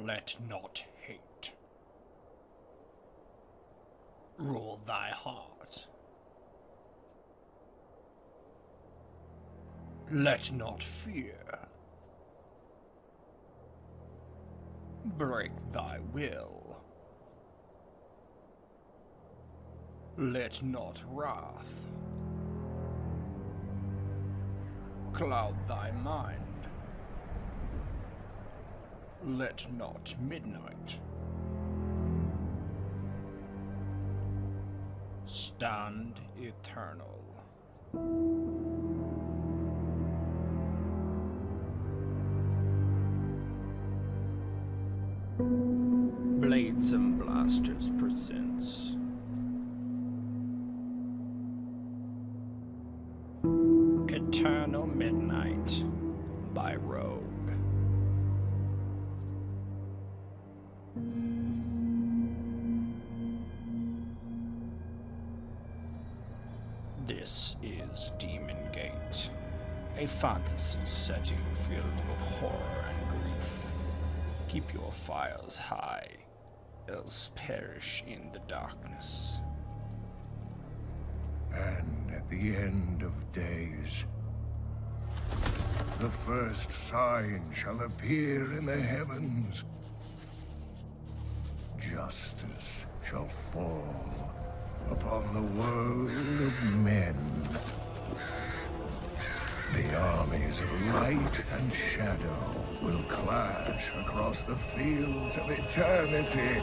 Let not hate rule thy heart. Let not fear break thy will. Let not wrath cloud thy mind. Let not midnight stand eternal. Blades and Blasters presents Eternal Midnight by Rogue. This is Demon Gate, a fantasy setting filled with horror and grief. Keep your fires high, else perish in the darkness. And at the end of days, the first sign shall appear in the heavens. Justice shall fall upon the world of men. The armies of light and shadow will clash across the fields of eternity.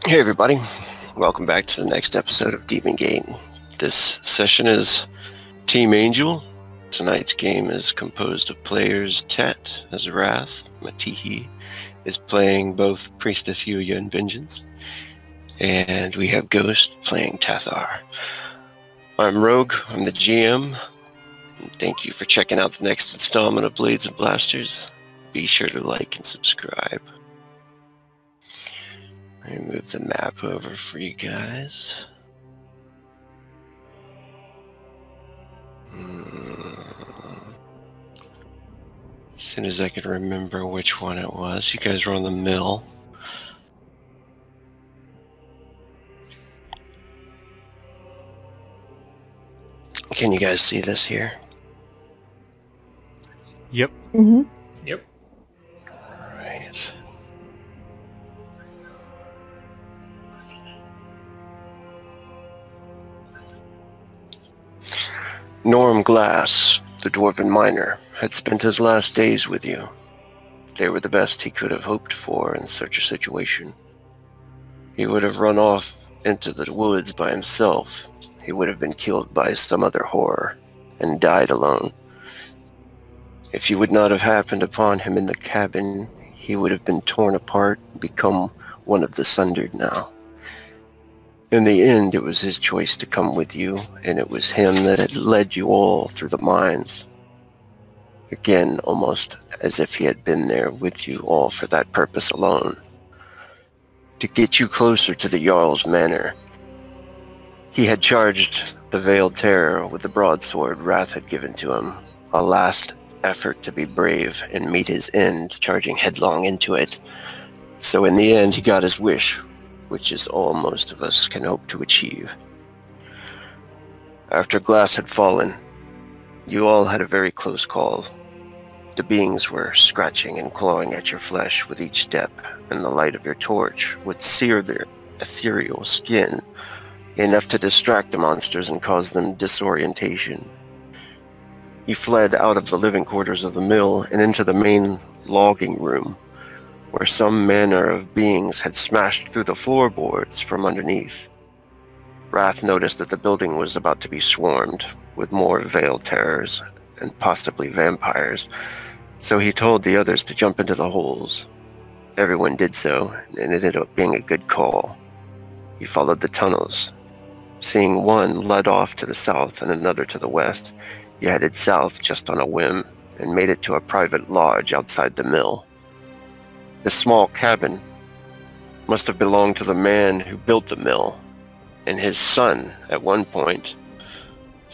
Hey everybody, welcome back to the next episode of Demon Gate. This session is Team Angel. Tonight's game is composed of players Tet as Wrath, Matihi is playing both Priestess Yuya and Vengeance, and we have Ghost playing Tathar. I'm Rogue, I'm the GM, and thank you for checking out the next installment of Blades and Blasters. Be sure to like and subscribe. Let me move the map over for you guys. As soon as I can remember which one it was. You guys were on the mill. Can you guys see this here? Yep. Mm-hmm. Yep. Alright. Norm Glass, the dwarven miner, had spent his last days with you. They were the best he could have hoped for in such a situation. He would have run off into the woods by himself. He would have been killed by some other horror and died alone. If you would not have happened upon him in the cabin, he would have been torn apart and become one of the sundered now. In the end, it was his choice to come with you, and it was him that had led you all through the mines. Again, almost as if he had been there with you all for that purpose alone. To get you closer to the Jarl's manor. He had charged the Veiled Terror with the broadsword Wrath had given to him, a last effort to be brave and meet his end, charging headlong into it. So in the end, he got his wish, which is all most of us can hope to achieve. After Glass had fallen, you all had a very close call. The beings were scratching and clawing at your flesh with each step, and the light of your torch would sear their ethereal skin, enough to distract the monsters and cause them disorientation. You fled out of the living quarters of the mill and into the main logging room, where some manner of beings had smashed through the floorboards from underneath. Wrath noticed that the building was about to be swarmed with more veiled terrors and possibly vampires, so he told the others to jump into the holes. Everyone did so, and it ended up being a good call. He followed the tunnels. Seeing one led off to the south and another to the west, he headed south just on a whim and made it to a private lodge outside the mill. This small cabin must have belonged to the man who built the mill and his son at one point,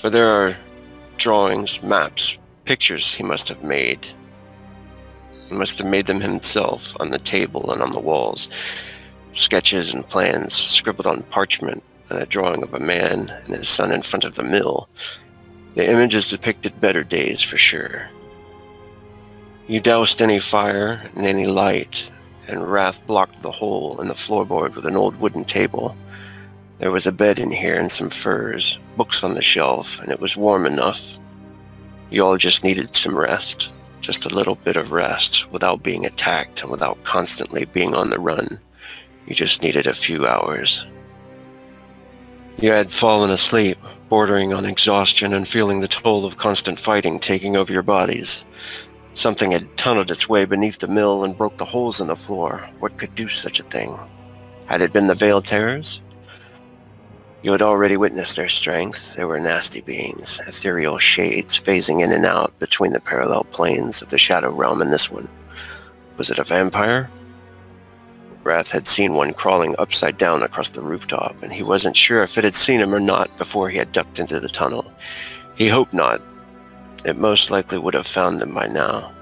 for there are drawings, maps, pictures he must have made. He must have made them himself on the table and on the walls. Sketches and plans scribbled on parchment and a drawing of a man and his son in front of the mill. The images depicted better days for sure. You doused any fire and any light, and Wrath blocked the hole in the floorboard with an old wooden table. There was a bed in here and some furs, books on the shelf, and it was warm enough. You all just needed some rest. Just a little bit of rest, without being attacked and without constantly being on the run. You just needed a few hours. You had fallen asleep, bordering on exhaustion and feeling the toll of constant fighting taking over your bodies. Something had tunneled its way beneath the mill and broke the holes in the floor. What could do such a thing? Had it been the Veiled Terrors? You had already witnessed their strength. They were nasty beings, ethereal shades phasing in and out between the parallel planes of the Shadow Realm and this one. Was it a vampire? Wrath had seen one crawling upside down across the rooftop, and he wasn't sure if it had seen him or not before he had ducked into the tunnel. He hoped not. It most likely would have found them by now.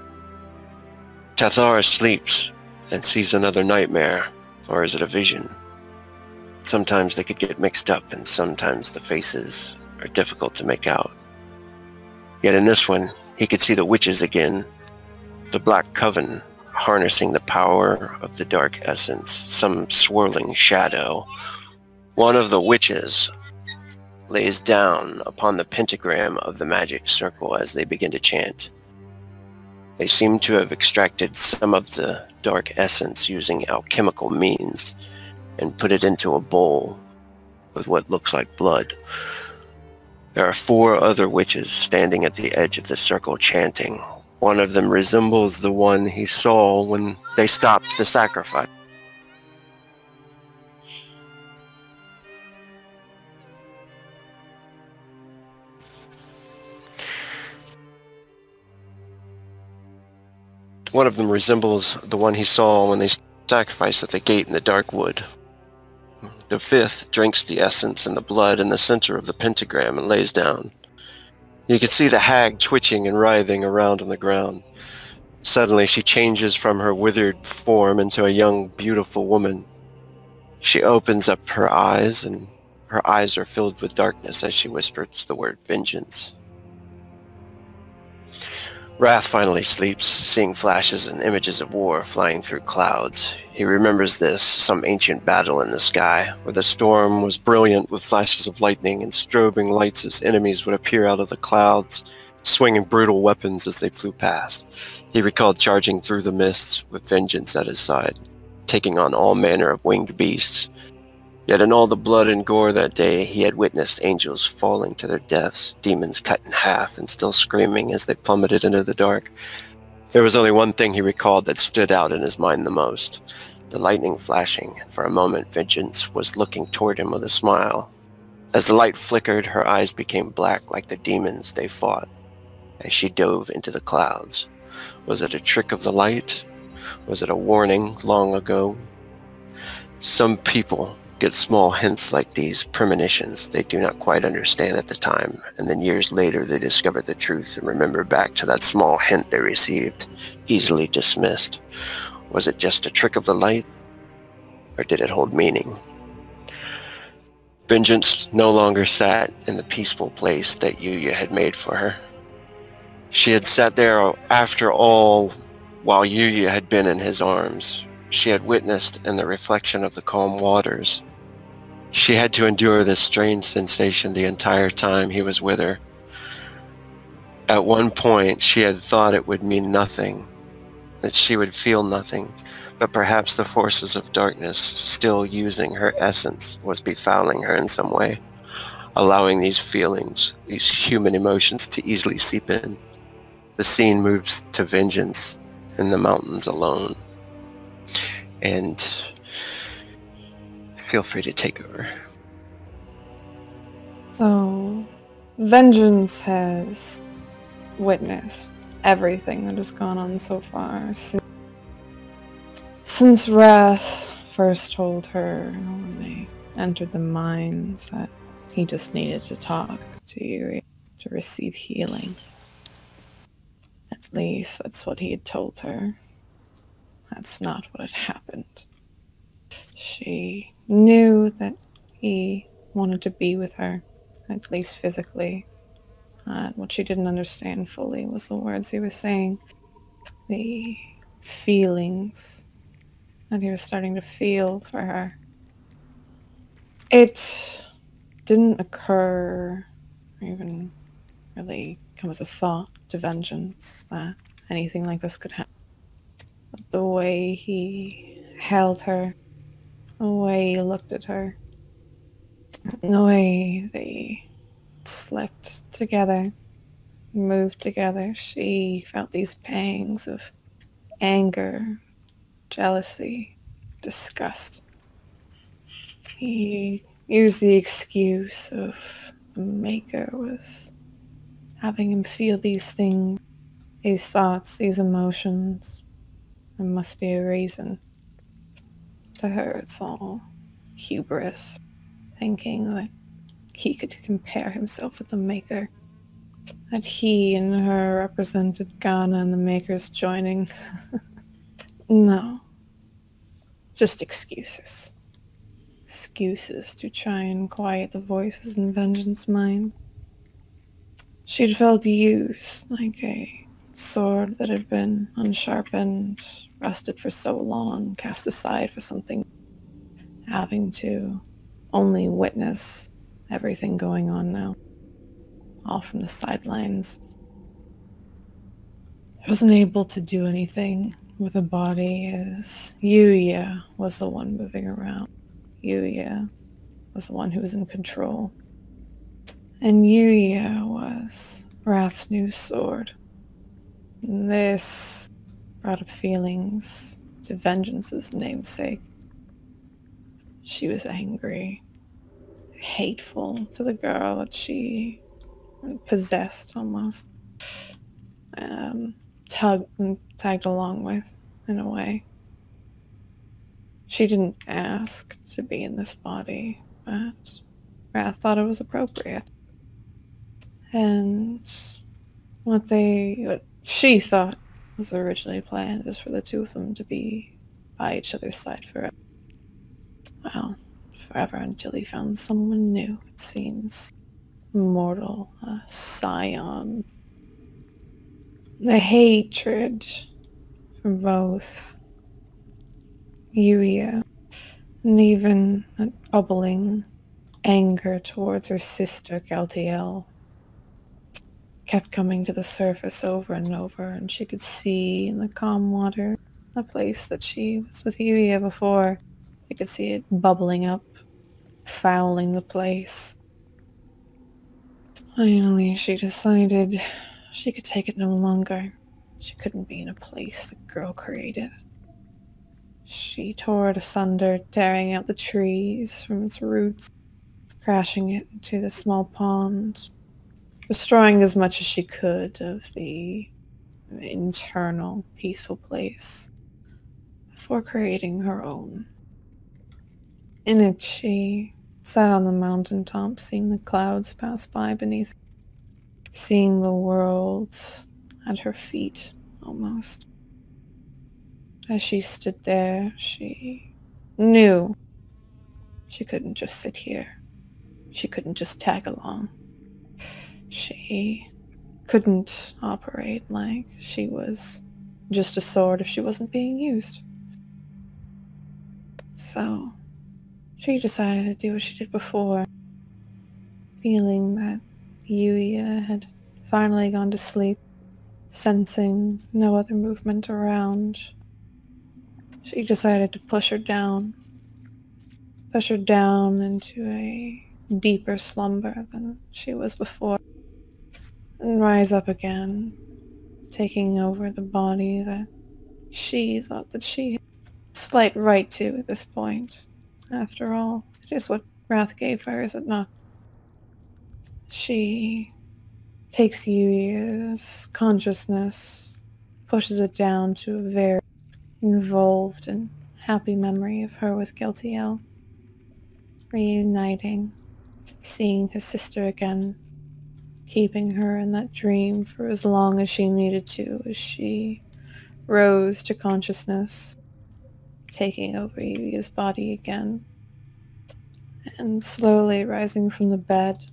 Tathara sleeps and sees another nightmare, or is it a vision? Sometimes they could get mixed up, and sometimes the faces are difficult to make out. Yet in this one, he could see the witches again, the Black Coven, harnessing the power of the dark essence, some swirling shadow. One of the witches lays down upon the pentagram of the magic circle as they begin to chant. They seem to have extracted some of the dark essence using alchemical means and put it into a bowl with what looks like blood. There are 4 other witches standing at the edge of the circle chanting. One of them resembles the one he saw when they stopped the sacrifice. One of them resembles the one he saw when they sacrificed at the gate in the dark wood. The 5th drinks the essence and the blood in the center of the pentagram and lays down. You can see the hag twitching and writhing around on the ground. Suddenly she changes from her withered form into a young, beautiful woman. She opens up her eyes, and her eyes are filled with darkness as she whispers the word vengeance. Wrath finally sleeps, seeing flashes and images of war flying through clouds. He remembers this, some ancient battle in the sky, where the storm was brilliant with flashes of lightning and strobing lights as enemies would appear out of the clouds, swinging brutal weapons as they flew past. He recalled charging through the mists with vengeance at his side, taking on all manner of winged beasts. Yet in all the blood and gore that day, he had witnessed angels falling to their deaths, demons cut in half and still screaming as they plummeted into the dark. There was only one thing he recalled that stood out in his mind the most. The lightning flashing, and for a moment Vengeance was looking toward him with a smile. As the light flickered, her eyes became black like the demons they fought, as she dove into the clouds. Was it a trick of the light? Was it a warning long ago? Some people get small hints like these, premonitions they do not quite understand at the time, and then years later they discover the truth and remember back to that small hint they received, easily dismissed. Was it just a trick of the light, or did it hold meaning? Vengeance no longer sat in the peaceful place that Yuya had made for her. She had sat there after all while Yuya had been in his arms. She had witnessed in the reflection of the calm waters. She had to endure this strange sensation the entire time he was with her. At one point, she had thought it would mean nothing, that she would feel nothing, but perhaps the forces of darkness, still using her essence, was befouling her in some way. allowing these feelings, these human emotions to easily seep in. The scene moves to vengeance in the mountains alone. And feel free to take over. So, Vengeance has witnessed everything that has gone on so far since Wrath first told her when they entered the mines that he just needed to talk to you to receive healing. At least that's what he had told her. That's not what had happened. She knew that he wanted to be with her, at least physically. What she didn't understand fully was the words he was saying, the feelings that he was starting to feel for her. It didn't occur, or even really come as a thought to Vengeance that anything like this could happen. But the way he held her, the way he looked at her, the way they slept together, moved together, she felt these pangs of anger, jealousy, disgust. He used the excuse of the Maker was having him feel these things, these thoughts, these emotions. There must be a reason. To her, it's all hubris, thinking that he could compare himself with the Maker, that he and her represented Ghana and the Maker's joining. No. Just excuses. Excuses to try and quiet the voices in Vengeance's mind. She'd felt used like a sword that had been unsharpened, rusted for so long, cast aside for something, having to only witness everything going on now, all from the sidelines. I wasn't able to do anything with a body as Yuya was the one moving around. Yuya was the one who was in control. And Yuya was Wrath's new sword. And this brought up feelings to Vengeance's namesake. She was angry, hateful to the girl that she possessed almost. Tagged along with, in a way. She didn't ask to be in this body, but Wrath thought it was appropriate. And what she thought was originally planned is for the two of them to be by each other's side forever. Well, forever until he found someone new, it seems. Mortal, a scion. The hatred for both Yuya and even a bubbling anger towards her sister Galtiel kept coming to the surface over and over, and she could see in the calm water the place that she was with Yuya before. She could see it bubbling up, fouling the place. Finally, she decided she could take it no longer. She couldn't be in a place the girl created. She tore it asunder, tearing out the trees from its roots, crashing it into the small pond, destroying as much as she could of the internal, peaceful place, before creating her own. In it, she sat on the mountaintop, seeing the clouds pass by beneath, seeing the world at her feet, almost. As she stood there, she knew she couldn't just sit here. She couldn't just tag along. She couldn't operate like she was just a sword if she wasn't being used. So, she decided to do what she did before, feeling that Yuya had finally gone to sleep, sensing no other movement around. She decided to push her down into a deeper slumber than she was before, and rise up again, taking over the body that she thought that she had slight right to at this point. After all, it is what Wrath gave her, is it not? She takes Yuya's consciousness, pushes it down to a very involved and happy memory of her with Guilty L, reuniting, seeing his sister again, keeping her in that dream for as long as she needed to as she rose to consciousness, taking over Yuya's body again, and slowly rising from the bed,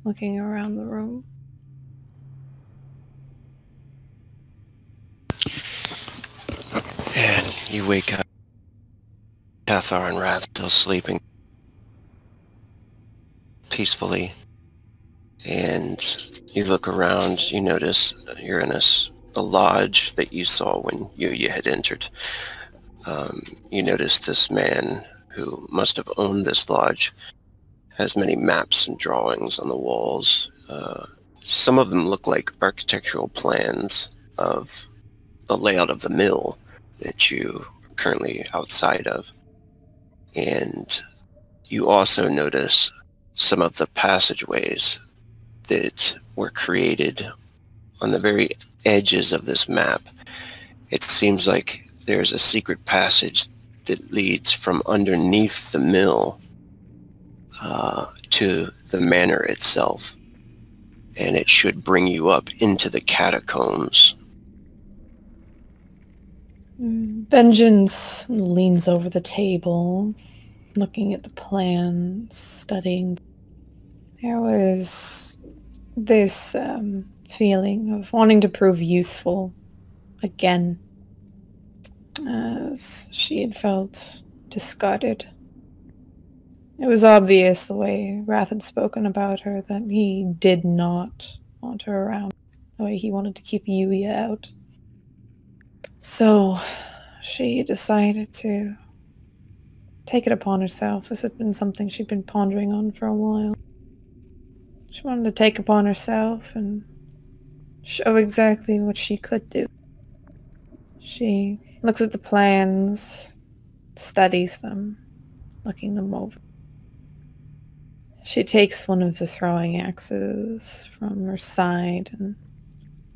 looking around the room. And you wake up, Cathar and Wrath still sleeping peacefully. And you look around, you notice you're in the lodge that you saw when Yuya had entered. You notice this man who must have owned this lodge has many maps and drawings on the walls. Some of them look like architectural plans of the layout of the mill that you are currently outside of. And you also notice some of the passageways that were created on the very edges of this map. It seems like there's a secret passage that leads from underneath the mill to the manor itself, and it should bring you up into the catacombs. Vengeance leans over the table, looking at the plans, studying. There was this feeling of wanting to prove useful again, as she had felt discarded. It was obvious the way Wrath had spoken about her that he did not want her around, the way he wanted to keep Yuya out. So she decided to take it upon herself. This had been something she'd been pondering on for a while. She wanted to take upon herself and show exactly what she could do. She looks at the plans, studies them, looking them over. She takes one of the throwing axes from her side and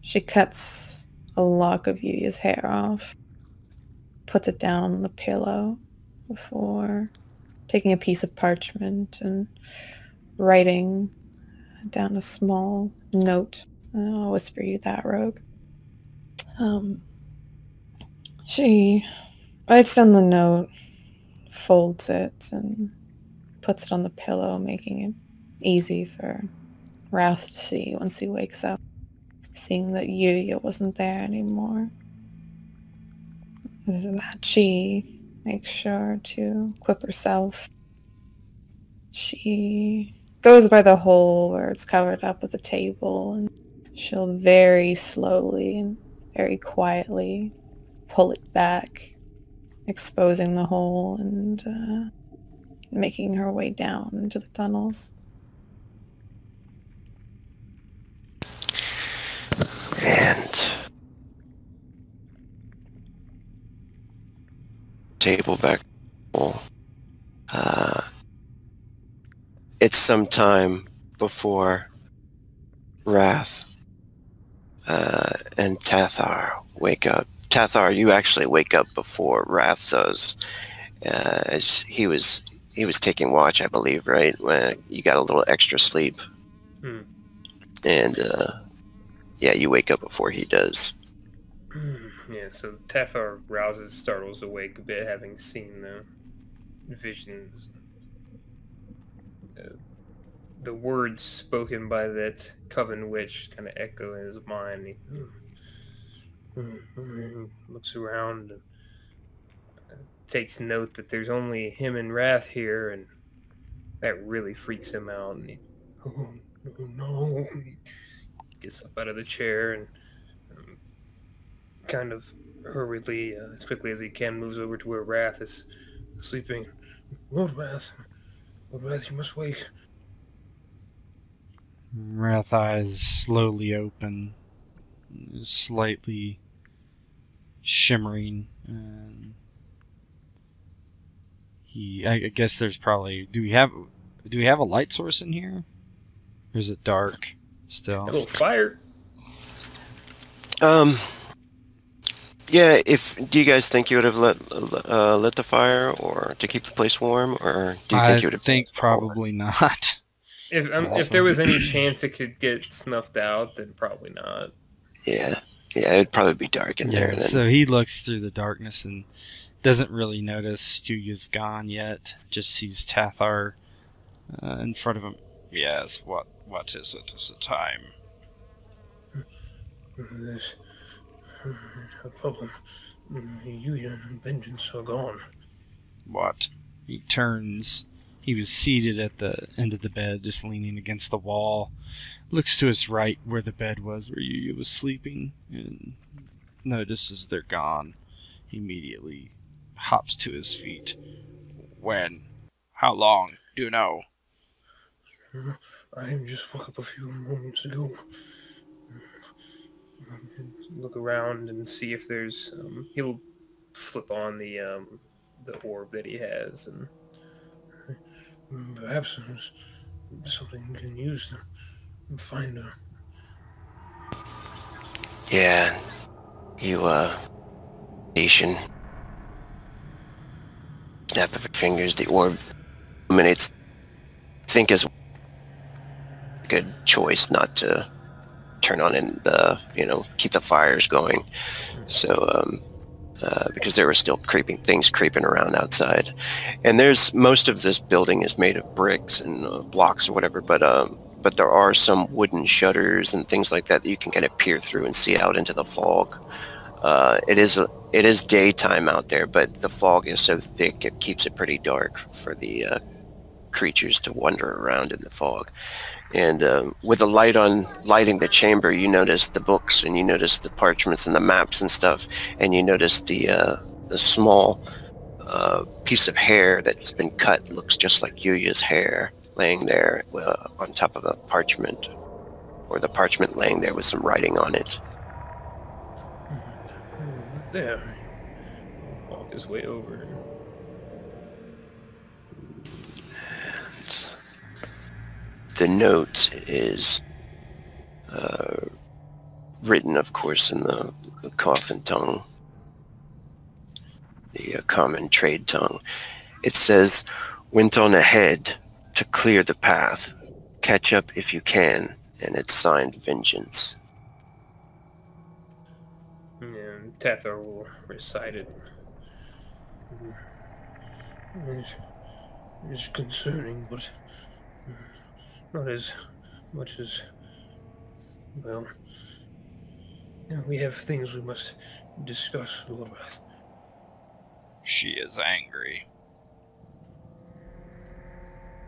she cuts a lock of Yuya's hair off, puts it down on the pillow before taking a piece of parchment and writing down a small note. I'll whisper you that, Rogue. She writes down the note, folds it, and puts it on the pillow, making it easy for Wrath to see once he wakes up, seeing that Yuya wasn't there anymore. That she makes sure to equip herself. She goes by the hole where it's covered up with a table, and she'll very slowly and very quietly pull it back, exposing the hole and making her way down into the tunnels. And table back. It's some time before Wrath and Tathar wake up. Tathar, you actually wake up before Wrath does. As he was taking watch, I believe, right? When you got a little extra sleep. And yeah, you wake up before he does. Yeah, so Tathar rouses, startles awake a bit, having seen the visions. The words spoken by that coven witch kind of echo in his mind. He looks around and takes note that there's only him and Wrath here, and that really freaks him out. And he, oh no, he gets up out of the chair and kind of hurriedly, as quickly as he can, moves over to where Wrath is sleeping. Lord Wrath, you must wake. Wrath eyes slowly open, slightly shimmering, and I guess there's probably... Do we have a light source in here? Or is it dark still? A little fire. Yeah, do you guys think you would have lit the fire, or to keep the place warm, or do you think you would have... I think probably not. If there was any chance it could get snuffed out, then probably not. Yeah, it'd probably be dark in there. Then. So he looks through the darkness and doesn't really notice Yuya's gone yet. Just sees Tathar in front of him. Yes, what is it? Is it time? There's a problem. Yuya and Vengeance are gone. What? He turns. He was seated at the end of the bed, just leaning against the wall. Looks to his right where the bed was, where Yuya was sleeping, and notices they're gone. He immediately hops to his feet. When? How long? Do you know? I just woke up a few moments ago. Look around and see if there's. He'll flip on the orb that he has, and Perhaps there's something we can use to find her. Yeah, you, Asian. Snap of your fingers, the orb illuminates. Think is a good choice not to turn on and, keep the fires going. So, because there were still things creeping around outside. And most of this building is made of bricks and blocks or whatever, but there are some wooden shutters and things like that you can kind of peer through and see out into the fog. It is daytime out there, but the fog is so thick it keeps it pretty dark for the creatures to wander around in the fog. And with the light on lighting the chamber, you notice the books and you notice the parchments and the maps and stuff, and you notice the small piece of hair that's been cut, looks just like Yuya's hair, laying there on top of the parchment, or the parchment laying there with some writing on it. There. walk his way over. The note is written, of course, in the coffin tongue, the common trade tongue. It says, "Went on ahead to clear the path. Catch up if you can," and it's signed Vengeance. And Tathar will recite it. It's concerning, but not as much as, well, we have things we must discuss, Lord Wrath. She is angry.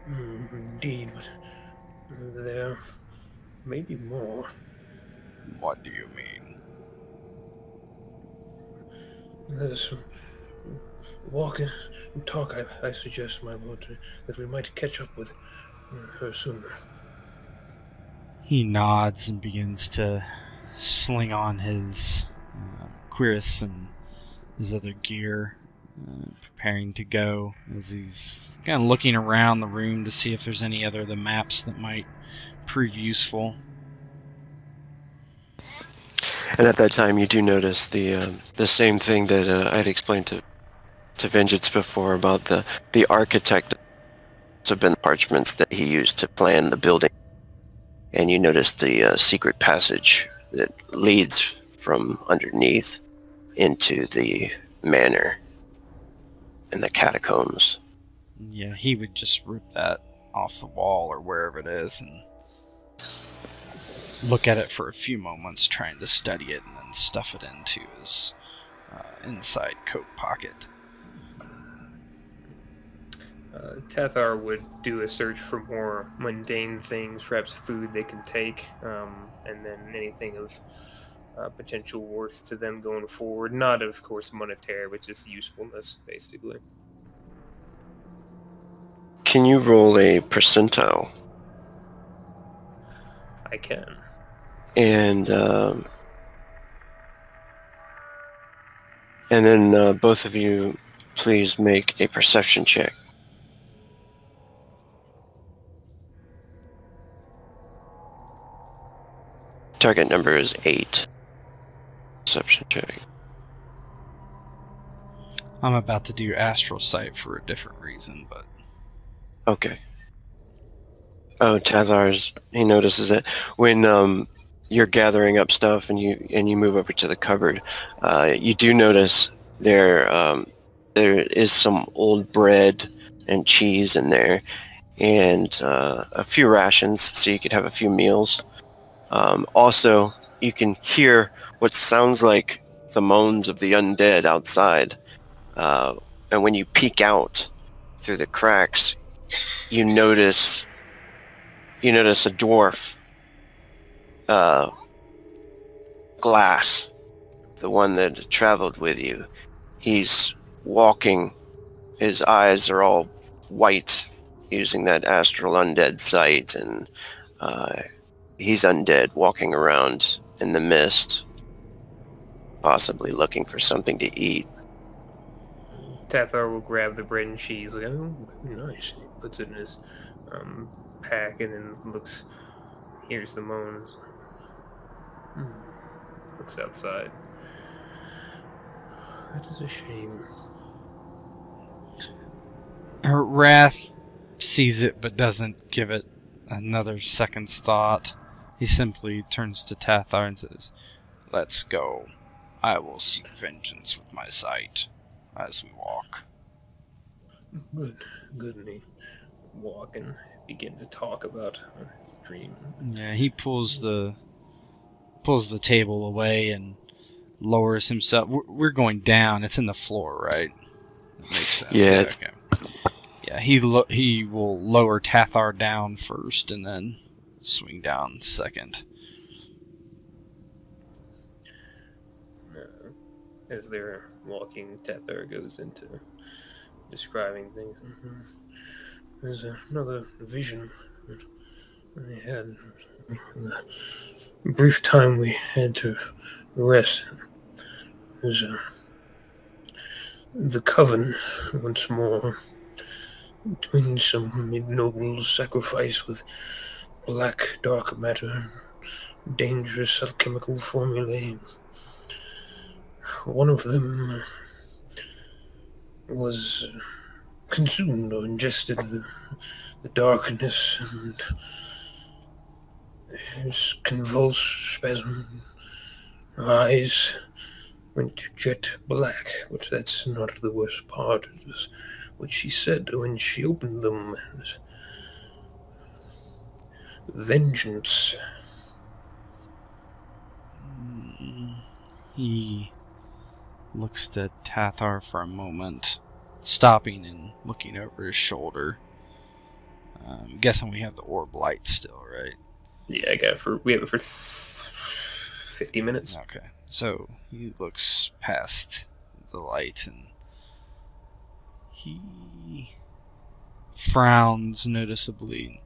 Indeed, but there may be more. What do you mean? Let us walk and talk, I suggest, my lord, that we might catch up with her sooner. He nods and begins to sling on his cuirass and his other gear, preparing to go, as he's kind of looking around the room to see if there's any other of the maps that might prove useful. And at that time, you do notice the same thing that I'd explained to Vengeance before about the architect. Have been parchments that he used to plan the building, and you notice the secret passage that leads from underneath into the manor and the catacombs. Yeah, he would just rip that off the wall or wherever it is and look at it for a few moments, trying to study it, and then stuff it into his inside coat pocket. Tathar would do a search for more mundane things, perhaps food they can take, and then anything of potential worth to them going forward. Not, of course, monetary, but just usefulness, basically. Can you roll a percentile? I can. And then both of you, please make a perception check. Target number is 8. Perception check. I'm about to do astral sight for a different reason, but Okay. Oh, Tazar's, he notices it. When you're gathering up stuff and you move over to the cupboard, you do notice there is some old bread and cheese in there, and a few rations, so you could have a few meals. Also, you can hear what sounds like the moans of the undead outside, and when you peek out through the cracks, you notice a dwarf, Glass, the one that traveled with you. He's walking. His eyes are all white, using that astral undead sight, and he's undead, walking around in the mist, possibly looking for something to eat. Tathar will grab the bread and cheese, like, oh, nice. He puts it in his pack and then hears the moans. Looks outside. That is a shame. her Wrath sees it but doesn't give it another second's thought. He simply turns to Tathar and says, "Let's go. I will seek vengeance with my sight," as we walk. Good. And he walk and begin to talk about his dream. Yeah, he pulls the table away and lowers himself. We're going down. It's in the floor, right? That makes sense. Yeah. Okay. Yeah, he will lower Tathar down first and then swing down second. As they're walking, Tathar goes into describing things. There's another vision that we had. The brief time we had to rest. There's the Coven once more doing some ignoble sacrifice with black dark matter, dangerous alchemical formulae. One of them was consumed or ingested the darkness, and his convulsed spasm. Her eyes went jet black, but that's not the worst part. It was what she said when she opened them. Vengeance. He looks at Tathar for a moment, stopping and looking over his shoulder. I'm guessing we have the orb light still, right? Yeah, we have it for 50 minutes. Okay, so he looks past the light and he frowns noticeably.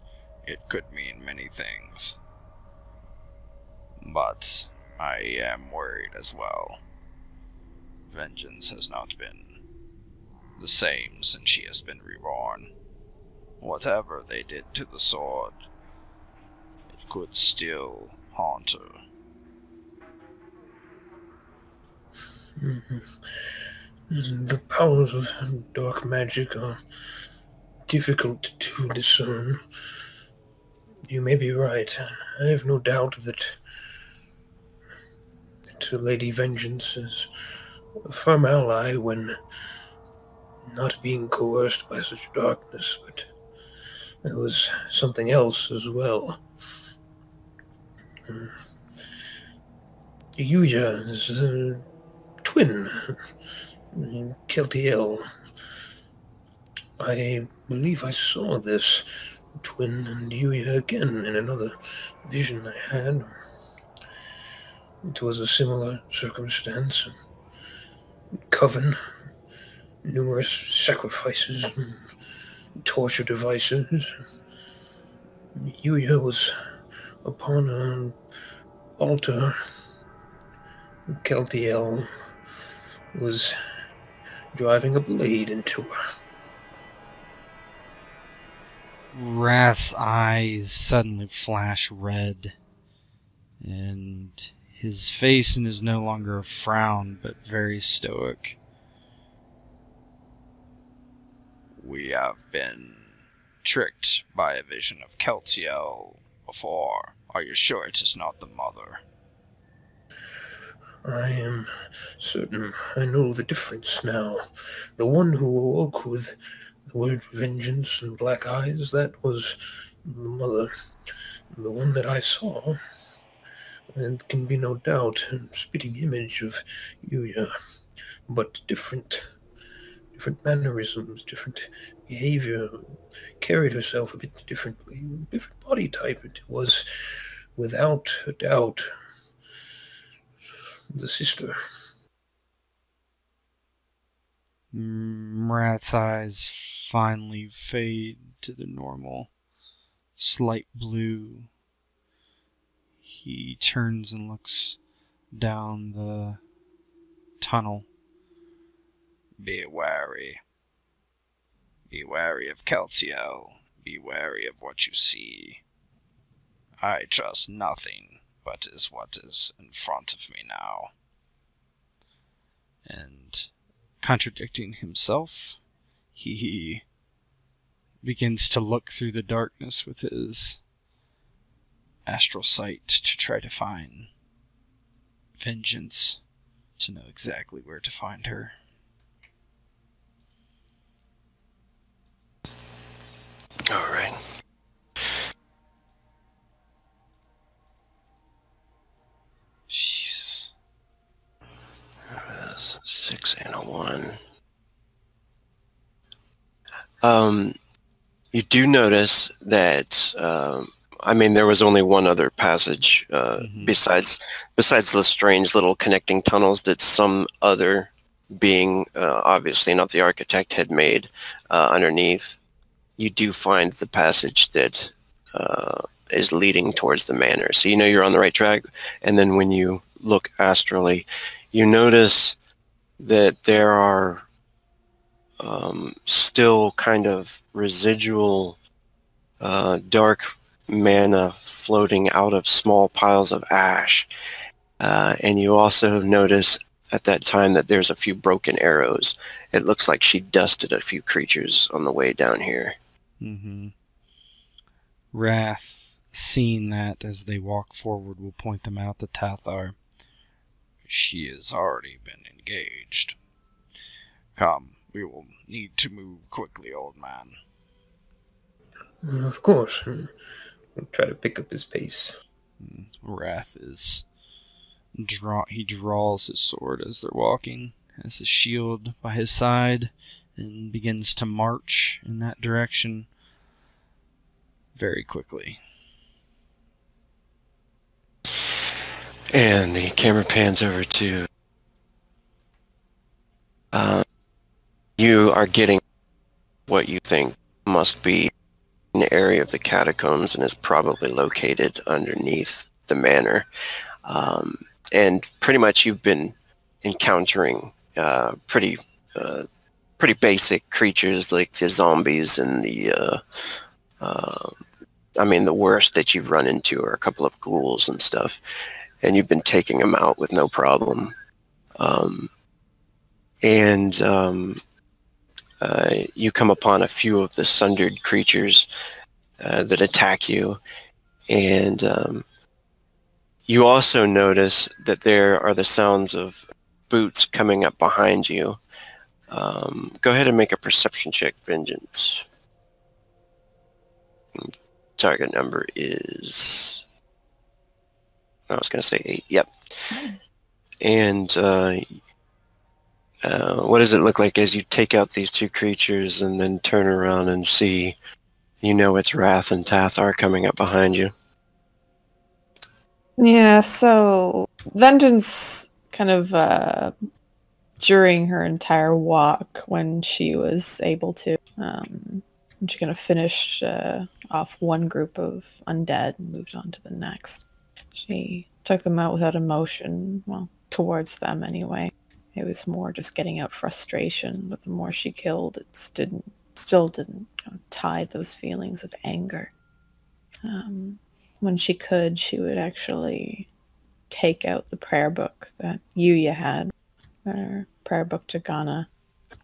It could mean many things, but I am worried as well. Vengeance has not been the same since she has been reborn. Whatever they did to the sword, it could still haunt her. The powers of dark magic are difficult to discern. You may be right. I have no doubt that Lady Vengeance is a firm ally when not being coerced by such darkness, but there was something else as well. Yuya is a twin, Keltiel. I believe I saw this twin and Yuya again in another vision I had. It was a similar circumstance. Coven, numerous sacrifices, torture devices. Yuya was upon an altar, Keltiel was driving a blade into her. Wrath's eyes suddenly flash red, and his face is no longer a frown, but very stoic. We have been tricked by a vision of Keltiel before. Are you sure it is not the mother? I am certain I know the difference now. The one who awoke with the word vengeance and black eyes, that was the mother. The one that I saw, and can be no doubt, a spitting image of Yuya, but different mannerisms, different behavior, carried herself a bit differently, different body type. It was, without a doubt, the sister. Rat's eyes finally fade to the normal, slight blue. He turns and looks down the tunnel. Be wary. Be wary of Keltiel. Be wary of what you see. I trust nothing but is what is in front of me now. And contradicting himself, he begins to look through the darkness with his astral sight to try to find vengeance, to know exactly where to find her. All right. Jesus. 6 and a 1. You do notice that, there was only one other passage besides the strange little connecting tunnels that some other being, obviously not the architect, had made underneath. You do find the passage that is leading towards the manor. So you know you're on the right track. And then when you look astrally, you notice that there are still kind of residual dark mana floating out of small piles of ash. And you also notice at that time that there's a few broken arrows. It looks like she dusted a few creatures on the way down here. Mm-hmm. Wrath, seeing that as they walk forward, will point them out to Tathar. She has already been engaged. Come, we will need to move quickly, old man. Of course. I'll try to pick up his pace. Wrath is... He draws his sword as they're walking, has his shield by his side, and begins to march in that direction very quickly. And the camera pans over to... you are getting what you think must be an area of the catacombs and is probably located underneath the manor. And pretty much you've been encountering pretty basic creatures like the zombies and the worst that you've run into are a couple of ghouls and stuff, and you've been taking them out with no problem. You come upon a few of the sundered creatures that attack you, and you also notice that there are the sounds of boots coming up behind you. Go ahead and make a perception check, Vengeance. Target number is... I was going to say 8. Yep. And what does it look like as you take out these two creatures and then turn around and see, it's Wrath and Tathar coming up behind you? Yeah, so Vengeance kind of during her entire walk, when she was able to And she kind of finished off one group of undead and moved on to the next. She took them out without emotion, well, towards them anyway. It was more just getting out frustration, but the more she killed, it still didn't tide those feelings of anger. When she could, she would actually take out the prayer book that Yuya had, her prayer book to Ghana,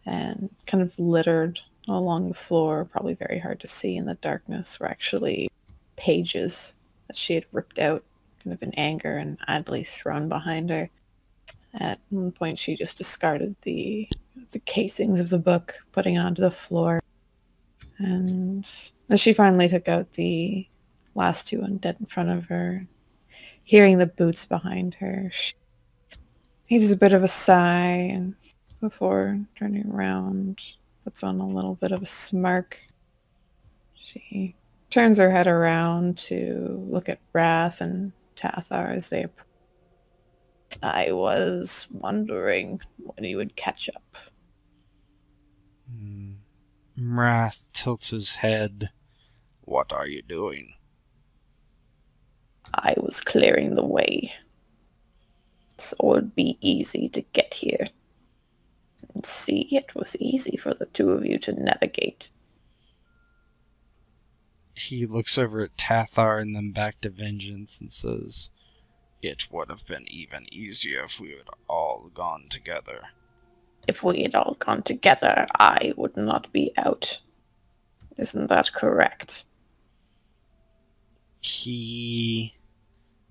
and kind of littered along the floor, probably very hard to see in the darkness, were actually pages that she had ripped out kind of in anger and idly thrown behind her. At one point, she just discarded the casings of the book, putting it onto the floor. And as she finally took out the last two undead in front of her, hearing the boots behind her, she heaves a bit of a sigh, and before turning around, puts on a little bit of a smirk. She turns her head around to look at Wrath and Tathar as they approach. I was wondering when he would catch up. Wrath tilts his head. What are you doing? I was clearing the way, so it would be easy to get here. And see, it was easy for the two of you to navigate. He looks over at Tathar and then back to Vengeance and says, it would have been even easier if we had all gone together. If we had all gone together, I would not be out. Isn't that correct? He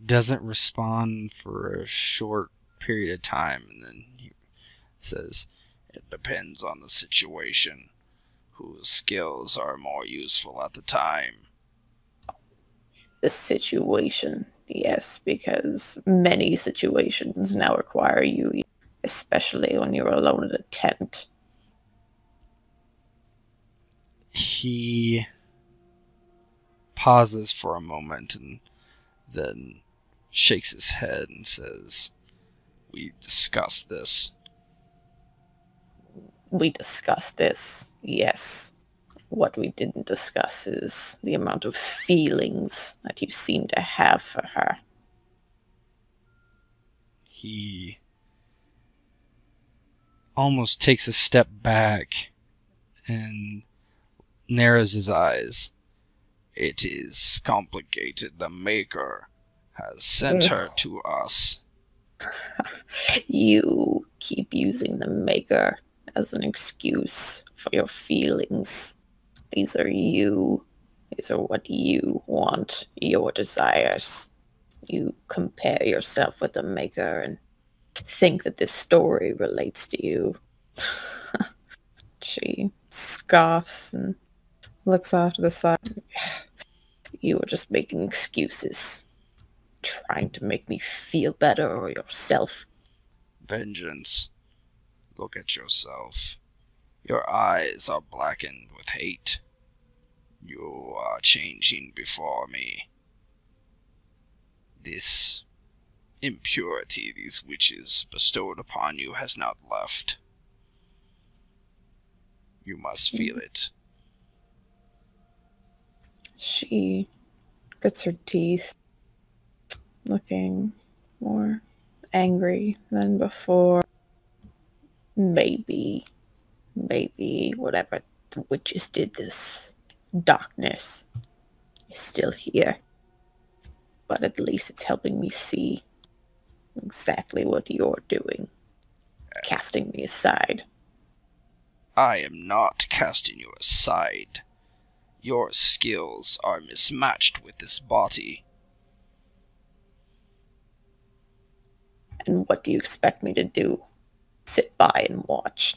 doesn't respond for a short period of time, and then he says, it depends on the situation. Whose skills are more useful at the time? The situation, yes, because many situations now require you, especially when you're alone in a tent. He pauses for a moment and then shakes his head and says, we discussed this. We discussed this, yes. What we didn't discuss is the amount of feelings that you seem to have for her. He almost takes a step back and narrows his eyes. It is complicated. The Maker has sent her to us. You keep using the Maker as an excuse for your feelings. These are you. These are what you want, your desires. You compare yourself with the Maker and think that this story relates to you. She scoffs and looks off to the side. You were just making excuses, trying to make me feel better or yourself. Vengeance. Look at yourself. Your eyes are blackened with hate. You are changing before me. This impurity these witches bestowed upon you has not left. You must feel it. She grits her teeth, looking more angry than before. Maybe whatever the witches did, this darkness is still here. But at least it's helping me see exactly what you're doing. Casting me aside. I am not casting you aside. Your skills are mismatched with this body. And what do you expect me to do? Sit by and watch?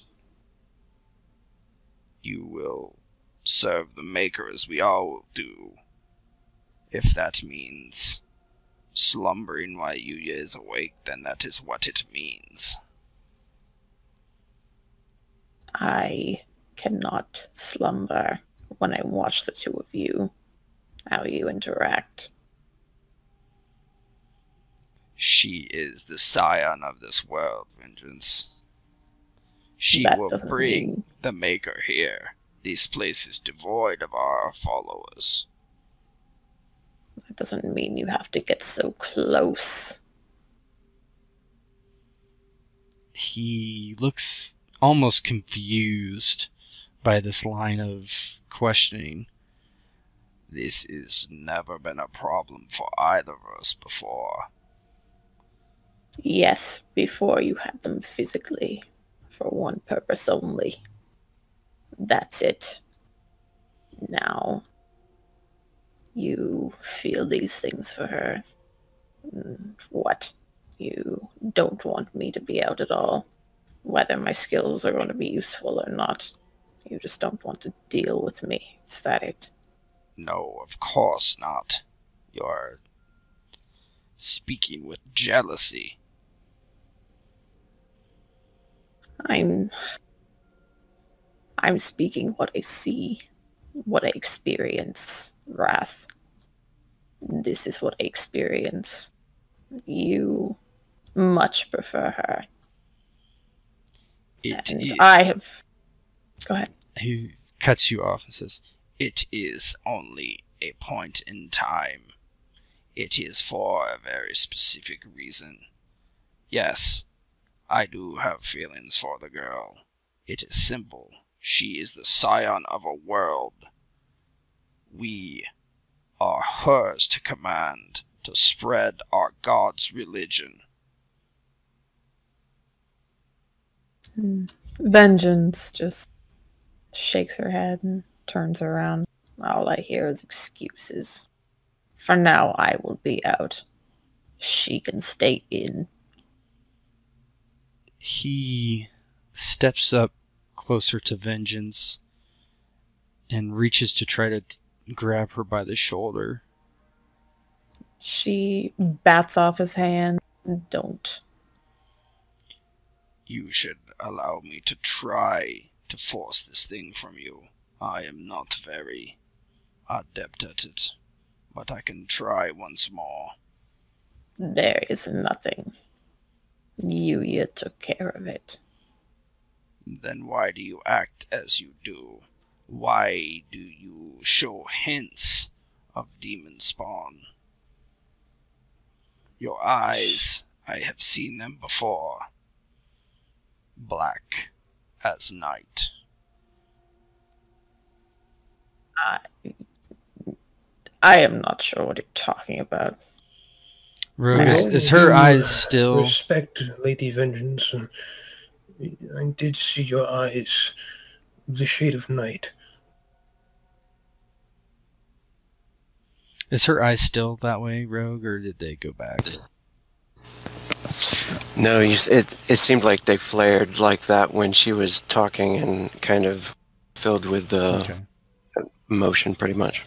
You will serve the Maker as we all do. If that means slumbering while Yuya is awake, then that is what it means. I cannot slumber when I watch the two of you, how you interact. She is the scion of this world, Vengeance. She That will doesn't bring mean- the Maker here This place is devoid of our followers. That doesn't mean you have to get so close. He looks almost confused by this line of questioning. This has never been a problem for either of us before. Yes, before you had them physically, for one purpose only. That's it. Now, you feel these things for her. What? You don't want me to be out at all, whether my skills are going to be useful or not. You just don't want to deal with me. Is that it? No, of course not. You're speaking with jealousy. I'm speaking what I see, what I experience, Wrath. This is what I experience. You much prefer her. I have... Go ahead. He cuts you off and says, "It is only a point in time. It is for a very specific reason. Yes, I do have feelings for the girl. It is simple. She is the scion of a world. We are hers to command, to spread our God's religion." Vengeance just shakes her head and turns around. All I hear is excuses. For now, I will be out. She can stay in. He steps up closer to Vengeance and reaches to try to grab her by the shoulder. She bats off his hand. Don't. You should allow me to try to force this thing from you. I am not very adept at it, but I can try once more. There is nothing. You took care of it. Then why do you act as you do? Why do you show hints of demon spawn? Your eyes, I have seen them before. Black as night. I am not sure what you're talking about. Rogue, is her eyes still... Respect, Lady Vengeance. I did see your eyes. The shade of night. Is her eyes still that way, Rogue, or did they go back? No, it seemed like they flared like that when she was talking and kind of filled with emotion, pretty much.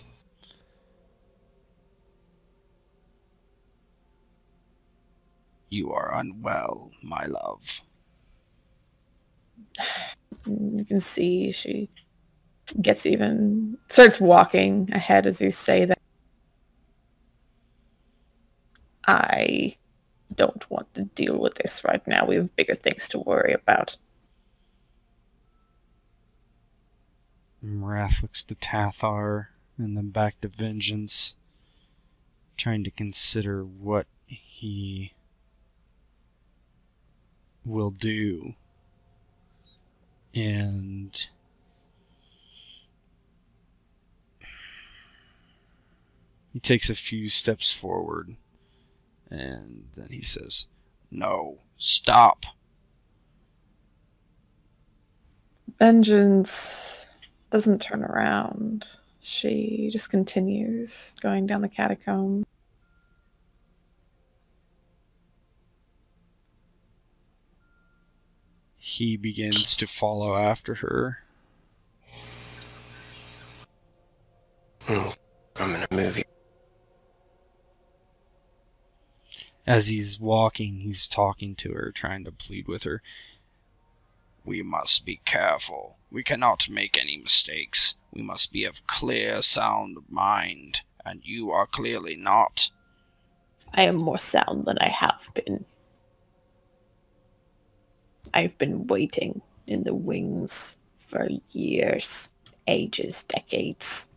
You are unwell, my love. You can see she starts walking ahead as you say that. I don't want to deal with this right now. We have bigger things to worry about. Wrath looks to Tathar and then back to Vengeance, trying to consider what he will do. And he takes a few steps forward, and then he says, "No, stop." Vengeance doesn't turn around. She just continues going down the catacomb. He begins to follow after her. I'm gonna move you. As he's walking, he's talking to her, trying to plead with her. We must be careful. We cannot make any mistakes. We must be of clear, sound mind, and you are clearly not. I am more sound than I have been. I've been waiting in the wings for years. ages, decades,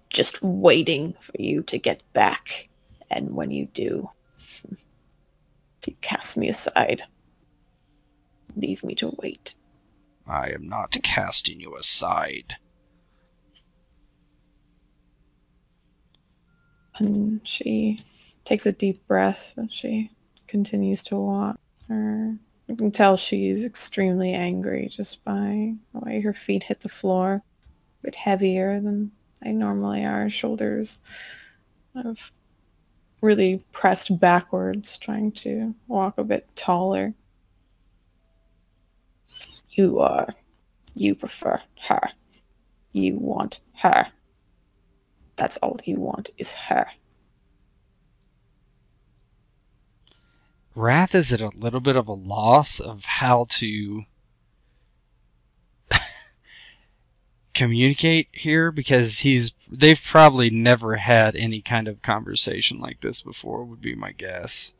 just waiting for you to get back. And when you do, you cast me aside. Leave me to wait. I am not casting you aside. And she takes a deep breath and she continues to walk. You can tell she's extremely angry just by the way her feet hit the floor. A bit heavier than they normally are. Her shoulders have really pressed backwards, trying to walk a bit taller. You prefer her. You want her. That's all you want is her. Wrath is at a little bit of a loss of how to communicate here, because they've probably never had any kind of conversation like this before, would be my guess.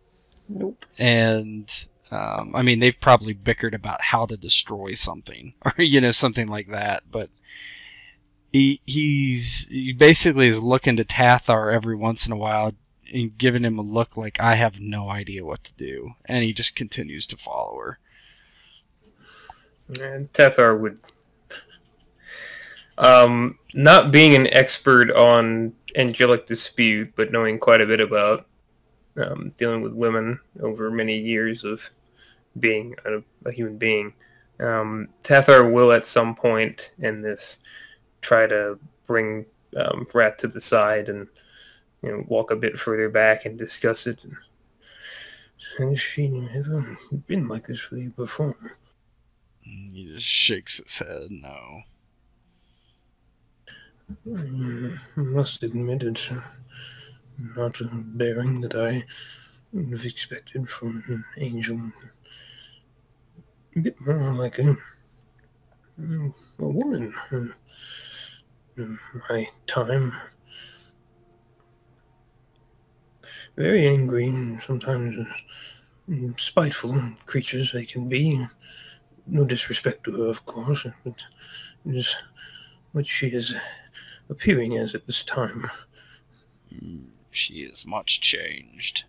Nope. And I mean, they've probably bickered about how to destroy something, or something like that. But he basically is looking to Tathar every once in a while and giving him a look like, I have no idea what to do, and he just continues to follow her. And Tathar would, not being an expert on angelic dispute, but knowing quite a bit about dealing with women over many years of being a human being, Tathar will at some point in this try to bring Rat to the side and walk a bit further back and discuss it. Has she never been like this with you before? He just shakes his head, no. I must admit it's not a bearing that I would have expected from an angel. A bit more like a woman. In my time. Very angry and sometimes spiteful creatures they can be. No disrespect to her, of course, but it is what she is appearing as at this time. She is much changed.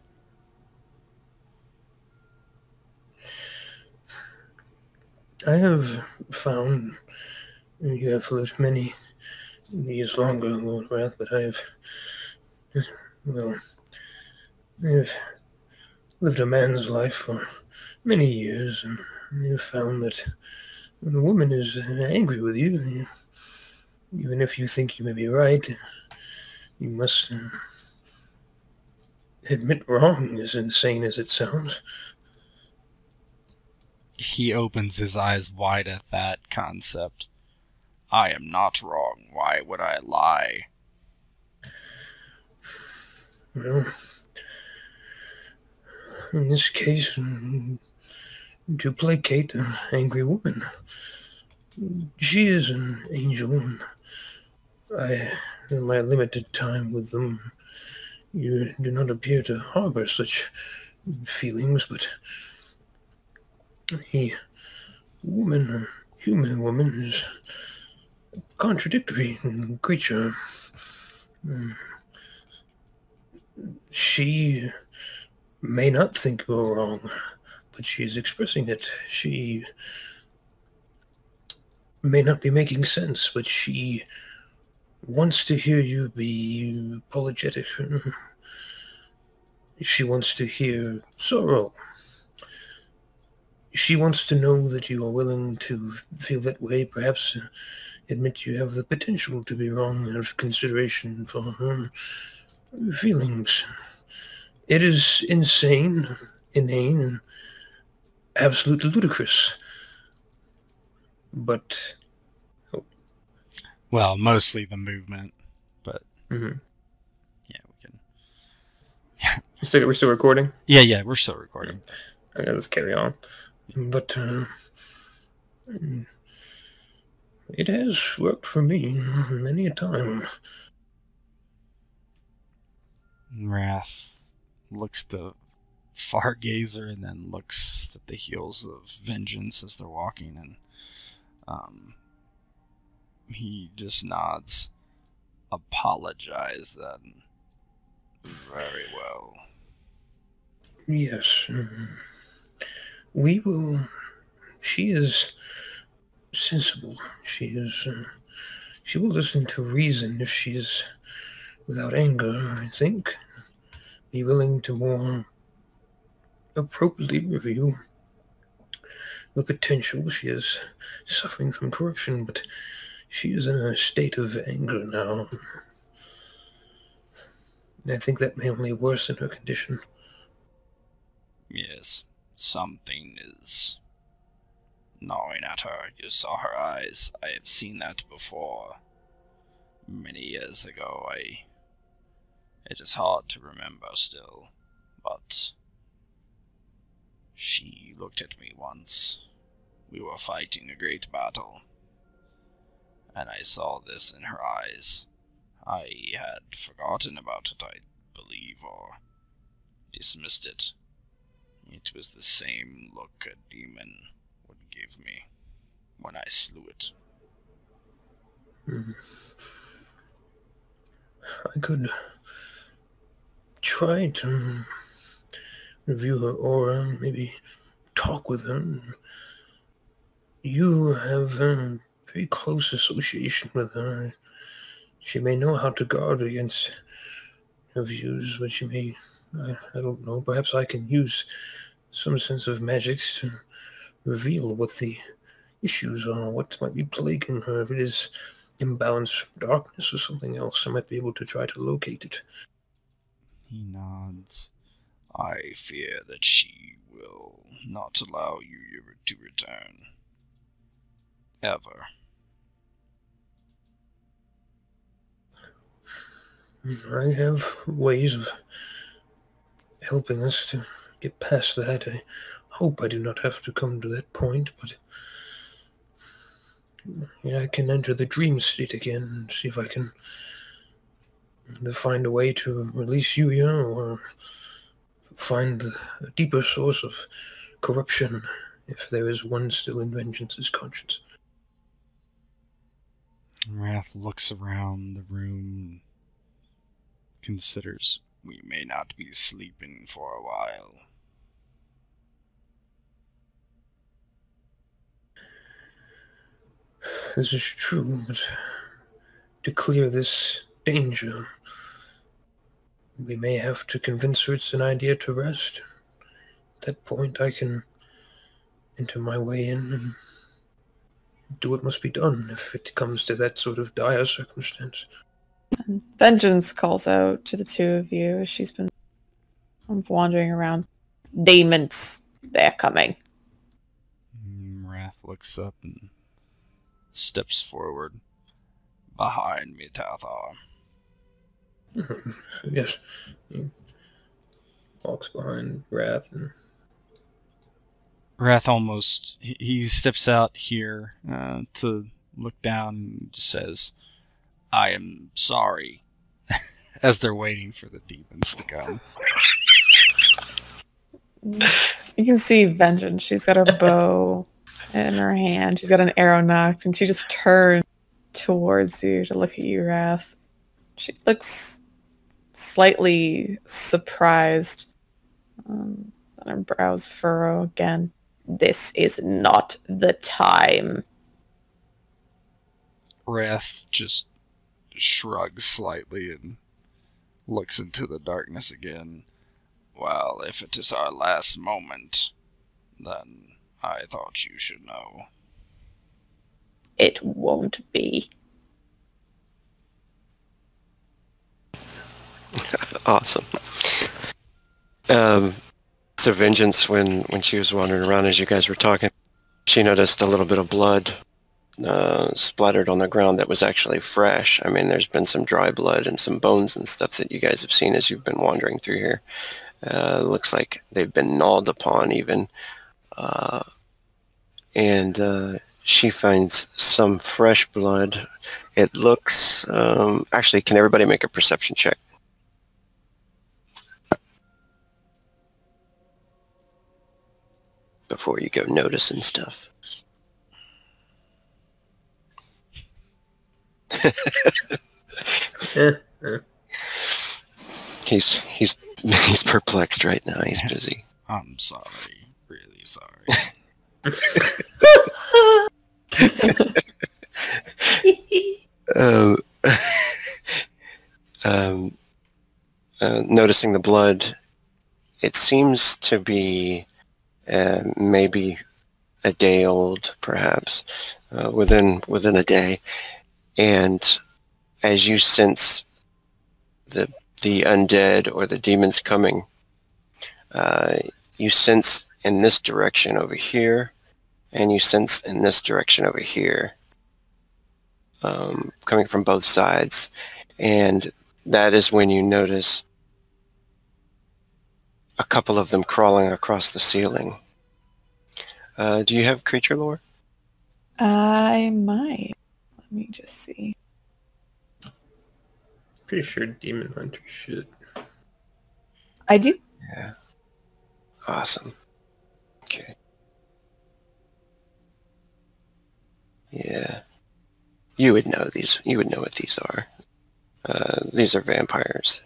I have found you have lived many years longer, Lord Wrath, but I have lived a man's life for many years, and I have found that when a woman is angry with you, even if you think you may be right, you must admit wrong, as insane as it sounds. He opens his eyes wide at that concept. I am not wrong. Why would I lie? Well, in this case, to placate an angry woman. She is an angel, and in my limited time with them, you do not appear to harbor such feelings, but a woman, a human woman, is a contradictory creature. She may not think you're wrong, but she is expressing it. She may not be making sense, but she wants to hear you be apologetic. She wants to hear sorrow. She wants to know that you are willing to feel that way, perhaps admit you have the potential to be wrong out of consideration for her feelings. It is insane, inane, and absolutely ludicrous. But well, mostly the movement, but yeah, we can. We're still recording? Yeah, we're still recording. Okay, let's carry on. But it has worked for me many a time. Wrath looks to Fargazer and then looks at the heels of Vengeance as they're walking, and He just nods. Apologize then. Very well. Yes. We will... She is sensible. She is... she will listen to reason if she is without anger, I think. Be willing to more appropriately review the potential. She is suffering from corruption, but she is in a state of anger now. And I think that may only worsen her condition. Yes, something is gnawing at her. You saw her eyes. I have seen that before. Many years ago. It is hard to remember still, but she looked at me once. We were fighting a great battle, and I saw this in her eyes. I had forgotten about it, I believe, or dismissed it. It was the same look a demon would give me when I slew it. I could try to review her aura, maybe talk with her. You have a very close association with her. She may know how to guard against her views, but she may, I don't know, perhaps I can use some sense of magics to reveal what the issues are, what might be plaguing her. If it is imbalance, darkness, or something else, I might be able to try to locate it. He nods. I fear that she will not allow you to return. Ever. I have ways of helping us to get past that. I hope I do not have to come to that point, but I can enter the dream state again and see if I can either find a way to release Yuya or find a deeper source of corruption, if there is one still in Vengeance's conscience. Wrath looks around the room, considers we may not be sleeping for a while. This is true, but to clear this danger, we may have to convince her it's an idea to rest. At that point, I can enter my way in and do what must be done if it comes to that sort of dire circumstance. And Vengeance calls out to the two of you as she's been wandering around. Demons, they're coming. Wrath looks up and steps forward. Behind me, Tathar. Yes. He walks behind Wrath and Wrath almost... He steps out here to look down and just says, I am sorry, as they're waiting for the demons to come. You can see Vengeance. She's got her bow in her hand. She's got an arrow nocked, and she just turns towards you to look at you, Wrath. She looks slightly surprised. And her brows furrow again. This is not the time. Wrath just shrugs slightly and looks into the darkness again. Well, if it is our last moment, then I thought you should know. It won't be. Awesome. So Vengeance, when she was wandering around as you guys were talking, she noticed a little bit of blood splattered on the ground that was actually fresh. I mean, there's been some dry blood and some bones and stuff that you guys have seen as you've been wandering through here. Looks like they've been gnawed upon even. And she finds some fresh blood. It looks... actually, can everybody make a perception check? Before you go noticing stuff. He's perplexed right now. He's busy. I'm sorry. Really sorry. um, um, Noticing the blood, it seems to be maybe a day old, perhaps within a day. And as you sense the undead or the demons coming, you sense in this direction over here, and you sense in this direction over here, coming from both sides. And that is when you notice a couple of them crawling across the ceiling. Do you have creature lore? I might. Let me just see. Pretty sure Demon Hunter should. I do. Yeah. Awesome. Okay. Yeah. You would know these. You would know what these are. These are vampires.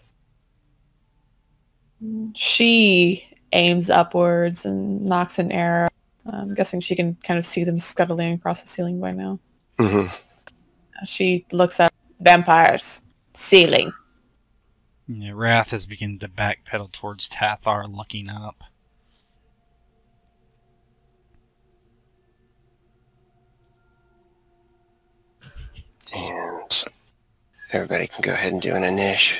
She aims upwards and knocks an arrow. I'm guessing she can kind of see them scuttling across the ceiling by now. Mm-hmm. She looks at vampires. Ceiling. Yeah, Wrath is beginning to backpedal towards Tathar, looking up. And everybody can go ahead and do an inish.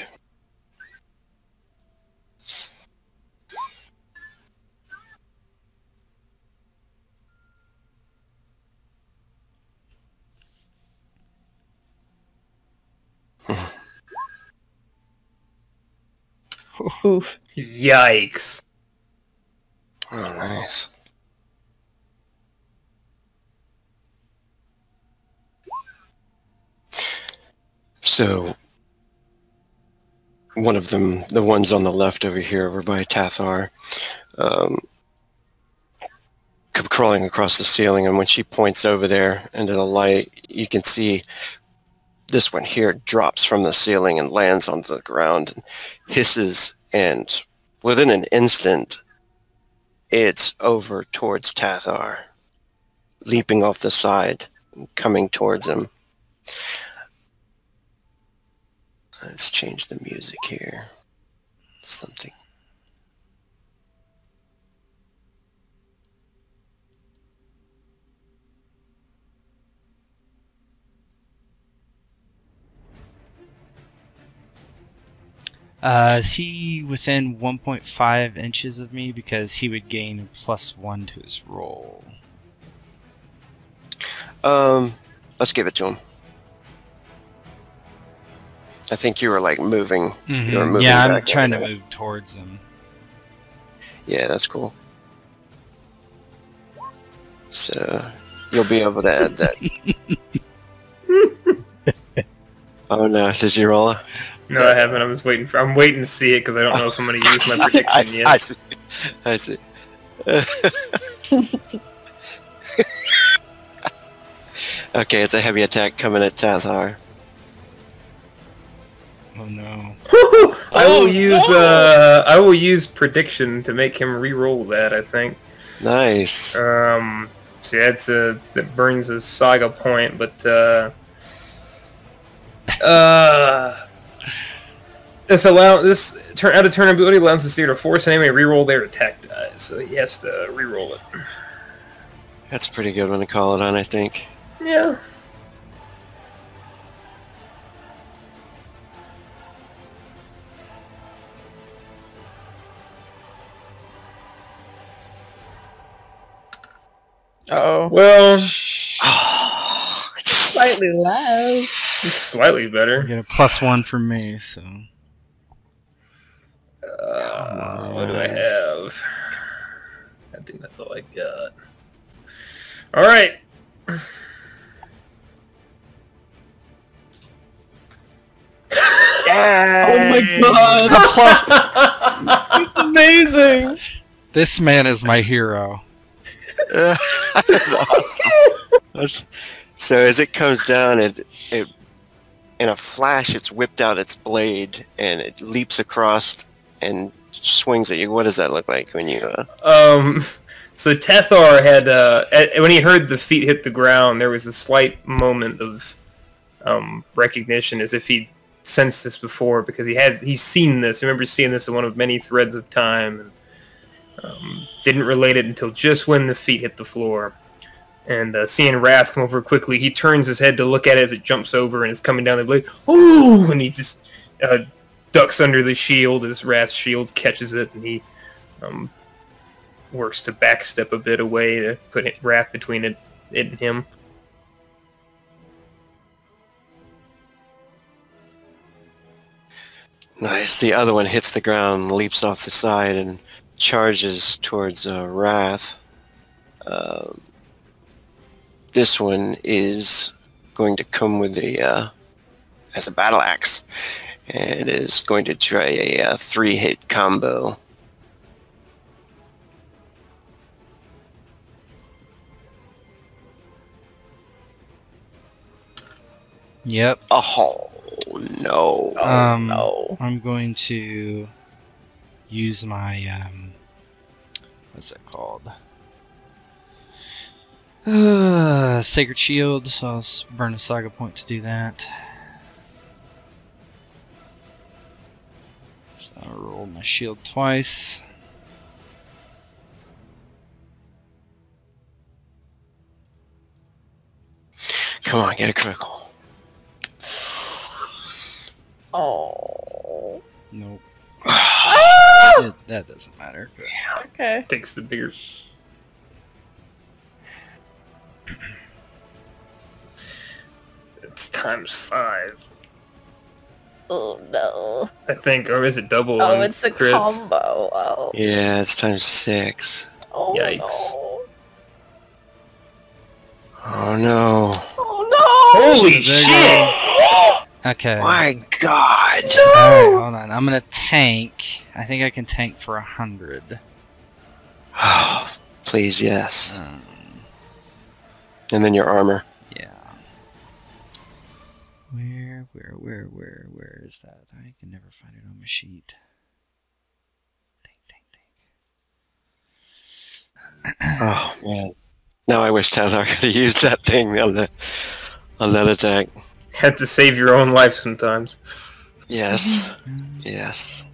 Oof. Yikes. Oh, nice. So, one of them, the ones on the left over here, over by Tathar, come crawling across the ceiling, and when she points over there into the light, you can see this one here drops from the ceiling and lands onto the ground and hisses, and within an instant, it's over towards Tathar, leaping off the side, coming towards him. Let's change the music here. Something. Is he within 1.5 inches of me? Because he would gain a +1 to his roll. Let's give it to him. I think you were like moving. You were moving Yeah, I'm back trying to over there. move towards him. Yeah, that's cool. So you'll be able to add that. Oh no! Did you roll? No, I haven't. I'm waiting to see it because I don't know if I'm going to use my prediction yet. I see. Okay, it's a heavy attack coming at Tathar. Oh no! I will use prediction to make him re-roll that. I think. Nice. See, that burns his saga point, but this out of turn ability allows the seer to force an enemy to re-roll their attack dice, so he has to re-roll it. That's a pretty good one to call it on, I think. Yeah. Oh. Well, Slightly less. slightly better. You get a +1 from me, so. What do I have? I think that's all I got. All right. Oh my god! It's amazing! This man is my hero. That's awesome. So as it comes down, it in a flash, it's whipped out its blade and it leaps across and swings at you. What does that look like when you? So Tethar had when he heard the feet hit the ground, there was a slight moment of recognition, as if he'd sensed this before, because he's seen this. He remembers seeing this in one of many threads of time, and didn't relate it until just when the feet hit the floor. And seeing Wrath come over quickly, he turns his head to look at it as it jumps over and is coming down the blade. Ooh! And he just ducks under the shield as Wrath's shield catches it, and he works to backstep a bit away to put Wrath between it and him. Nice. The other one hits the ground, leaps off the side, and charges towards Wrath. This one is going to come with as a battle axe, and is going to try a 3-hit combo. Yep. Oh no! No. I'm going to use my what's that called? Sacred Shield. So I'll burn a Saga point to do that. So I'll roll my shield twice. Come on, get a critical. Oh. Nope. Ah! That doesn't matter. But Okay. Takes the bigger. It's ×5. Oh no. I think, or is it double? Oh, on it's the crits? combo. Oh. Yeah, it's ×6. Oh Yikes. no. Oh no! Oh no. Holy There you shit! okay. My God! Alright, hold on. I'm gonna tank. I think I can tank for 100. Oh, please, yes. And then your armor. Yeah. Where is that? I can never find it on my sheet. Tank. Oh man! Now I wish Tethar could have used that thing on that attack. Had to save your own life sometimes. Yes. Yes.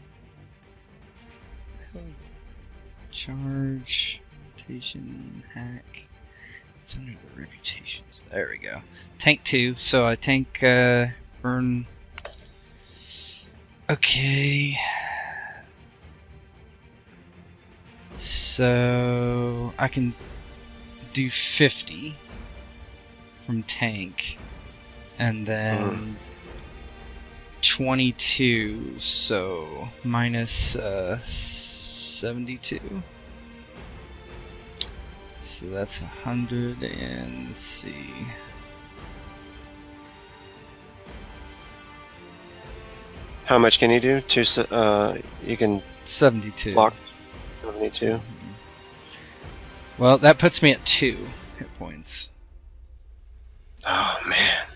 Charge, reputation, hack. It's under the reputations. There we go. Tank 2. So I tank burn. Okay. So I can do 50 from tank, and then 22. So minus 72. So that's 100, and let's see. How much can you do? You can 72. block 72. Well, that puts me at 2 hit points. Oh man!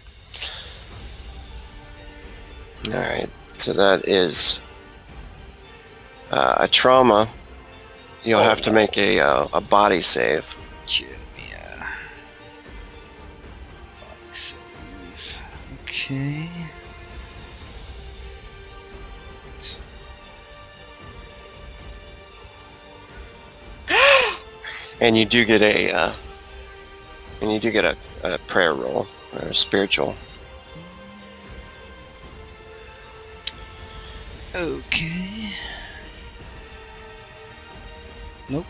All right, so that is a trauma. You'll have to make a body save. Give me a body save. Okay. And you do get a prayer roll or a spiritual. Okay. Nope.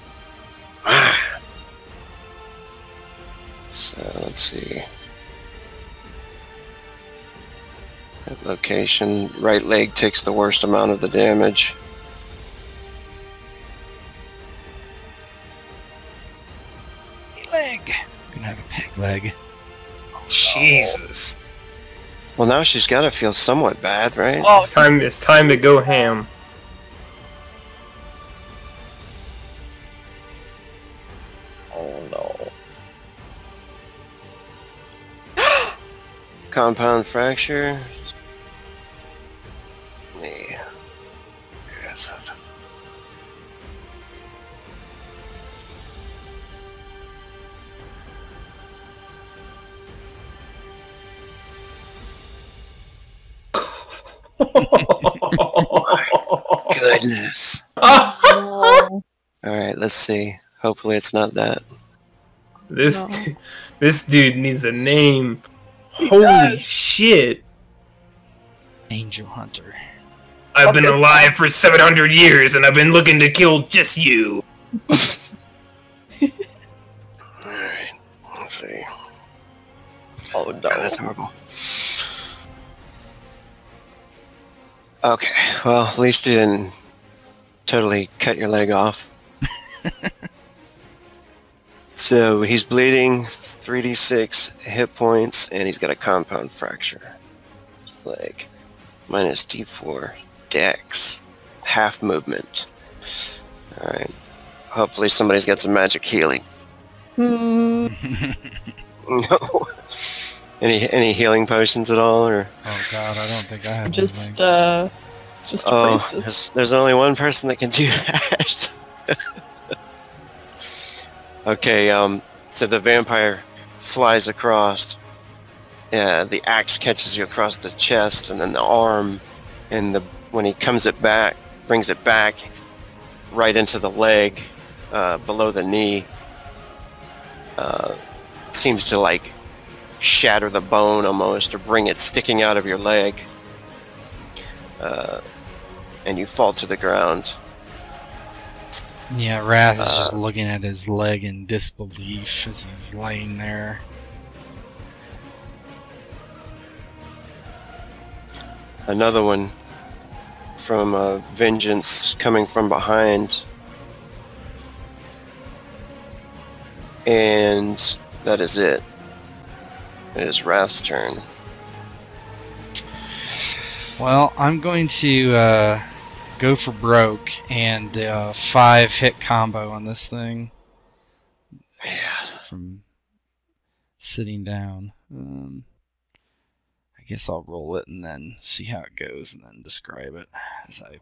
So let's see. That location, right leg takes the worst amount of the damage. Leg. Gonna have a peg leg. Jesus. Well, now she's got to feel somewhat bad, right? Oh, It's time to go ham. oh no. Compound fracture, is it? Goodness. No. Alright, let's see. Hopefully it's not that. This No. this dude needs a name. He Holy does. shit! Angel Hunter. I've been alive for 700 years, and I've been looking to kill just you. Alright, let's see. Oh no. God, that's horrible. Okay, well, at least you didn't totally cut your leg off. So he's bleeding, 3d6 hit points, and he's got a compound fracture. Leg. Minus d4 dex. Half movement. Alright. Hopefully somebody's got some magic healing. Hmm. No. Any healing potions at all, or? Oh god, I don't think I have Just anything. Oh, priestess. there's only one person that can do that. Okay, so the vampire flies across. Yeah, the axe catches you across the chest, and then the arm, and when he brings it back right into the leg, below the knee. Seems to like shatter the bone almost, or bring it sticking out of your leg. And you fall to the ground. Yeah, Wrath is just looking at his leg in disbelief as he's laying there. Another one from Vengeance coming from behind. And that is it. It is Wrath's turn. Well, I'm going to go for broke and 5-hit combo on this thing. Yes. From sitting down. I guess I'll roll it and then see how it goes and then describe it, as I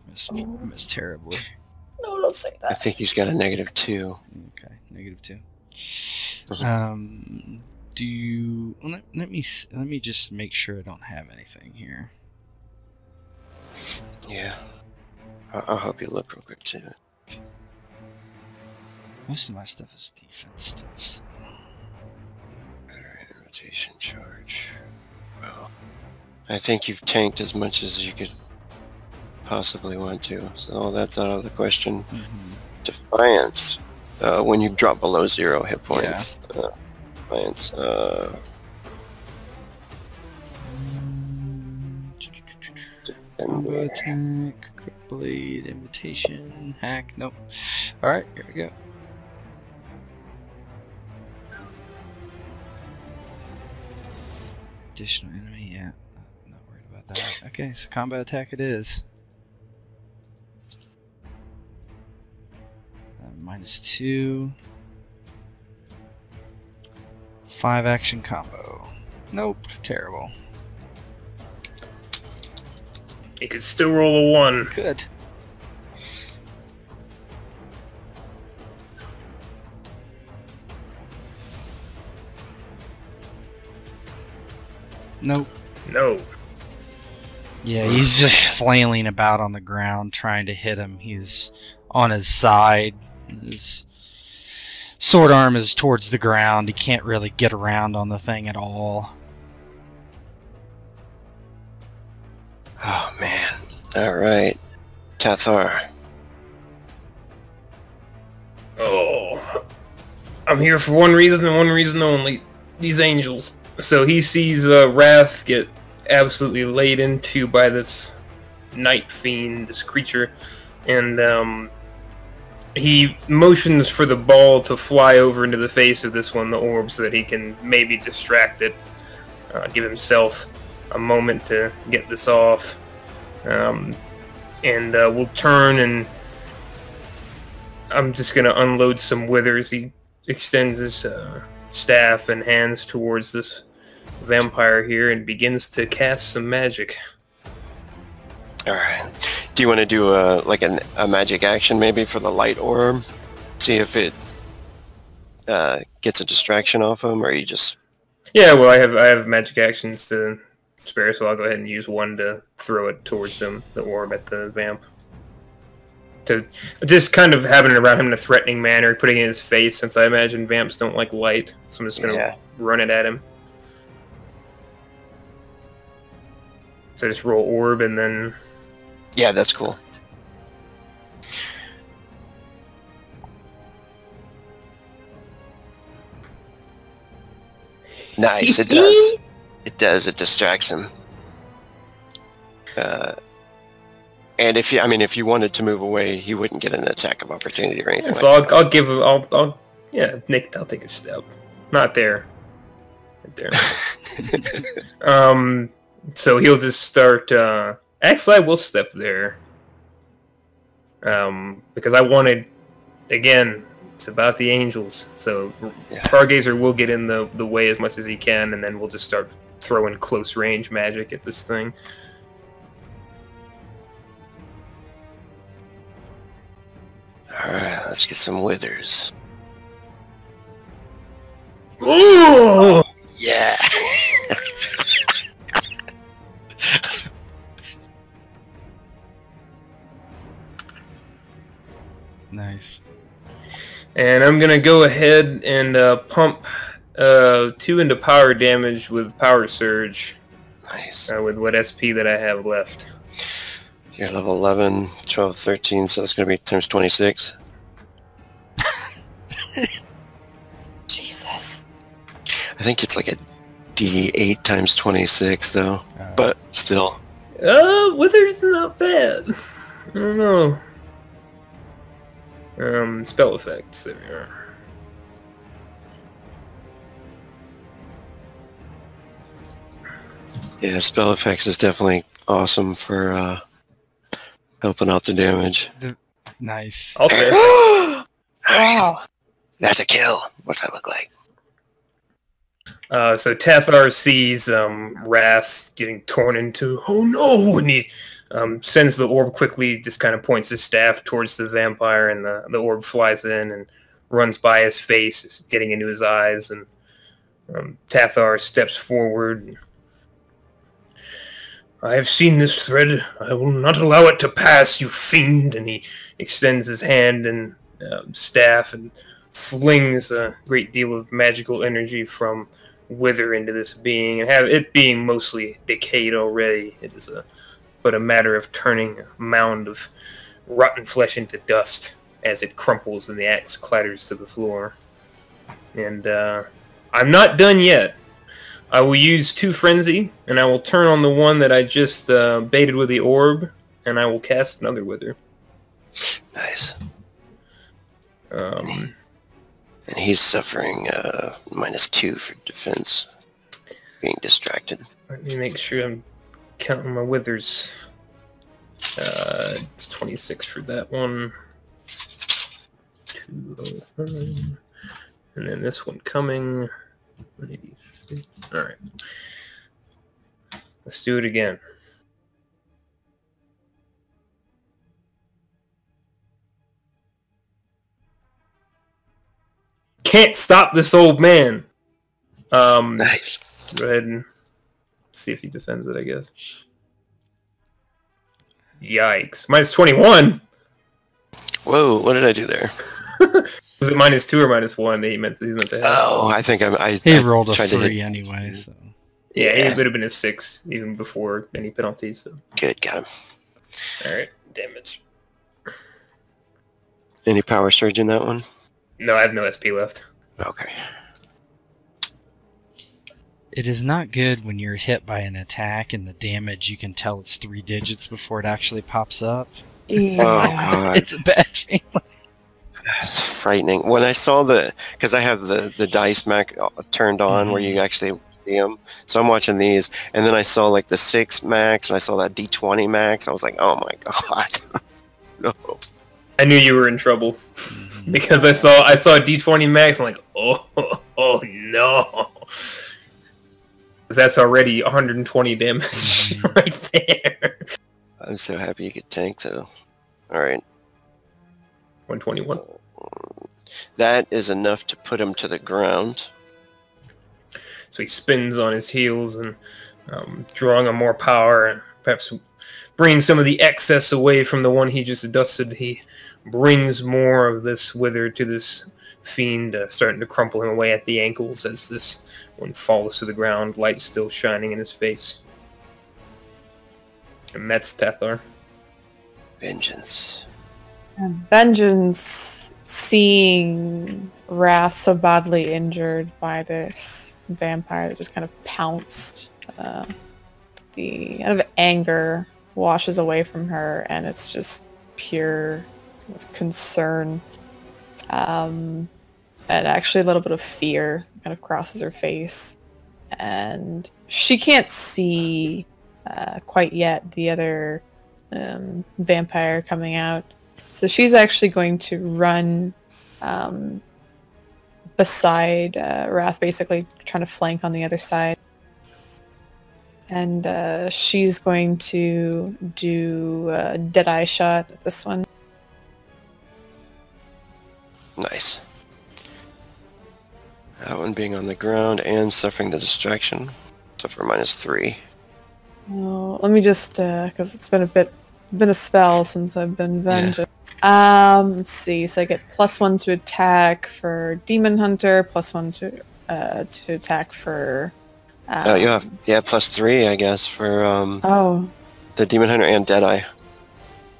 miss terribly. No, don't say I that. think he's got a -2. Okay, -2. Mhm. Let me just make sure I don't have anything here. Yeah. I'll help you look real quick too. Most of my stuff is defense stuff, so. Alright, rotation charge. Well, I think you've tanked as much as you could possibly want to, so that's out of the question. Defiance. When you drop below 0 hit points. Defiance. Combo attack, quick blade, invitation, hack. Nope. Alright, here we go. Additional enemy, yeah. Not worried about that. Okay, so combo attack it is. -2. 5 action combo. Nope, terrible. He could still roll a 1. Good. Nope. No. Yeah, he's just flailing about on the ground trying to hit him. He's on his side. His sword arm is towards the ground. He can't really get around on the thing at all. Oh man. Alright. Tathar. Oh. I'm here for one reason and one reason only. These angels. So he sees Wrath get absolutely laid into by this night fiend, this creature, and he motions for the ball to fly over into the face of this one, the orb, so that he can maybe distract it, give himself a moment to get this off, and we'll turn, and I'm just gonna unload some withers. He extends his staff and hands towards this vampire here and begins to cast some magic. Alright. Do you want to do a magic action maybe for the light orb? See if it gets a distraction off him, or you just... Yeah, well, I have magic actions to spare, so I'll go ahead and use one to throw it towards him, the orb at the vamp. To just kind of having it around him in a threatening manner, putting it in his face, since I imagine vamps don't like light, so I'm just going to run it at him. So just roll orb and then... Yeah, that's cool. Nice, it does. It does. It distracts him. And if you wanted to move away, he wouldn't get an attack of opportunity or anything. So like I'll give him. I'll Nick. I'll take a step. Not there. Right there. So he'll just start. Actually, I will step there. Because I wanted, again, it's about the angels. So Fargazer will get in the way as much as he can, and then we'll just start throwing close range magic at this thing. Alright, let's get some withers. Ooh! Yeah! Nice. And I'm gonna go ahead and pump 2 into power damage with Power Surge. Nice. With what SP that I have left. You're level 11, 12, 13, so that's going to be times 26. Jesus. I think it's like a D8 times 26, though. But still. Wither's not bad. I don't know. Spell effects. There we are. Yeah, spell effects is definitely awesome for helping out the damage. Nice. I'll say. Nice. Wow. That's a kill. What's that look like? So Tathar sees Wrath getting torn into. Oh no! And he sends the orb quickly. Just kind of points his staff towards the vampire, and the orb flies in and runs by his face, getting into his eyes. And Tathar steps forward. I have seen this thread. I will not allow it to pass, you fiend! And he extends his hand and staff and flings a great deal of magical energy from Wither into this being. And have it being mostly decayed already, it is but a matter of turning a mound of rotten flesh into dust as it crumples and the axe clatters to the floor. And I'm not done yet. I will use 2 Frenzy, and I will turn on the one that I just baited with the orb, and I will cast another Wither. Nice. Um, And he's suffering -2 for defense. Being distracted. Let me make sure I'm counting my Withers. It's 26 for that one. 209. And then this one coming. 183. Alright. Let's do it again. Can't stop this old man. Nice. Go ahead and see if he defends it, I guess. Yikes. -21? Whoa, what did I do there? Was it -2 or -1 that he meant to have? Oh, I think He rolled a tried to 3 hit- anyway, so. Yeah, it would have been a 6 even before any penalties. So. Good, got him. Alright, damage. Any power surge in that one? No, I have no SP left. Okay. It is not good when you're hit by an attack and the damage, you can tell it's 3 digits before it actually pops up. Yeah. Oh, God. It's a bad feeling. That's frightening. When I saw because I have the dice mac turned on where you actually see them. So I'm watching these, and then I saw like the 6 max, and I saw that D20 max. I was like, oh my God. No. I knew you were in trouble. Because I saw D20 max, I'm like, oh no. That's already 120 damage right there. I'm so happy you could tank, though. Alright. 121. That is enough to put him to the ground. So he spins on his heels and drawing on more power and perhaps bringing some of the excess away from the one he just dusted. He brings more of this wither to this fiend, starting to crumple him away at the ankles as this one falls to the ground, light still shining in his face. And Met's Tethar. Vengeance. Vengeance, seeing Wrath so badly injured by this vampire that just kind of pounced, the kind of anger washes away from her, and it's just pure concern, and actually a little bit of fear kind of crosses her face, and she can't see quite yet the other vampire coming out. So she's actually going to run beside Wrath, basically trying to flank on the other side. And she's going to do a Deadeye shot at this one. Nice. That one being on the ground and suffering the distraction. Suffer -3. Oh, let me just, because it's been a spell since I've been vengeance. Let's see. So I get +1 to attack for Demon Hunter, +1 to attack for. You have +3, I guess, for the Demon Hunter and Deadeye.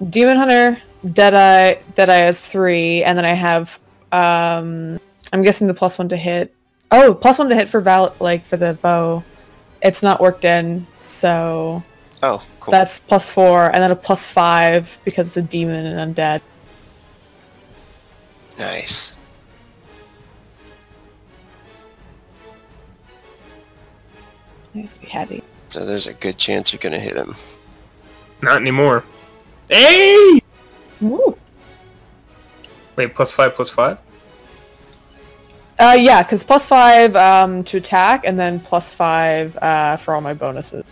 Demon Hunter, Deadeye has 3, and then I have I'm guessing the +1 to hit. Oh, +1 to hit for for the bow. It's not worked in, so. Oh, cool. That's +4, and then a +5 because it's a demon and undead. Nice. Nice to be heavy. So there's a good chance you're gonna hit him. Not anymore. Hey! Woo! Wait, +5/+5? Yeah, because +5 to attack, and then +5 for all my bonuses.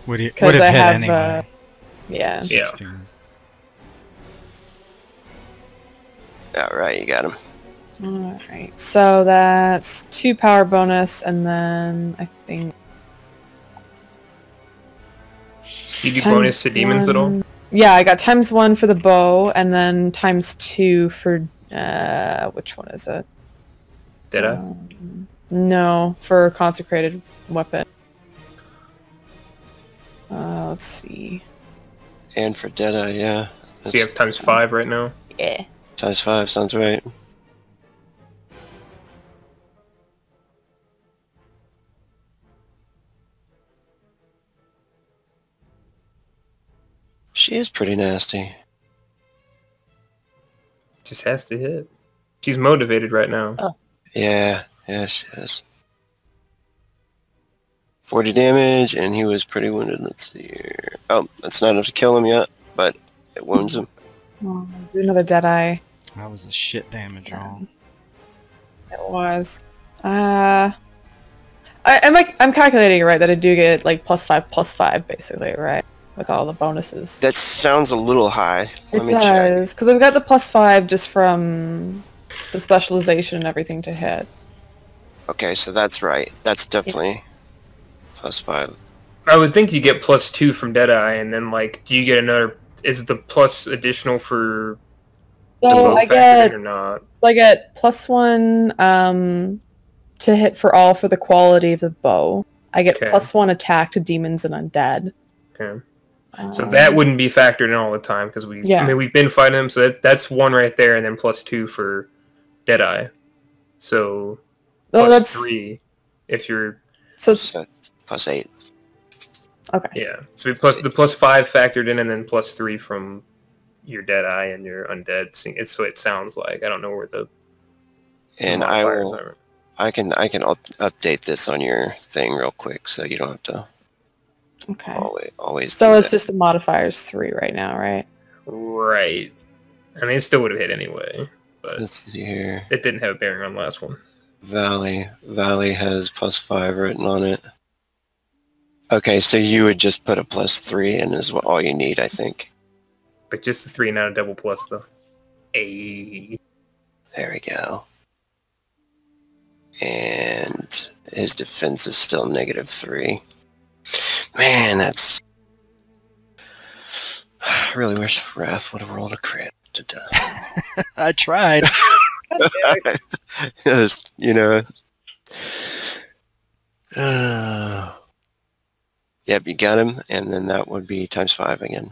Would have Because hit I have, anyway. yeah. 16. Alright, you got him. Alright, so that's 2 power bonus, and then I think... Did you bonus to demons at all? Yeah, I got ×1 for the bow, and then ×2 for... which one is it? Deadeye? No, for consecrated weapon. Let's see. And for Deadeye, yeah. So you have ×5 right now? Yeah. ×5 sounds right. She is pretty nasty. Just has to hit. She's motivated right now. Oh. Yeah, she is. 40 damage, and he was pretty wounded. Let's see here. Oh, that's not enough to kill him yet, but it wounds him. Oh, do another Deadeye. That was a shit damage roll. It was. I'm calculating it right that I do get like +5/+5 basically, right? With all the bonuses. That sounds a little high. Let me check. It does, because I've got the +5 just from the specialization and everything to hit. Okay, so that's right. That's definitely +5. I would think you get +2 from Deadeye, and then, like, do you get another... Is the plus additional for... So I get... or not? I get +1 to hit for all for the quality of the bow. I get +1 attack to demons and undead. Okay. So that wouldn't be factored in all the time, because I mean, we've been fighting him, so that's 1 right there, and then +2 for Deadeye. So that's +3 if you're... So +8. Okay. Yeah. So the +5 factored in, and then +3 from your Deadeye and your undead. So it sounds like. I don't know where the... And I can update this on your thing real quick, so you don't have to... Okay. Always. So it's just the modifiers 3 right now, right? Right. I mean, it still would have hit anyway, but let's see here. It didn't have a bearing on the last one. Valley has +5 written on it. Okay, so you would just put a +3 in is all you need, I think. But just a 3, not a double plus, though. Hey. There we go. And his defense is still -3. Man, that's... I really wish Wrath would have rolled a crit. I tried. Yes, you know. Yep, you got him, and then that would be ×5 again.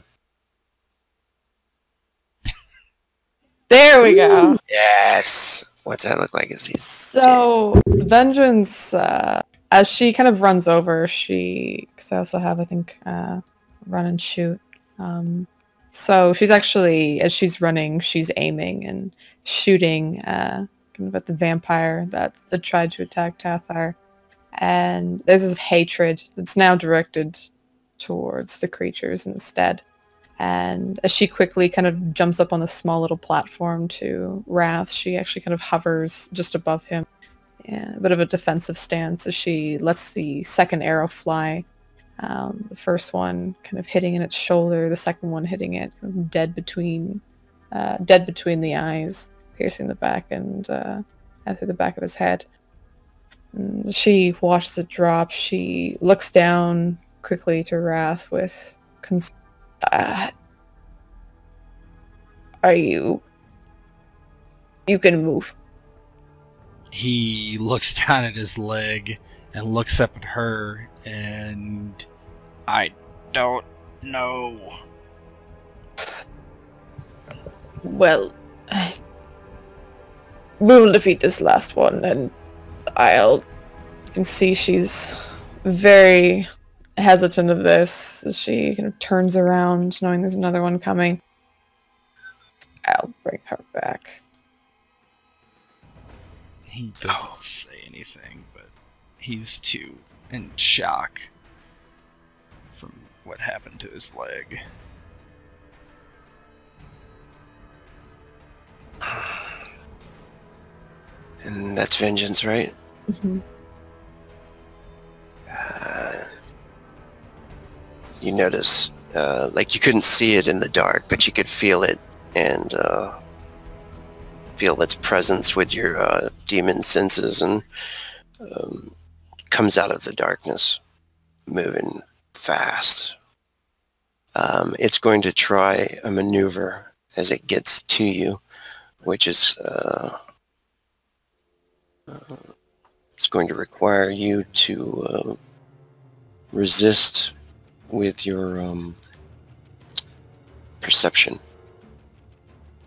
There we go. Yes! What's that look like? Is he's So, Vengeance, as she kind of runs over, because I also have, I think, run and shoot. So she's actually, as she's running, she's aiming and shooting kind of at the vampire that tried to attack Tathar. And there's this hatred that's now directed towards the creatures instead. And as she quickly kind of jumps up on the small little platform to Wrath, she actually kind of hovers just above him in a bit of a defensive stance as she lets the second arrow fly. The first one kind of hitting in its shoulder, the second one hitting it dead between the eyes, piercing the back and through the back of his head. And she watches it drop. She looks down quickly to Wrath with concern. Are you can move. He looks down at his leg and looks up at her, and I don't know. Well, we will defeat this last one, and you can see she's very hesitant of this as she kind of turns around knowing there's another one coming. I'll bring her back. He doesn't say anything, but he's too in shock from what happened to his leg. And that's Vengeance, right? Mm-hmm. You notice, like you couldn't see it in the dark, but you could feel it, and feel its presence with your demon senses, and comes out of the darkness, moving fast. It's going to try a maneuver as it gets to you, which is it's going to require you to resist with your perception.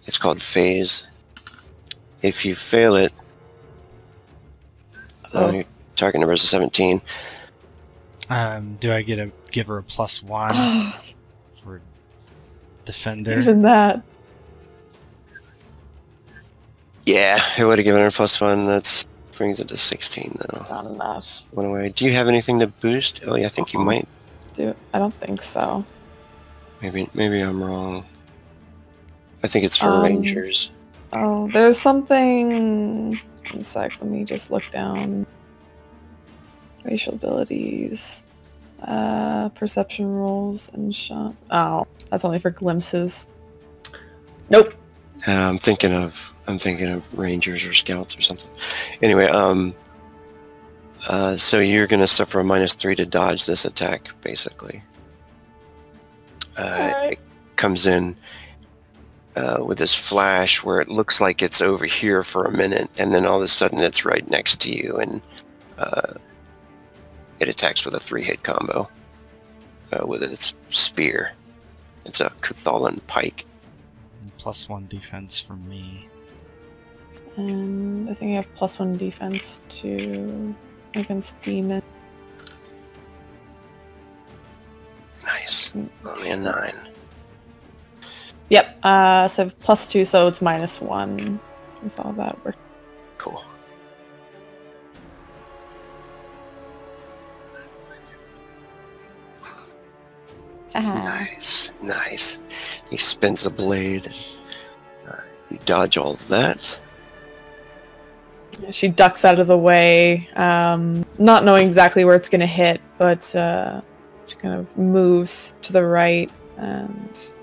It's called phase. If you fail it, your target number is a 17. Do I give her a +1 for defender? Even that. Yeah, it would have given her a +1. That brings it to 16, though. Not enough. One away. Do you have anything to boost? Oh, yeah, I think you might. I don't think so. Maybe I'm wrong. I think it's for rangers. Oh, there's something. One sec, let me just look down. Racial abilities, perception rolls, and shot. Oh, that's only for glimpses. Nope. I'm thinking of rangers or scouts or something. Anyway, so you're gonna suffer a -3 to dodge this attack, basically. Alright. It comes in with this flash where it looks like it's over here for a minute, and then all of a sudden it's right next to you, and it attacks with a 3-hit combo with its spear. It's a Cthulhan pike. +1 defense from me. And I think I have +1 defense against demon. Nice. Only a 9. Yep. So +2, so it's -1. With all that work. Cool. Nice. He spins the blade. You dodge all of that. She ducks out of the way, not knowing exactly where it's going to hit, but She kind of moves to the right, and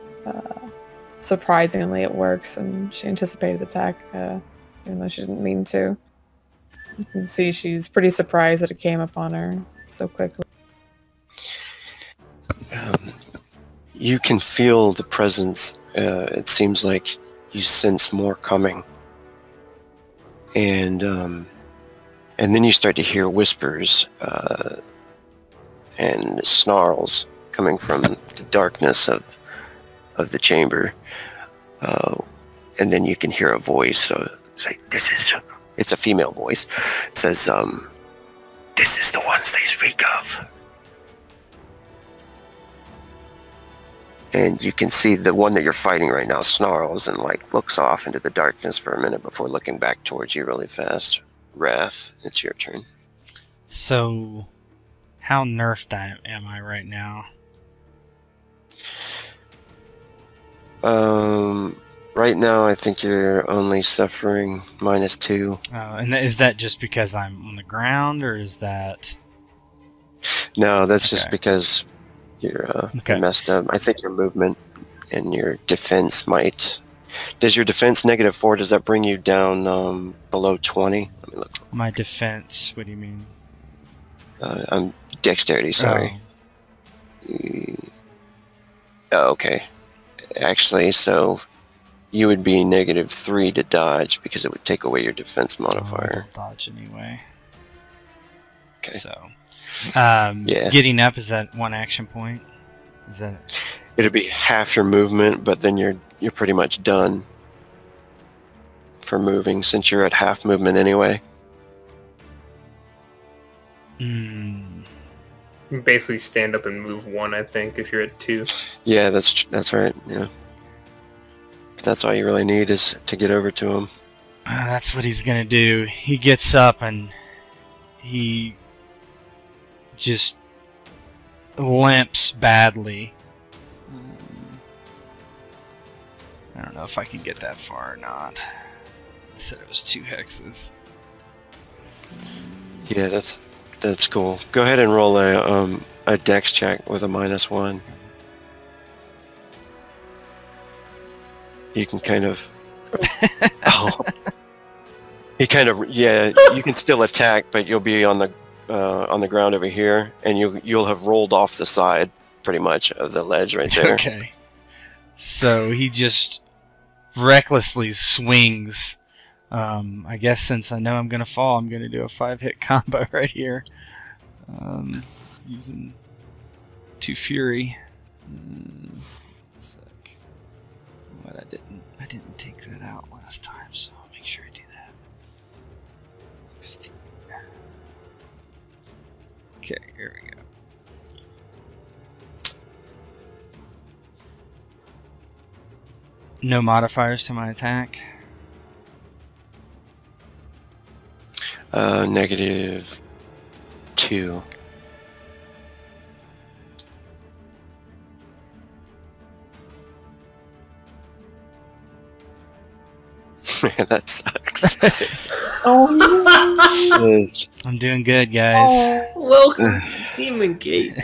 surprisingly it works, and she anticipated the attack, even though she didn't mean to. You can see she's pretty surprised that it came upon her so quickly. You can feel the presence. It seems like you sense more coming. And then you start to hear whispers and snarls coming from the darkness of the chamber. And then you can hear a voice. It's like, it's a female voice. It says, "This is the ones they speak of." And you can see the one that you're fighting right now snarls and like looks off into the darkness for a minute before looking back towards you really fast. Wrath, it's your turn. So, how nerfed am I right now? Right now I think you're only suffering -2. And is that just because I'm on the ground, or is that... No, that's just Okay. because you're messed up. I think your movement and your defense might... Does your defense -4, does that bring you down below 20? Let me look. My defense, what do you mean? I'm dexterity, sorry. Oh, okay. Actually, so you would be -3 to dodge because it would take away your defense modifier. I'll dodge anyway. Okay. So, Yeah. getting up, is that 1 action point? Is that... It'd be half your movement, but then you're pretty much done for moving since you're at half movement anyway. Mm. You can basically stand up and move 1, I think, if you're at 2. Yeah, that's right. Yeah. But that's all you really need is to get over to him. That's what he's gonna do. He gets up and he just limps badly. I don't know if I can get that far or not. I said it was 2 hexes. Yeah, that's cool. Go ahead and roll a dex check with a -1. You can kind of... Oh. You can still attack, but you'll be on the ground over here, and you'll have rolled off the side, pretty much, of the ledge right there. Okay. So he just recklessly swings. I guess since I know I'm going to fall, I'm going to do a 5-hit combo right here. Using 2 Fury. Sec. What I didn't take that out last time, so I'll make sure I do that. 16. Okay, here we go. No modifiers to my attack. -2. Man, that sucks. Oh no! I'm doing good, guys. Welcome to Demon Gate.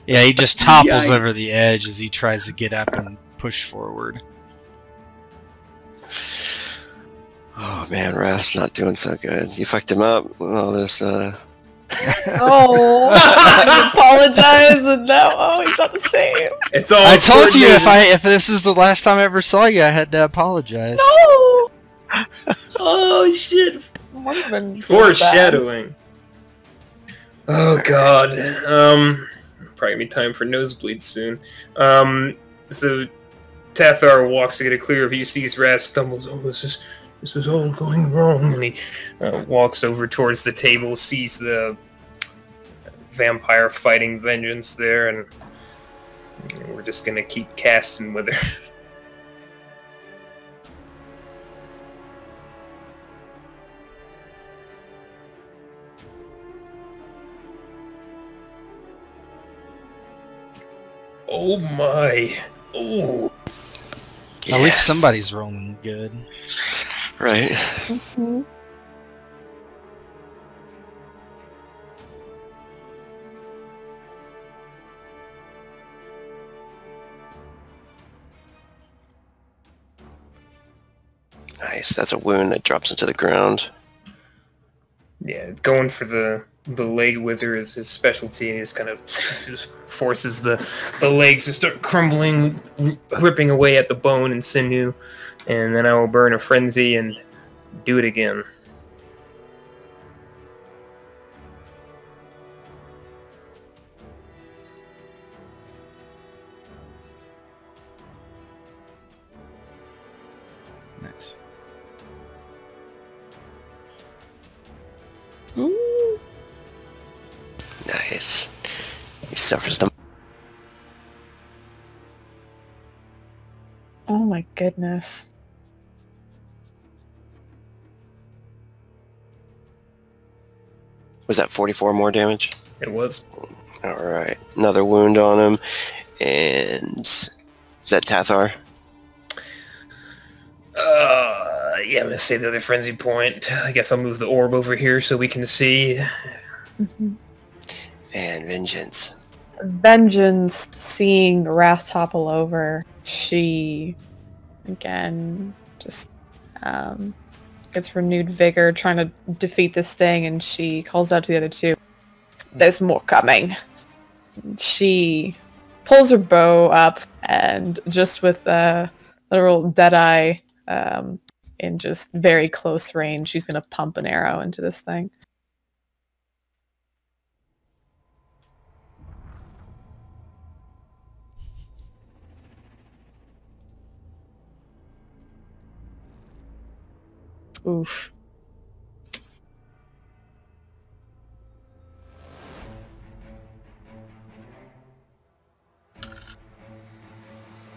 Yeah, he just topples Yikes. over the edge as he tries to get up and push forward. Oh man, Wrath's not doing so good. You fucked him up with all this. Oh, I apologize, and now he's not the same. It's all I told you coordinated. if this is the last time I ever saw you, I had to apologize. No! Oh shit! Marvin, Foreshadowing. Oh god. Probably gonna be time for nosebleed soon. So Tathar walks to get a clear view, sees Raz, stumbles. Oh, this is all going wrong, and he walks over towards the table, sees the vampire fighting vengeance there, and we're just gonna keep casting with her. Oh my! Oh. At least somebody's rolling good. Right. Mhm. Nice. That's a wound that drops into the ground. Yeah, going for the leg wither is his specialty, and he just kind of just forces the legs to start crumbling, ripping away at the bone and sinew, and then I will burn a frenzy and do it again. Nice. Ooh. Nice. He suffers them. Oh my goodness. Was that 44 more damage? It was. Alright. Another wound on him. And is that Tathar? Yeah, I'm gonna save the other frenzy point. I guess I'll move the orb over here so we can see. Mhm. And Vengeance. Vengeance, seeing Wrath topple over, she again just gets renewed vigor trying to defeat this thing, and she calls out to the other two, "There's more coming." She pulls her bow up and just with a literal dead eye in just very close range, she's going to pump an arrow into this thing. Oof.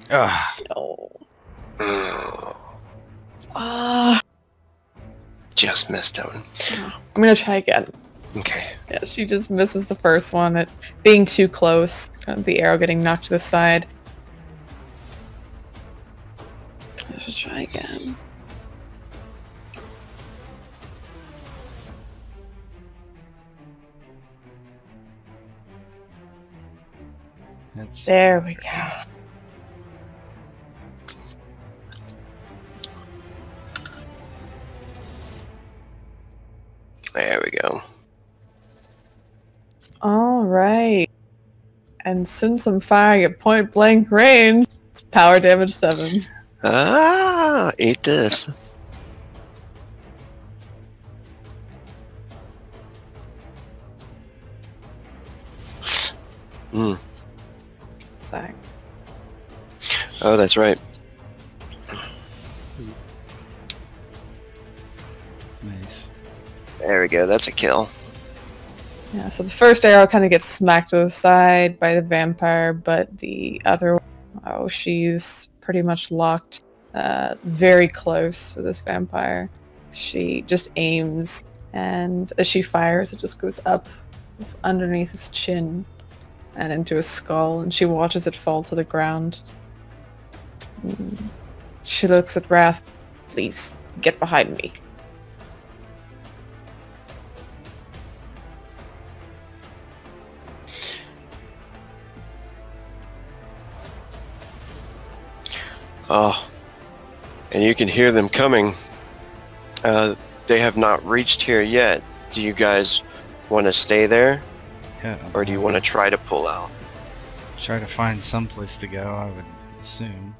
Ah, Oh. Mm, Ah. just missed him. I'm going to try again. Okay. Yeah, she just misses the first one at being too close. The arrow getting knocked to the side. I should try again. that's There we go. There we go. All right. And since I'm firing at point blank range, it's power damage 7. Ah, eat this. Mm. Sorry. Oh, that's right. nice. There we go. That's a kill. Yeah, so the first arrow kind of gets smacked to the side by the vampire, but the other one, oh, she's pretty much locked very close to this vampire. She just aims, and as she fires, it just goes up underneath his chin and into his skull, and she watches it fall to the ground. She looks at Wrath. "Please, get behind me." Oh, and you can hear them coming. They have not reached here yet. Do you guys want to stay there, Yeah. or do you want to try to pull out? Try to find some place to go, I would assume.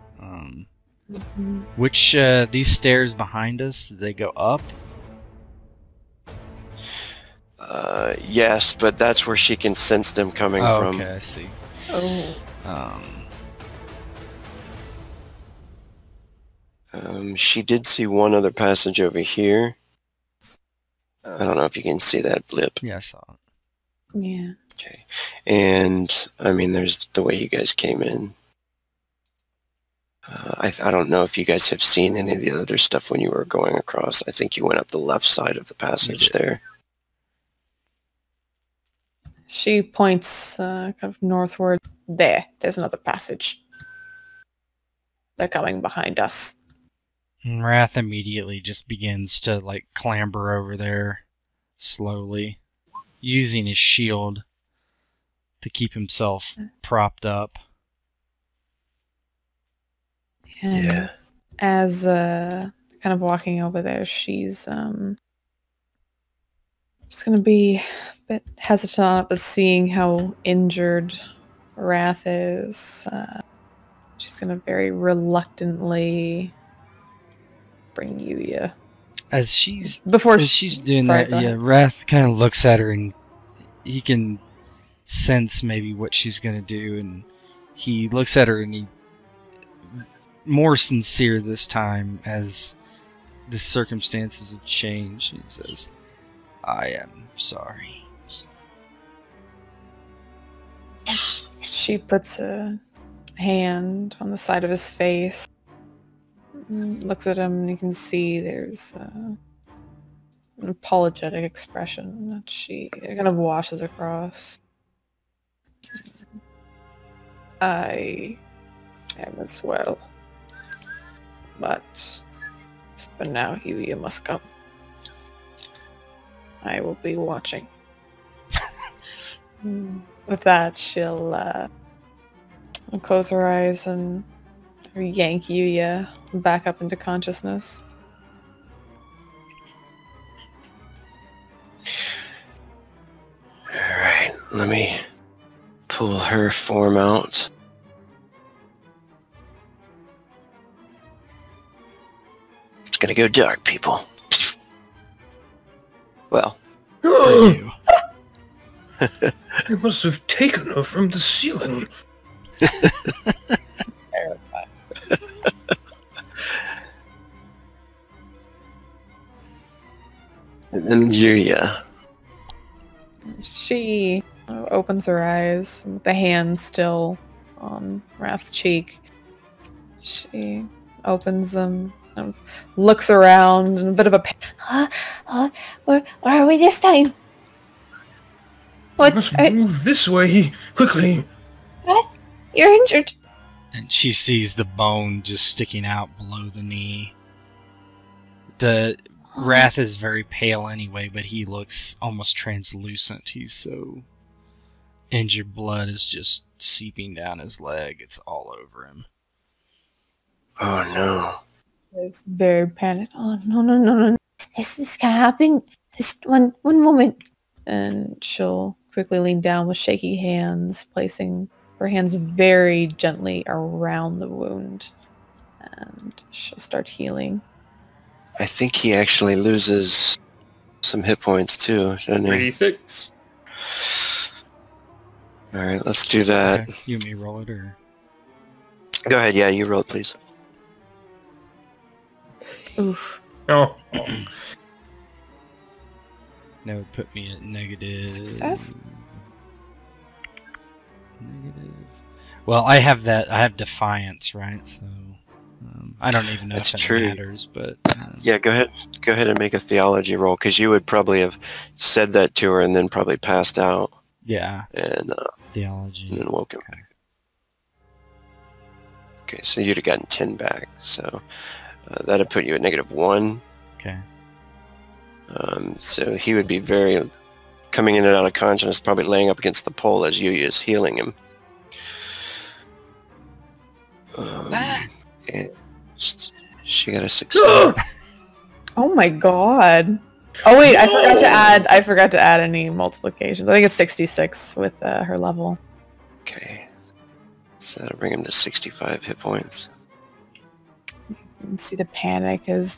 Which, these stairs behind us, do they go up? Yes, but that's where she can sense them coming Oh, from. okay, I see. Oh. She did see one other passage over here. I don't know if you can see that blip. Yeah, I saw it. Yeah. Okay. And, I mean, there's the way you guys came in. I don't know if you guys have seen any of the other stuff when you were going across. I think you went up the left side of the passage there. She points kind of northward. There's another passage. They're coming behind us. And Wrath immediately just begins to, like, clamber over there slowly, using his shield to keep himself propped up. And Yeah. as kind of walking over there, she's just gonna be a bit hesitant, but seeing how injured Wrath is, she's gonna very reluctantly bring Yuya. As she's Before doing sorry, that, go yeah, ahead. Wrath kind of looks at her and he can sense maybe what she's gonna do, and he looks at her and he more sincere this time as the circumstances have changed. He says, "I am sorry." She puts a hand on the side of his face, looks at him, and you can see there's an apologetic expression that she kind of washes across. I am as well. But for now, you must come. I will be watching. With that, she'll close her eyes and yank Yuya back up into consciousness. Alright, let me pull her form out. It's gonna go dark, people. Well, For Oh, you. I must have taken her from the ceiling. and then Yuya. She opens her eyes with the hand still on Wrath's cheek. She opens them and looks around in a bit of a where are we this time? I must move this way, quickly. Wrath? You're injured. And she sees the bone just sticking out below the knee. The Wrath is very pale anyway, but he looks almost translucent. He's so injured, blood is just seeping down his leg. It's all over him. Oh no. It's very panicked. Oh no. This can't happen. Just one moment. And she'll quickly lean down with shaky hands, placing her hands very gently around the wound. And she'll start healing. I think he actually loses some hit points too, doesn't he? 3d6. Alright, let's do that. Okay, you and me roll it, or Go ahead, yeah, you roll it, please. Oof. Oh, that would put me at negative. Success? Negative. Well, I have that. I have defiance, right? So I don't even know That's if true. it matters, but Yeah, go ahead. Go ahead and make a theology roll, because you would probably have said that to her and then probably passed out yeah, and theology. then woke him back. Okay, so you'd have gotten 10 back. So that'd put you at -1. Okay. So he would be very coming in and out of consciousness, probably laying up against the pole as Yuya is healing him. And she got a success. Oh my god. Oh wait, I forgot to add any multiplications. I think it's 66 with her level. Okay, so that'll bring him to 65 hit points. You can see the panic as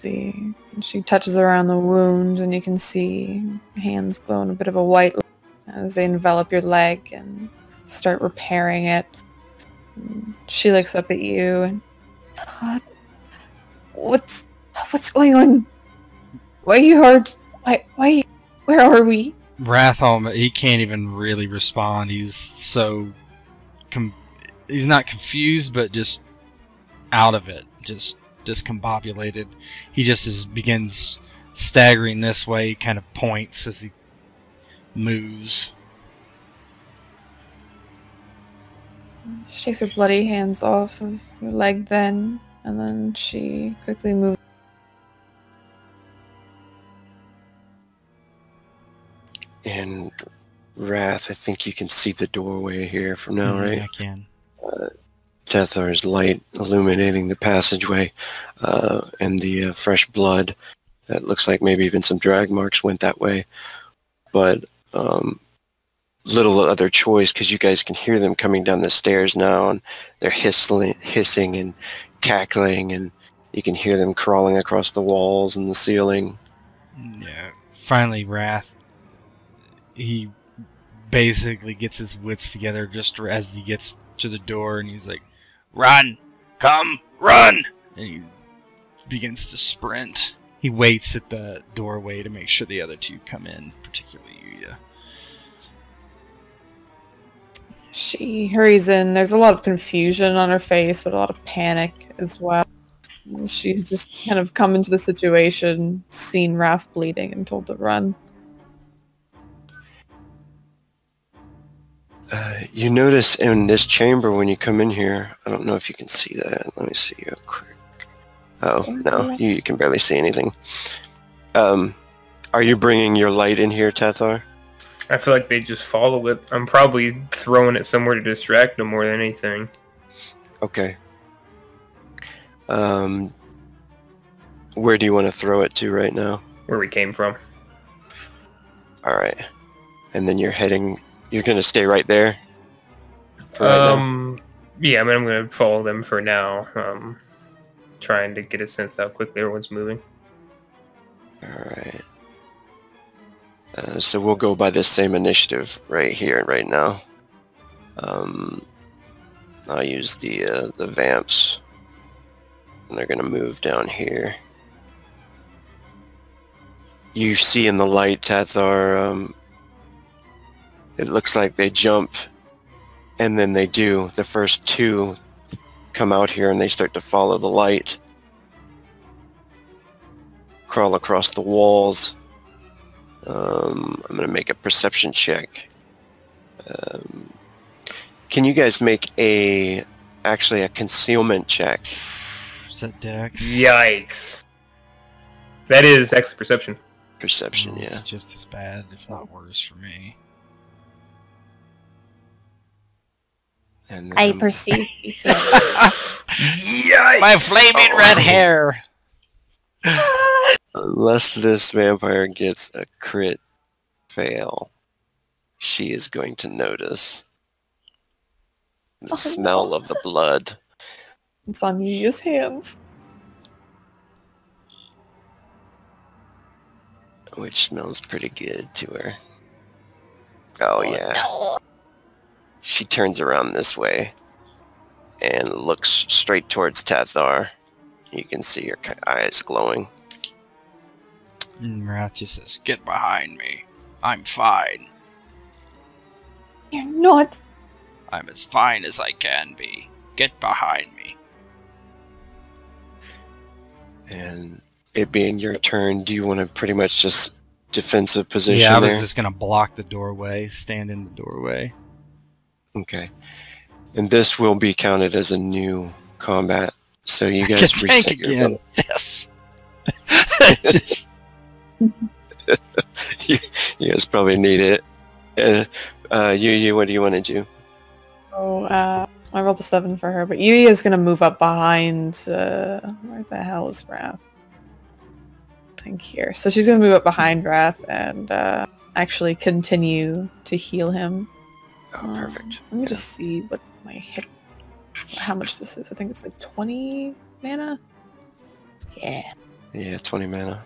she touches around the wound, and you can see hands glowing a bit of a white light as they envelop your leg and start repairing it. And she looks up at you and what's going on? Why are you hurt? Why where are we? Wrath, he can't even really respond. He's so he's not confused, but just out of it, just discombobulated. He just begins staggering this way, kind of points as he moves. She takes her bloody hands off of your leg then, and then she quickly moves. And Wrath, I think you can see the doorway here from now, right? I can. Tethar's light illuminating the passageway, and the fresh blood. That looks like maybe even some drag marks went that way. But little other choice, because you guys can hear them coming down the stairs now, and they're hissing and cackling, and you can hear them crawling across the walls and the ceiling. Yeah. Finally, Wrath, he basically gets his wits together just as he gets to the door, and he's like, "Run! Come! Run!" And he begins to sprint. He waits at the doorway to make sure the other two come in, particularly Yuya. She hurries in. There's a lot of confusion on her face, but a lot of panic as well. She's just kind of come into the situation, seen Wrath bleeding, and told to run. You notice in this chamber when you come in here, I don't know if you can see that. Let me see real quick. Oh, no, you can barely see anything. Are you bringing your light in here, Tethar? I feel like they just follow it. I'm probably throwing it somewhere to distract them more than anything. Okay. Where do you want to throw it to right now? Where we came from. All right. And then you're going to stay right there? For right now? Yeah, I mean, I'm going to follow them for now. Trying to get a sense how quickly everyone's moving. All right. So we'll go by this same initiative right here and right now. I'll use the vamps, and they're gonna move down here. You see in the light, Tethar, it looks like they jump, and then they do. The first two come out here, and they start to follow the light, crawl across the walls. I'm going to make a perception check. Can you guys make actually a concealment check? Is that Dex? Yikes. That is actually perception. Perception, yeah. It's just as bad, if not worse, for me. And I perceive. Yikes! My flaming red hair! Unless this vampire gets a crit fail, she is going to notice the smell of the blood. It's on Yuya's hands. Which smells pretty good to her. Oh, yeah. No. She turns around this way and looks straight towards Tethar. You can see her eyes glowing. And Wrath just says, "Get behind me. I'm fine. You're not. I'm as fine as I can be. Get behind me." And it being your turn, do you want to pretty much just defensive position Yeah, I was there? just going to block the doorway, stand in the doorway. Okay. And this will be counted as a new combat. So you guys Tank reset your again. Yes. Just, you guys probably need it. You, what do you want to do? Oh, I rolled a 7 for her, but Yuya is gonna move up behind. Where the hell is Wrath? I think here. So she's gonna move up behind Wrath and actually continue to heal him. Oh, perfect. Let me just see what my hit. How much this is? I think it's like 20 mana. Yeah. Yeah, 20 mana.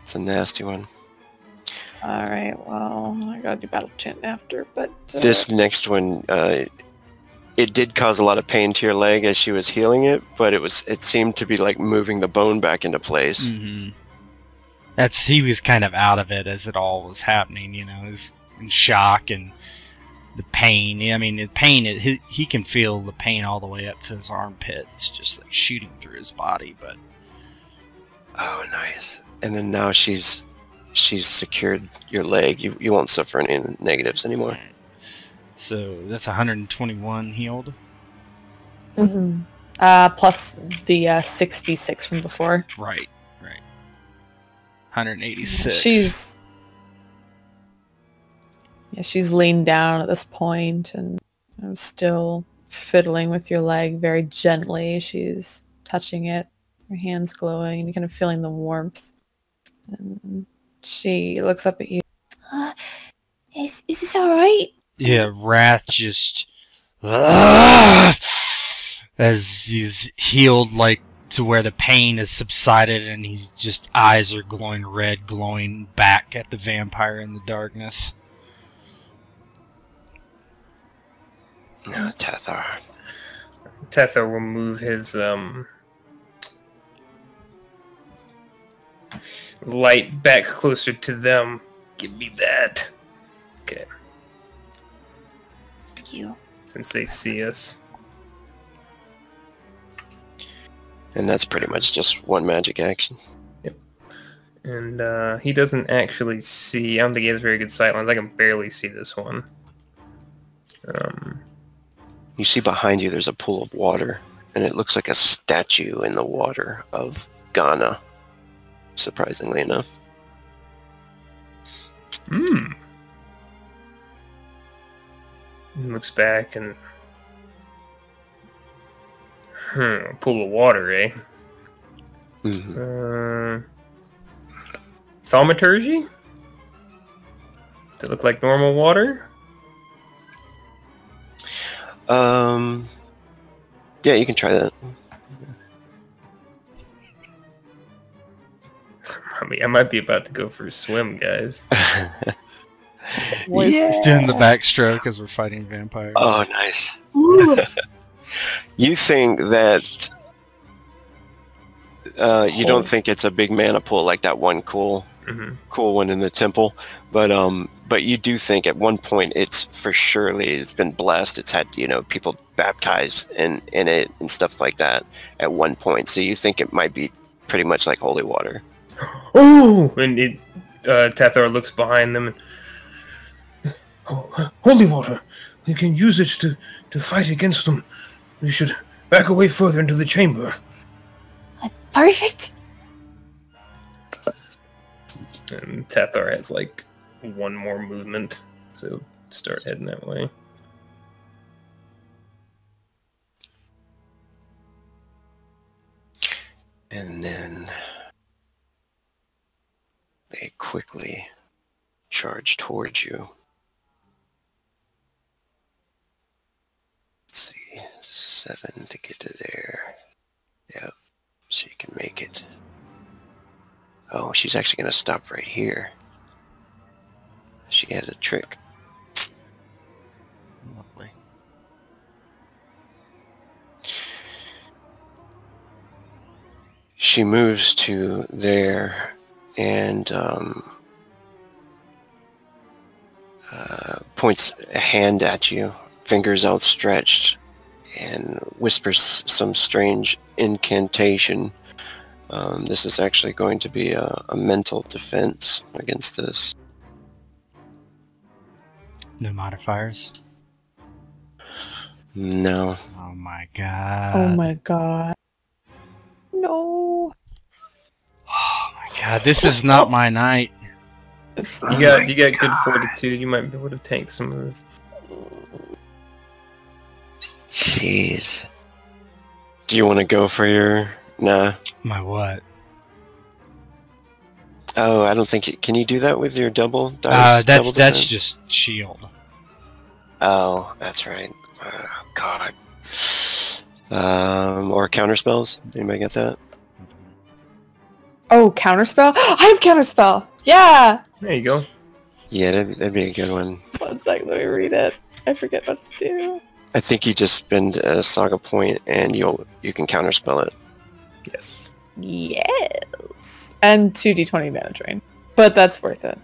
It's a nasty one. All right. Well, I gotta do battle chant after, but This next one, it did cause a lot of pain to your leg as she was healing it, but it seemed to be like moving the bone back into place. mm-hmm. He was kind of out of it as it all was happening, you know, he was in shock and the pain. I mean, the pain, he can feel the pain all the way up to his armpit. It's just like shooting through his body, but... Oh, nice. And then now she's secured your leg. You won't suffer any negatives anymore. Right. So that's 121 healed. mm-hmm. Plus the 66 from before. Right. 186. She's leaned down at this point, and Still fiddling with your leg very gently. She's touching it, her hands glowing, and you're kind of feeling the warmth. And she looks up at you. Is this alright? Yeah, Wrath just as he's healed, like to where the pain has subsided, and he's just eyes are glowing red, glowing back at the vampire in the darkness. No, Tethar. Tethar will move his light back closer to them. Give me that. Okay. Thank you. Since they see us. And that's pretty much just one magic action. And he doesn't actually see. I don't think he has very good sight lines. I can barely see this one. You see behind you there's a pool of water, and it looks like a statue in the water of Ghana, surprisingly enough. Hmm. Looks back and... pool of water, eh? Mm-hmm. Thaumaturgy? Does it look like normal water? Yeah, you can try that. I mean, I might be about to go for a swim, guys. He's doing the backstroke as we're fighting vampires. Oh, nice. You think that you don't think it's a big mana pool like that one cool one in the temple, but you do think at one point it's been blessed. It's had people baptized in it and stuff like that at one point. So you think it might be pretty much like holy water. Oh! And Tethar looks behind them. And, Holy water. We can use it to fight against them. We should back away further into the chamber. Perfect. and Tethar has like one more movement, so start heading that way. And then they quickly charge towards you. Let's see, 7 to get to there. Yep, she can make it. Oh, she's actually going to stop right here. She has a trick. Lovely. She moves to there and points a hand at you, fingers outstretched, and whispers some strange incantation. This is actually going to be a mental defense against this. No modifiers? No. Oh my god. Oh my god. No. Oh my god, this is not my night. You got good fortitude. You might be able to tank some of this. Jeez. Do you want to go for your... Nah. My what? Oh, I don't think... Can you do that with your double dice? That's double defense? just shield. Oh, that's right. Oh, God. Or counter spells? Anybody get that? Oh, counterspell? I have counterspell! Yeah! There you go. Yeah, that'd be a good one. 1 second, let me read it. I forget what to do. I think you just spend a saga point and you can counterspell it. Yes. Yes! And 2d20 mana drain. But that's worth it.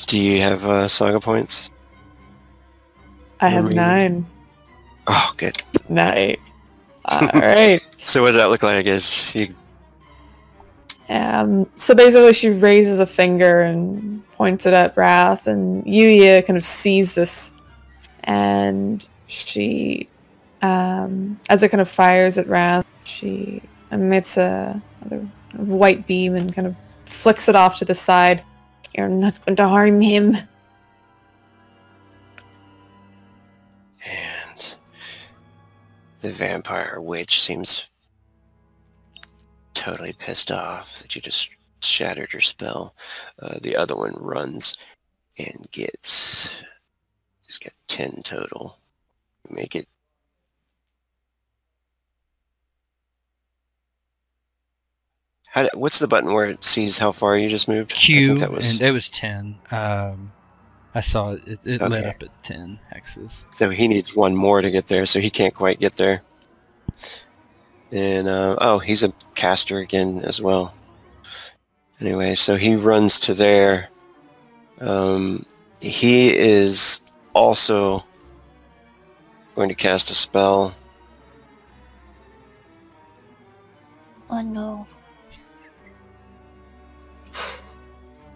Do you have saga points? I have Remaining. 9. Oh, good. 9. Alright. So what does that look like? I guess you... So basically she raises a finger and points it at Wrath, and Yuya kind of sees this, and she, as it kind of fires at Wrath, she emits a white beam and kind of flicks it off to the side. You're not going to harm him. And The vampire witch seems totally pissed off that you just shattered her spell. The other one runs and he's got 10 total. Make it. What's the button where it sees how far you just moved? Q, and it was 10. I saw it Okay. lit up at 10 hexes. So he needs one more to get there, so he can't quite get there. And, he's a caster again as well. Anyway, so he runs to there. He is also going to cast a spell. Oh no.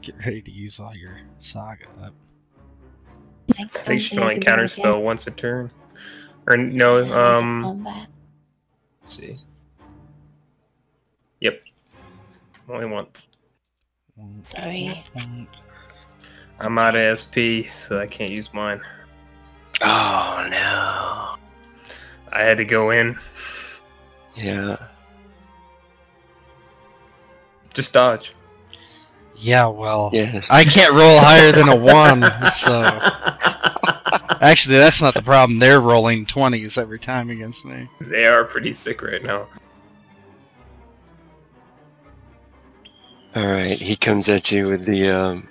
Get ready to use all your saga up. I think she can only counterspell once a turn. Or no, Combat. let's see. Yep. Only once. Sorry. I'm out of SP, so I can't use mine. Oh, no. I had to go in. Yeah. Just dodge. Yeah, well, Yeah. I can't roll higher than a 1, so... Actually, that's not the problem. They're rolling 20s every time against me. They are pretty sick right now. Alright, he comes at you with the,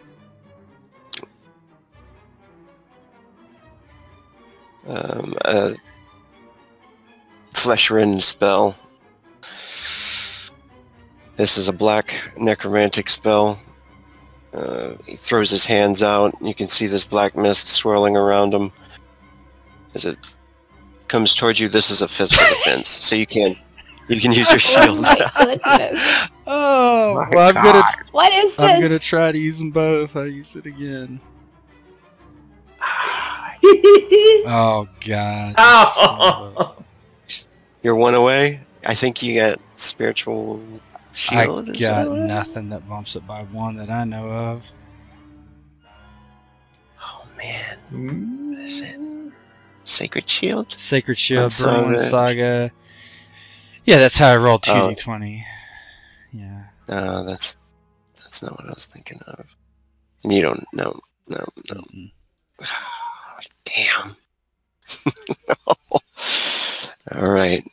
Flesh Rend spell. This is a black necromantic spell. He throws his hands out. You can see this black mist swirling around him. As it comes towards you, this is a physical defense, so you can use your shield. Oh my goodness. Oh, My well, God. What is this? I'm gonna try to use them both. I'll use it again. Oh, God. Ow! You're one away. I think you got spiritual shield. I is got that what it is? nothing that bumps it by 1 that I know of. Oh man, what is it? Sacred shield. Sacred Shield, That's Burning savage. Saga. Yeah, that's how I rolled Oh. 2d20. Yeah. No, that's not what I was thinking of. And you don't. No. Mm-mm. Damn. All right.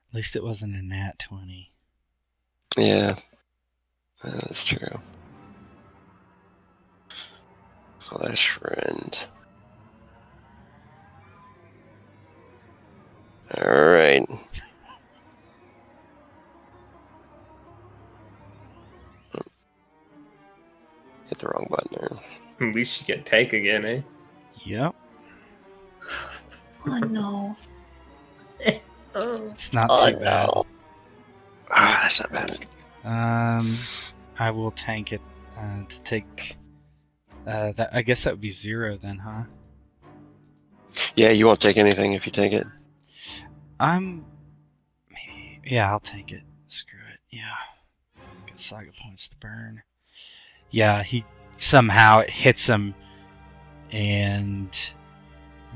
At least it wasn't a nat 20. Yeah, that's true. Flesh Rend. All right. Hit the wrong button there. At least you get tank again, eh? Yep. Oh no. It's not Oh too bad. no. Ah, that's not bad. I will tank it to take. That I guess that would be 0 then, huh? Yeah, you won't take anything if you take it. Maybe. Yeah, I'll take it. Screw it. Yeah. Got saga points to burn. Yeah, he somehow it hits him, and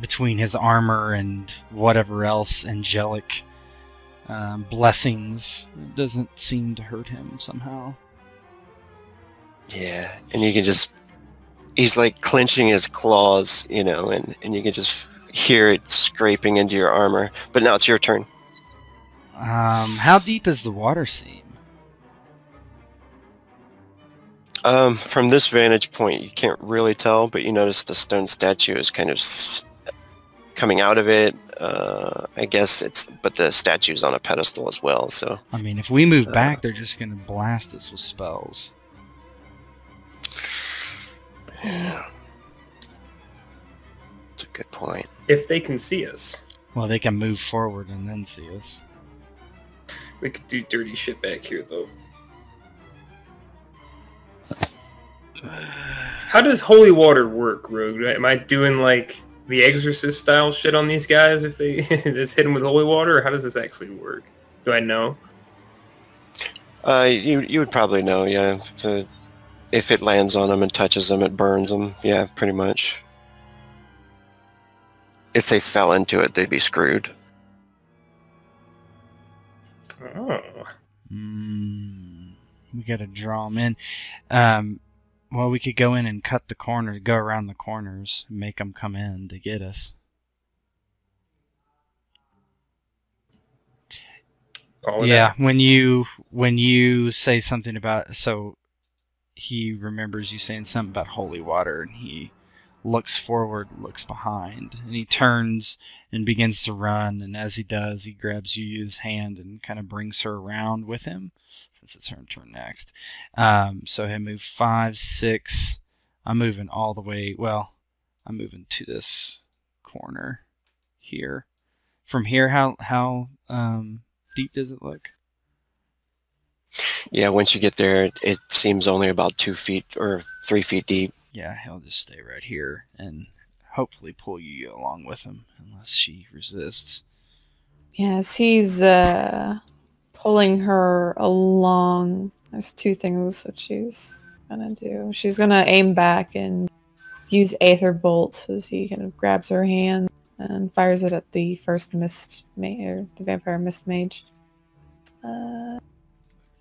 between his armor and whatever else angelic blessings, it doesn't seem to hurt him somehow. Yeah, and you can just. He's like clenching his claws, you know, and you can just hear it scraping into your armor. But now it's your turn. How deep is the water seam? From this vantage point, you can't really tell, but you notice the stone statue is kind of coming out of it. I guess but the statue's on a pedestal as well, so. I mean, if we move back, they're just going to blast us with spells. Yeah. That's a good point. If they can see us, Well, they can move forward and then see us. we could do dirty shit back here, though. How does holy water work, Rogue? Am I doing like the Exorcist style shit on these guys if they just hit them with holy water, or how does this actually work? Do I know? You would probably know, yeah. If it lands on them and touches them, it burns them. Yeah, pretty much. if they fell into it, they'd be screwed. Oh. We gotta draw them in. Well, we could go in and cut the corner, go around the corners, and make them come in to get us. Call it Yeah, out. when you say something about, so he remembers you saying something about holy water, and he looks forward, looks behind, and he turns and begins to run. And as he does, he grabs Yuya's hand and kind of brings her around with him, since it's her turn next. So he'll move 5, 6. I'm moving all the way. Well, I'm moving to this corner here. From here, how deep does it look? Yeah, once you get there, it seems only about 2 feet or 3 feet deep. Yeah, he'll just stay right here and hopefully pull you along with him, unless she resists. Yes, he's pulling her along. There's 2 things that she's gonna do. She's gonna aim back and use Aether Bolt as he kind of grabs her hand and fires it at the first mist or the vampire mist mage.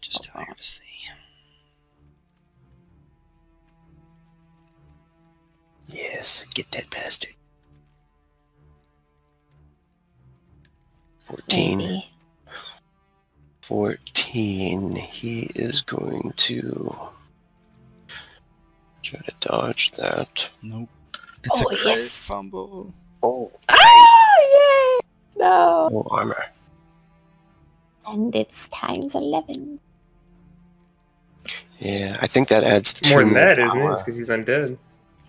Just tell her to see. Yes, get that bastard. 14. Maybe. 14. He is going to try to dodge that. Nope. It's Oh, a crit yes. fumble. Oh, Ah, yay! No. no armor. And it's times 11. Yeah, I think that adds 2 More than that, isn't it? power. It's because he's undead.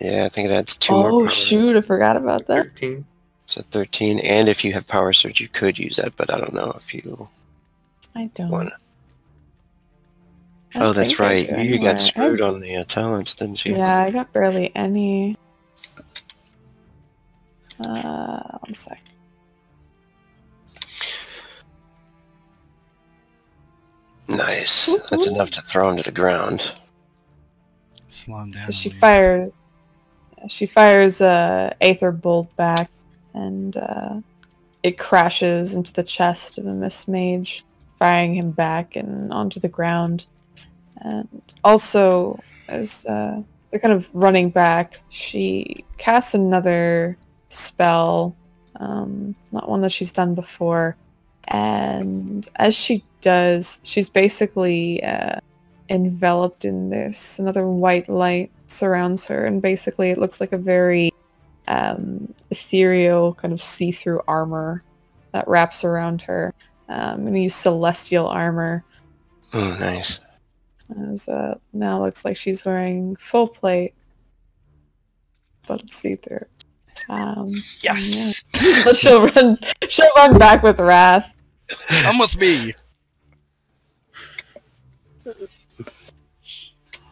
Yeah, I think it adds 2 more Oh power. shoot! I forgot about that. 13. So 13, and if you have power surge, you could use that, but I don't know if you I don't. want. I don't Oh, that's think I right. do You anyway. got screwed on the talents, didn't you? Yeah, I got barely any. 1 sec. Nice. That's enough to throw him to the ground. Slow him down. So at she least. fires. She fires Aether Bolt back, and it crashes into the chest of the Mist Mage, firing him back and onto the ground. And also, as they're kind of running back, she casts another spell, not one that she's done before. And as she does, she's basically enveloped in this. Another white light surrounds her, and basically it looks like a very ethereal kind of see-through armor that wraps around her. I'm going to use celestial armor. Oh, nice. As now looks like she's wearing full plate, but it's see-through. Yes! Yeah. But she'll run back with wrath. Come with me!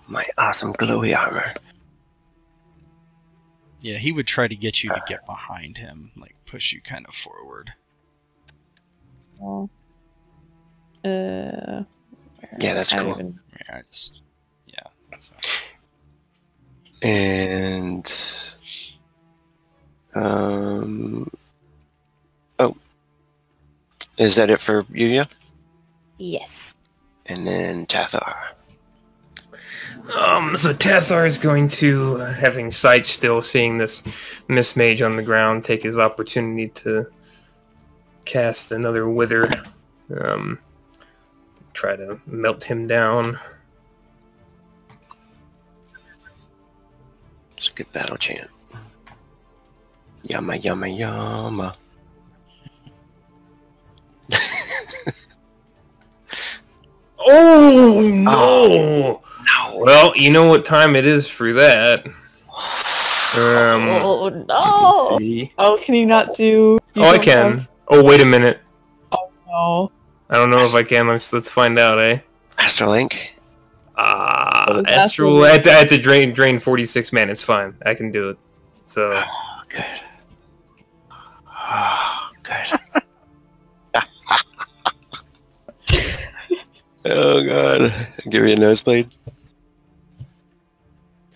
My awesome glowy armor. Yeah, he would try to get you to get behind him, like push you kind of forward. Well, Yeah, that's cool. Yeah, yeah. That's And oh, is that it for Yuya? Yes. And then Tathar. So Tathar is going to, having sight still, seeing this Mist Mage on the ground, take his opportunity to cast another Wither. Try to melt him down. It's a good battle chant. Yama, yama, yama. Oh, no! No. Well, you know what time it is for that. Oh Let's no! see. Oh, can you not do? You Oh, I don't can. have- Oh, wait a minute. No. I don't know if I can. Let's find out, eh? Astrolink? What is Astral. Astrolink? I had to drain 46 man. It's fine. I can do it. So, Oh, good. Oh, good. Oh, God. Give me a nosebleed.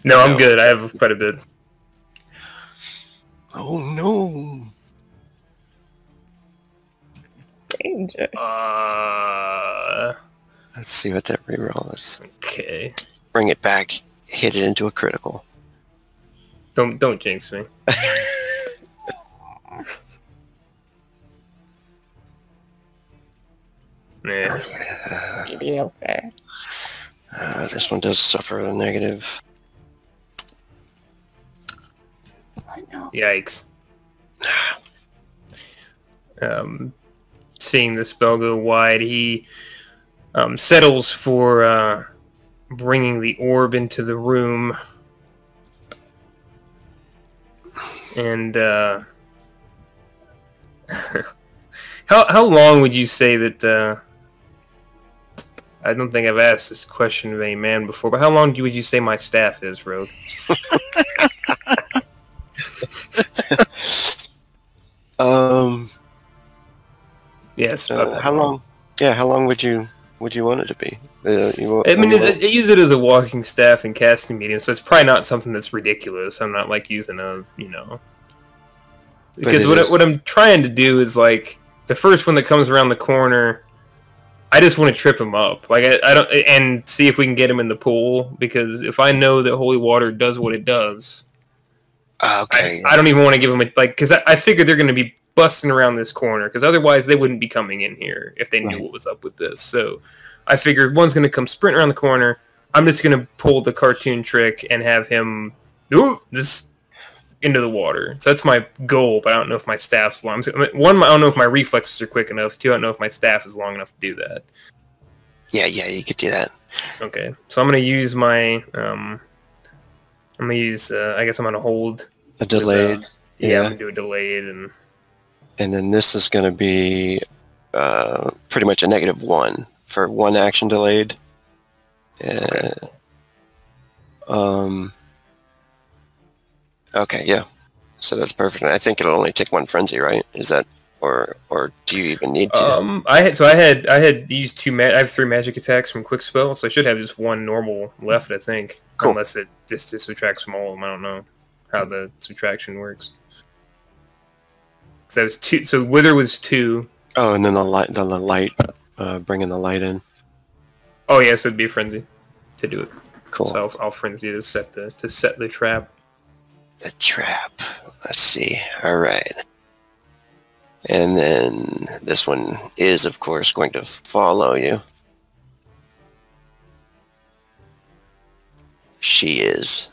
no, I'm good. I have quite a bit. Oh, no. Danger. Let's see what that reroll is. Okay. Bring it back. Hit it into a critical. Don't jinx me. Yeah. Mediocre. This one does suffer a negative. Oh no. Yikes. Seeing the spell go wide, he settles for bringing the orb into the room. And how long would you say that? I don't think I've asked this question of any man before, but how long would you say my staff is, Rogue? Yes. How long? Yeah, how long would you want it to be? I use it as a walking staff and casting medium, so it's probably not something that's ridiculous. I'm not like using because what I'm trying to do is like the first one that comes around the corner, I just want to trip him up, like I don't, and see if we can get him in the pool, because if I know that holy water does what it does, okay, I don't even want to give him because I figure they're going to be busting around this corner, because otherwise they wouldn't be coming in here if they knew what was up with this. So I figured one's going to come sprint around the corner. I'm just going to pull the cartoon trick and have him just into the water. So that's my goal, but I don't know if my staff's long. One, I don't know if my reflexes are quick enough. Two, I don't know if my staff is long enough to do that. Yeah, you could do that. Okay, so I'm going to use my... I guess I'm going to hold... A delayed. I'm going to do a delayed, and then this is going to be pretty much a -1 for one action delayed. Okay. Okay, yeah. So that's perfect. And I think it'll only take one frenzy, right? Is that, or do you even need to? I had used I have 3 magic attacks from quick spell, so I should have just 1 normal left, I think. Cool. Unless it just subtracts from all of them. I don't know how the subtraction works. So that was 2. So Wither was 2. Oh, and then the light, bringing the light in. Oh yeah, so it'd be a frenzy to do it. Cool. So I'll frenzy to set the trap. The trap. Let's see. All right. And then this one is, of course, going to follow you. She is.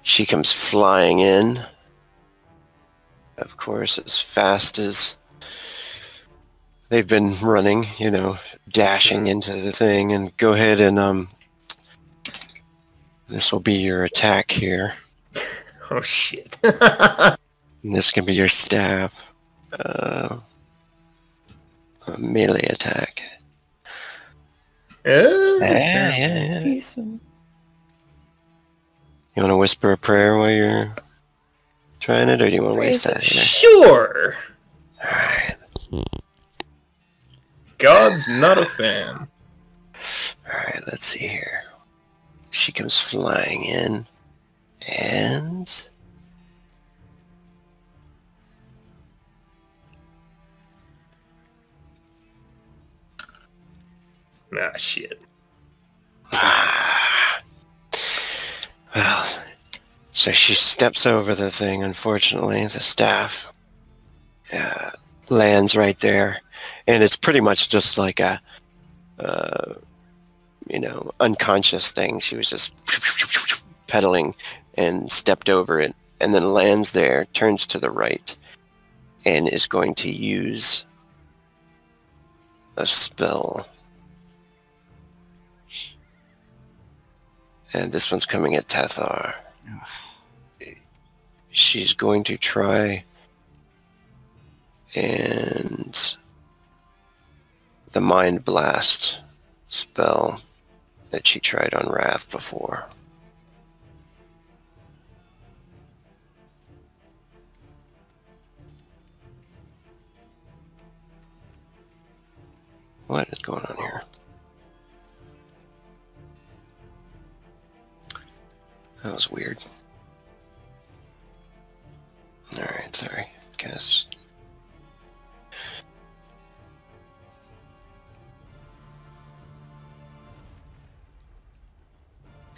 She comes flying in. Of course, as fast as they've been running, dashing into the thing. And go ahead and this will be your attack here. Oh shit! And this can be your staff. A melee attack. Yeah. Decent. You want to whisper a prayer while you're trying it, or do you want to waste that here? Sure. Alright. God's not a fan. Alright, let's see here. She comes flying in, and... Ah, shit. Well, so she steps over the thing, unfortunately. The staff lands right there. And it's pretty much just like a, unconscious thing. She was just pedaling and stepped over it, and then lands there, turns to the right, and is going to use a spell. And this one's coming at Tathar. She's going to try and the Mind Blast spell that she tried on Wrath before. What is going on here? That was weird. Alright, sorry. guess.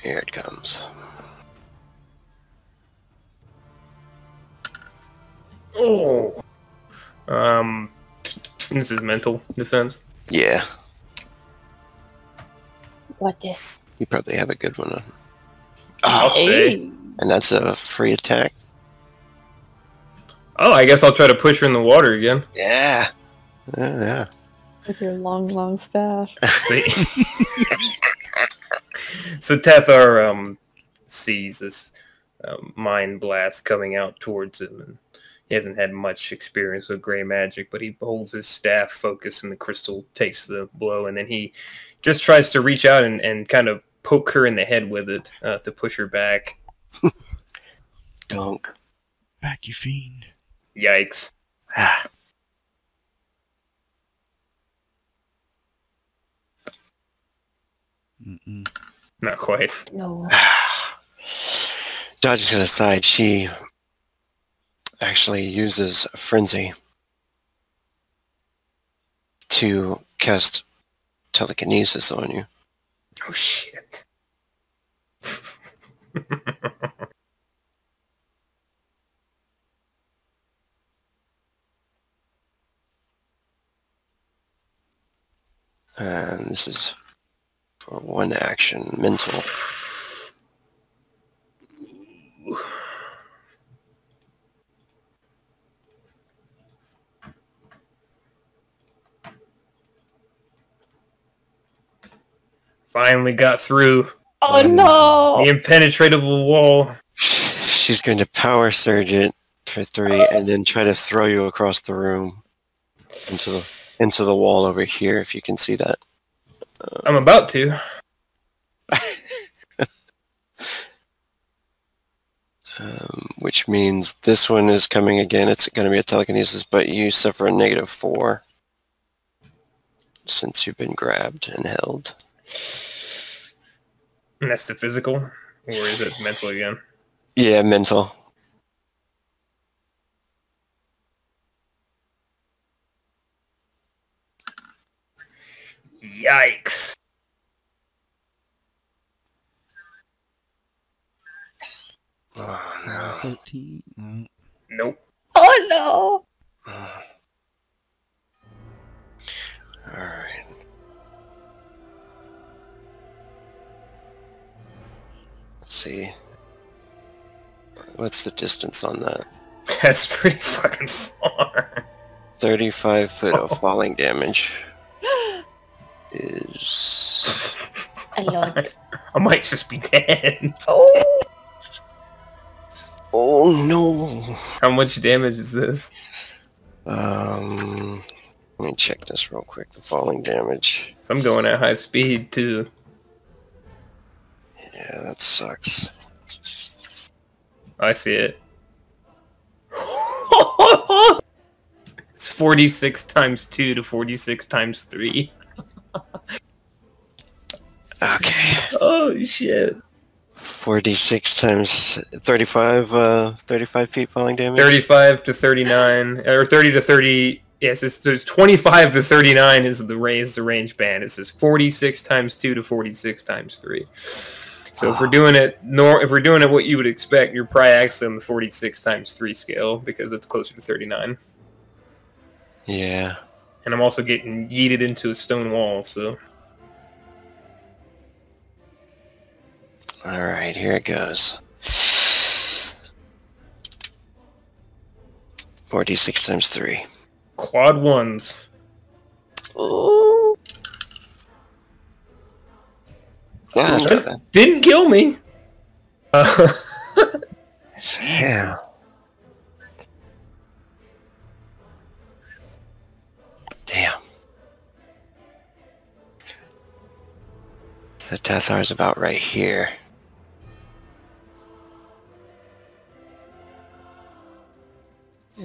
Here it comes. Oh. This is mental defense. Yeah, Got this. you probably have a good one on. I'll Oh, say. and that's a free attack? Oh, I guess I'll try to push her in the water again. Yeah. Yeah. With your long, long staff. See? So Tethar sees this mind blast coming out towards him, and he hasn't had much experience with gray magic, but he holds his staff focused, and the crystal takes the blow, and then he just tries to reach out and kind of poke her in the head with it to push her back. Dunk. Back, you fiend. Yikes. Ah. Mm-mm. Not quite. No. Dodging aside, she actually uses frenzy to cast telekinesis on you. Oh, shit. And this is for one action, mental. Finally got through Oh no! the impenetrable wall. She's going to power surge it for 3 and then try to throw you across the room into the wall over here, if you can see that. I'm about to. Which means this one is coming again. It's going to be a telekinesis, but you suffer a -4 since you've been grabbed and held. And that's the physical? Or is it mental again? Yeah, mental. Yikes. Oh, no. 13. No. Nope. Oh no! Alright. Let's see. What's the distance on that? That's pretty fucking far. 35 foot of falling damage is... A lot. I might just be dead. Oh! Oh no! How much damage is this? Let me check this real quick. The falling damage. So I'm going at high speed too. Yeah, that sucks. I see it. It's 46 times 2 to 46 times 3. Okay. Oh shit. 46 times 35, 35 feet falling damage? 35 to 39, or 30 to 30. Yes, there's 25 to 39 is the range band. It says 46 times 2 to 46 times 3. So if we're doing it what you would expect, you're probably actually on the 46 times 3 scale because it's closer to 39. Yeah. And I'm also getting yeeted into a stone wall, so... Alright, here it goes. 46 times 3. Quad ones. Ooh. Yeah, that's not bad. Didn't kill me! Yeah. Damn. The Tethar's about right here.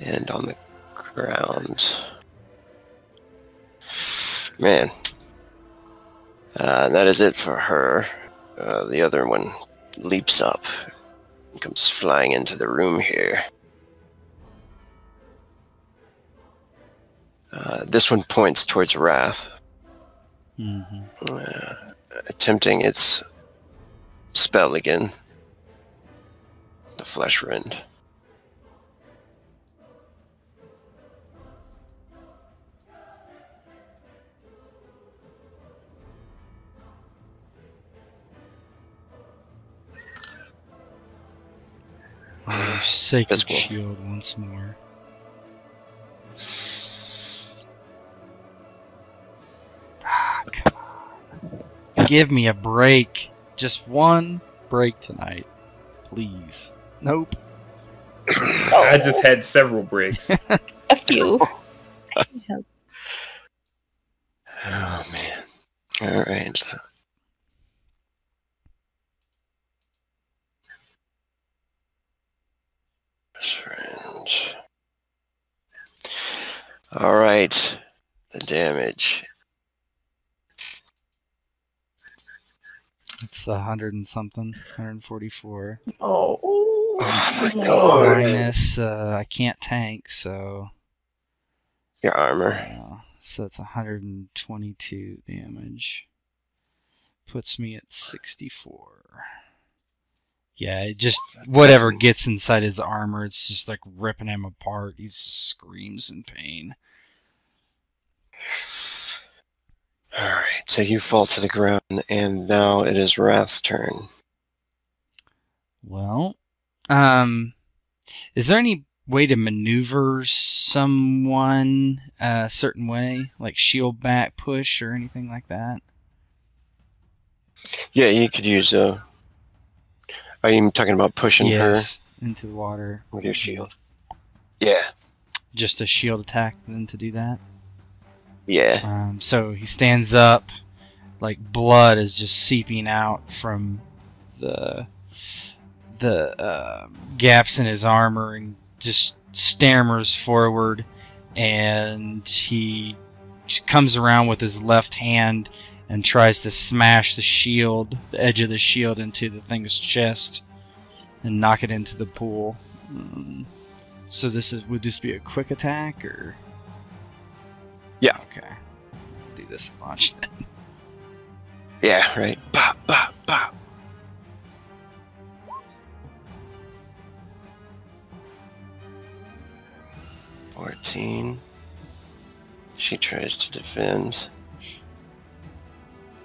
And on the ground. Man. That is it for her. The other one leaps up and comes flying into the room here. This one points towards Wrath, Mm-hmm. attempting its spell again. The Flesh Rend. Sacred Physical. shield once more. Ah, come on. Give me a break. Just one break tonight. Please. Nope. I just had several breaks. A few. Oh man. All right. Syringe. All right. The damage. It's 100 and something. 144. Oh. Oh my god. Minus, I can't tank, so... Your armor. So it's 122 damage. Puts me at 64. Yeah, it just whatever gets inside his armor, it's just like ripping him apart. He screams in pain. Alright, so you fall to the ground, and now it is Wrath's turn. Well, is there any way to maneuver someone a certain way, like shield back push or anything like that? Yeah, you could use are you talking about pushing Yes, into the water her with your shield? Yeah. just a shield attack then to do that. Yeah. So he stands up, like blood is just seeping out from the gaps in his armor, and just stammers forward, and he just comes around with his left hand and tries to smash the shield, the edge of the shield, into the thing's chest and knock it into the pool. So would this be a quick attack or? Yeah. Okay. Do this at launch then. Yeah, right. Bop, bop, bop. $14. She tries to defend.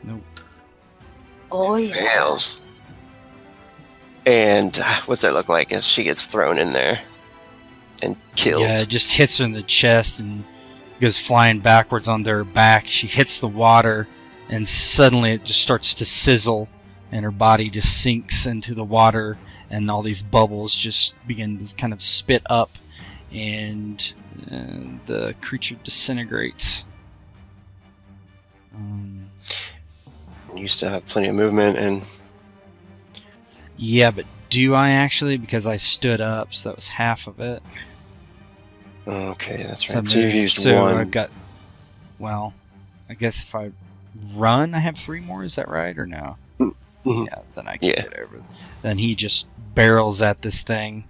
Nope. Oh, yeah. Fails. And what's that look like as she gets thrown in there and killed? Yeah, it just hits her in the chest and goes flying backwards onto her back. She hits the water, and suddenly it just starts to sizzle, and her body just sinks into the water, and all these bubbles just begin to kind of spit up, and the creature disintegrates. You still have plenty of movement, and Yeah, but do I actually? Because I stood up, so that was half of it. okay, that's right. So you've maybe- used so one. I've got. Well, I guess if I run, I have 3 more. Is that right or no? Mhm. Yeah, then I can Yeah. get over. Then he just barrels at this thing,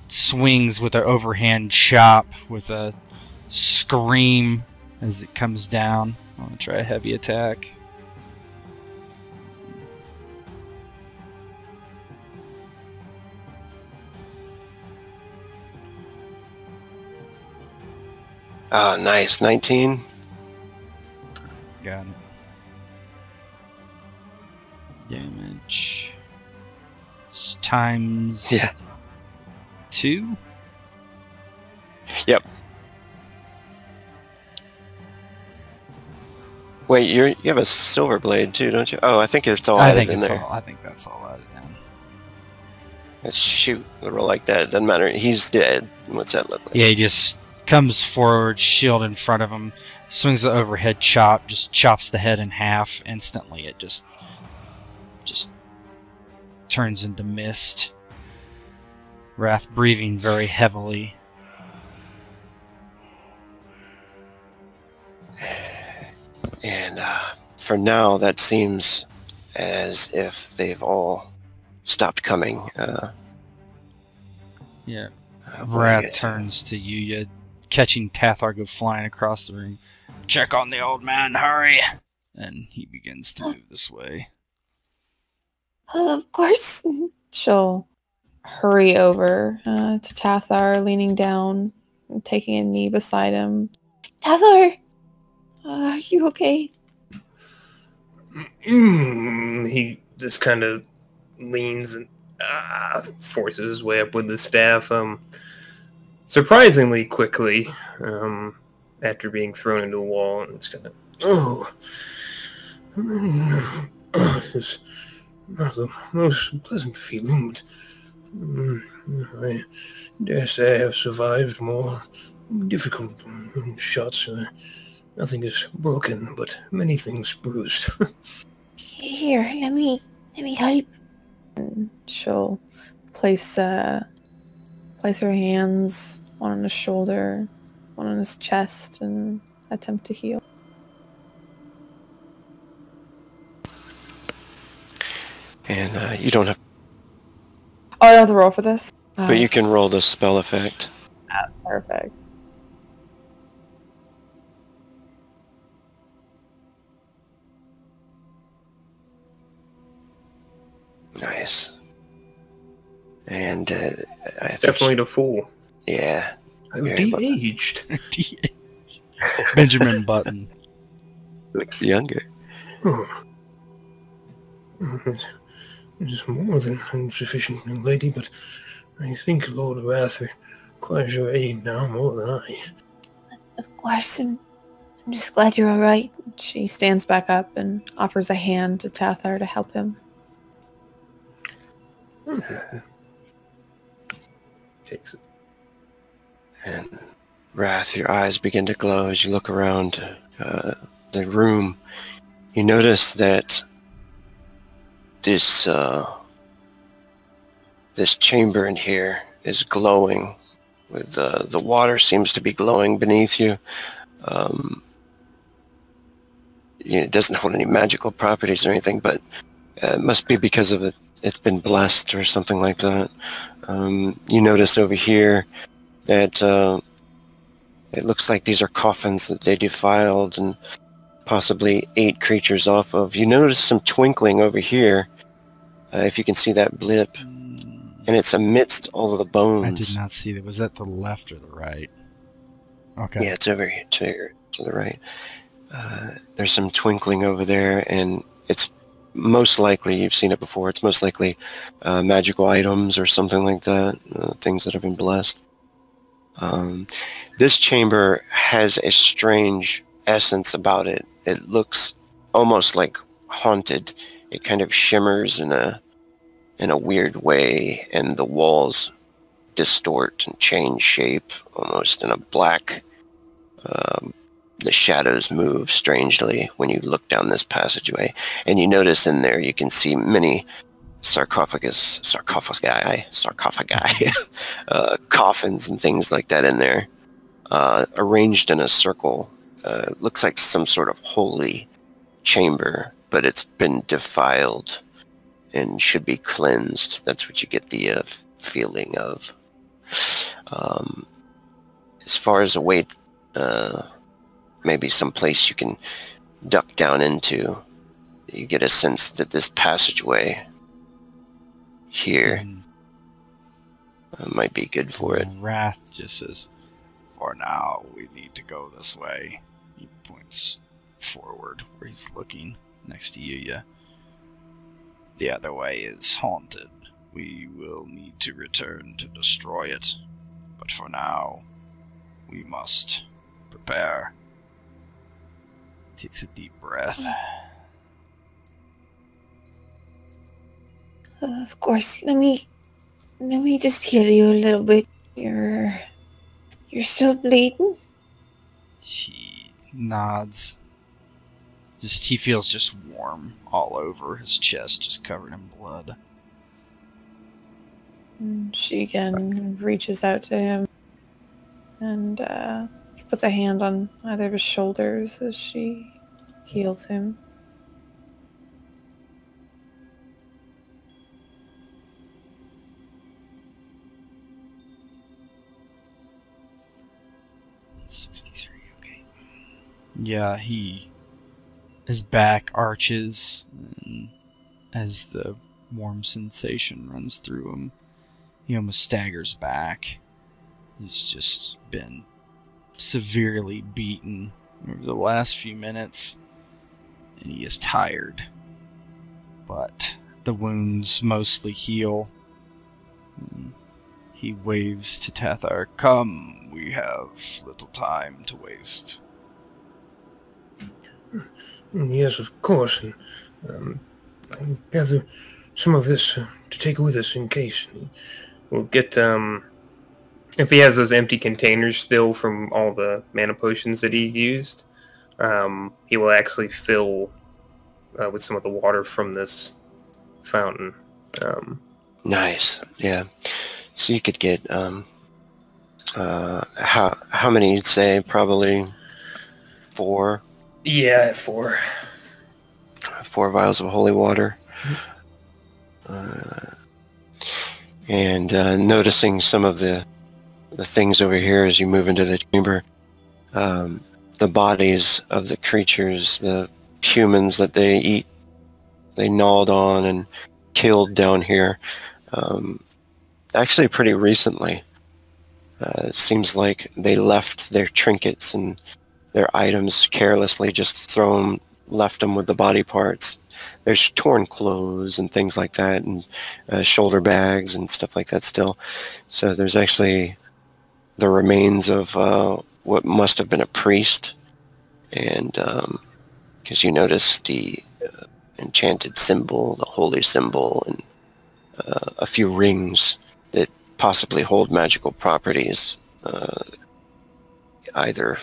swings with an overhand chop with a scream as it comes down. I'm gonna try a heavy attack. Oh, nice. 19. Got it. Damage. It's times Yeah. 2? Yep. Wait, you have a silver blade too, don't you? Oh, I think it's all I added think in it's there. all. I think that's all added in. Let's shoot a roll like that. It doesn't matter. He's dead. What's that look like? Yeah, he just comes forward, shield in front of him, swings the overhead chop, just chops the head in half. Instantly, it just turns into mist. Wrath breathing very heavily. And for now, that seems as if they've all stopped coming. Yeah. What do you Wrath guys do? turns to you. You catching Tathar go flying across the room. Check on the old man, hurry! And he begins to move this way. Of course. She'll hurry over to Tathar, leaning down and taking a knee beside him. Tathar, are you okay? He just kind of leans and forces his way up with the staff. Surprisingly quickly, after being thrown into a wall, and it's kind of This is not the most pleasant feeling, but I dare say I have survived more difficult shots. Nothing is broken, but many things bruised. Here, let me help. She'll place her hands, one on his shoulder, one on his chest, and attempt to heal. And you don't have... Oh, I don't have to roll for this? But you can roll the spell effect. Perfect. Nice. And I think definitely the fool. Yeah. I'm Very well. de-aged. Benjamin Button. Looks younger. It is more than insufficient, young lady, but I think Lord Wrath requires your aid now more than I. Of course, I'm just glad you're all right. She stands back up and offers a hand to Tathar to help him. Takes it. And Wrath, your eyes begin to glow as you look around the room. You notice that this chamber in here is glowing. With the water seems to be glowing beneath you. It doesn't hold any magical properties or anything, but it must be because of it's been blessed or something like that. You notice over here that it looks like these are coffins that they defiled and possibly ate creatures off of. You notice some twinkling over here, if you can see that blip, and it's amidst all of the bones. I did not see that. Was that the left or the right? Okay. Yeah, it's over here to the right. There's some twinkling over there, and it's most likely, you've seen it before, it's most likely magical items or something like that, things that have been blessed. This chamber has a strange essence about it. It looks almost like haunted. It kind of shimmers in a weird way, and the walls distort and change shape, almost in a black. The shadows move strangely when you look down this passageway, and you notice in there you can see many sarcophagi, coffins and things like that in there, arranged in a circle. Looks like some sort of holy chamber, but it's been defiled and should be cleansed. That's what you get the feeling of. As far as a way, maybe some place you can duck down into, you get a sense that this passageway here might be good for it. Wrath just says, "For now, we need to go this way." He points forward where he's looking next to you. The other way is haunted. We will need to return to destroy it. But for now, we must prepare. Takes a deep breath. Of course, let me just heal you a little bit. You're still bleeding? He nods. He feels just warm all over his chest, just covered in blood. And she again reaches out to him and puts a hand on either of his shoulders as she heals him. 63, okay. Yeah, his back arches, and as the warm sensation runs through him, he almost staggers back. He's just been severely beaten over the last few minutes, and he is tired. But the wounds mostly heal. He waves to Tathar. Come, we have little time to waste. Yes, of course. And I gather some of this to take with us in case. We'll get, if he has those empty containers still from all the mana potions that he's used, he will actually fill with some of the water from this fountain. Nice. Yeah. So you could get how many you'd say? Probably 4. Yeah, 4. 4 vials of holy water. And noticing some of the things over here as you move into the chamber, the bodies of the creatures, the humans that they eat, they gnawed on and killed down here, actually pretty recently. It seems like they left their trinkets and their items carelessly, just left them with the body parts. There's torn clothes and things like that, and shoulder bags and stuff like that still. So there's actually the remains of what must have been a priest, and because you notice the enchanted symbol, the holy symbol, and a few rings that possibly hold magical properties. Either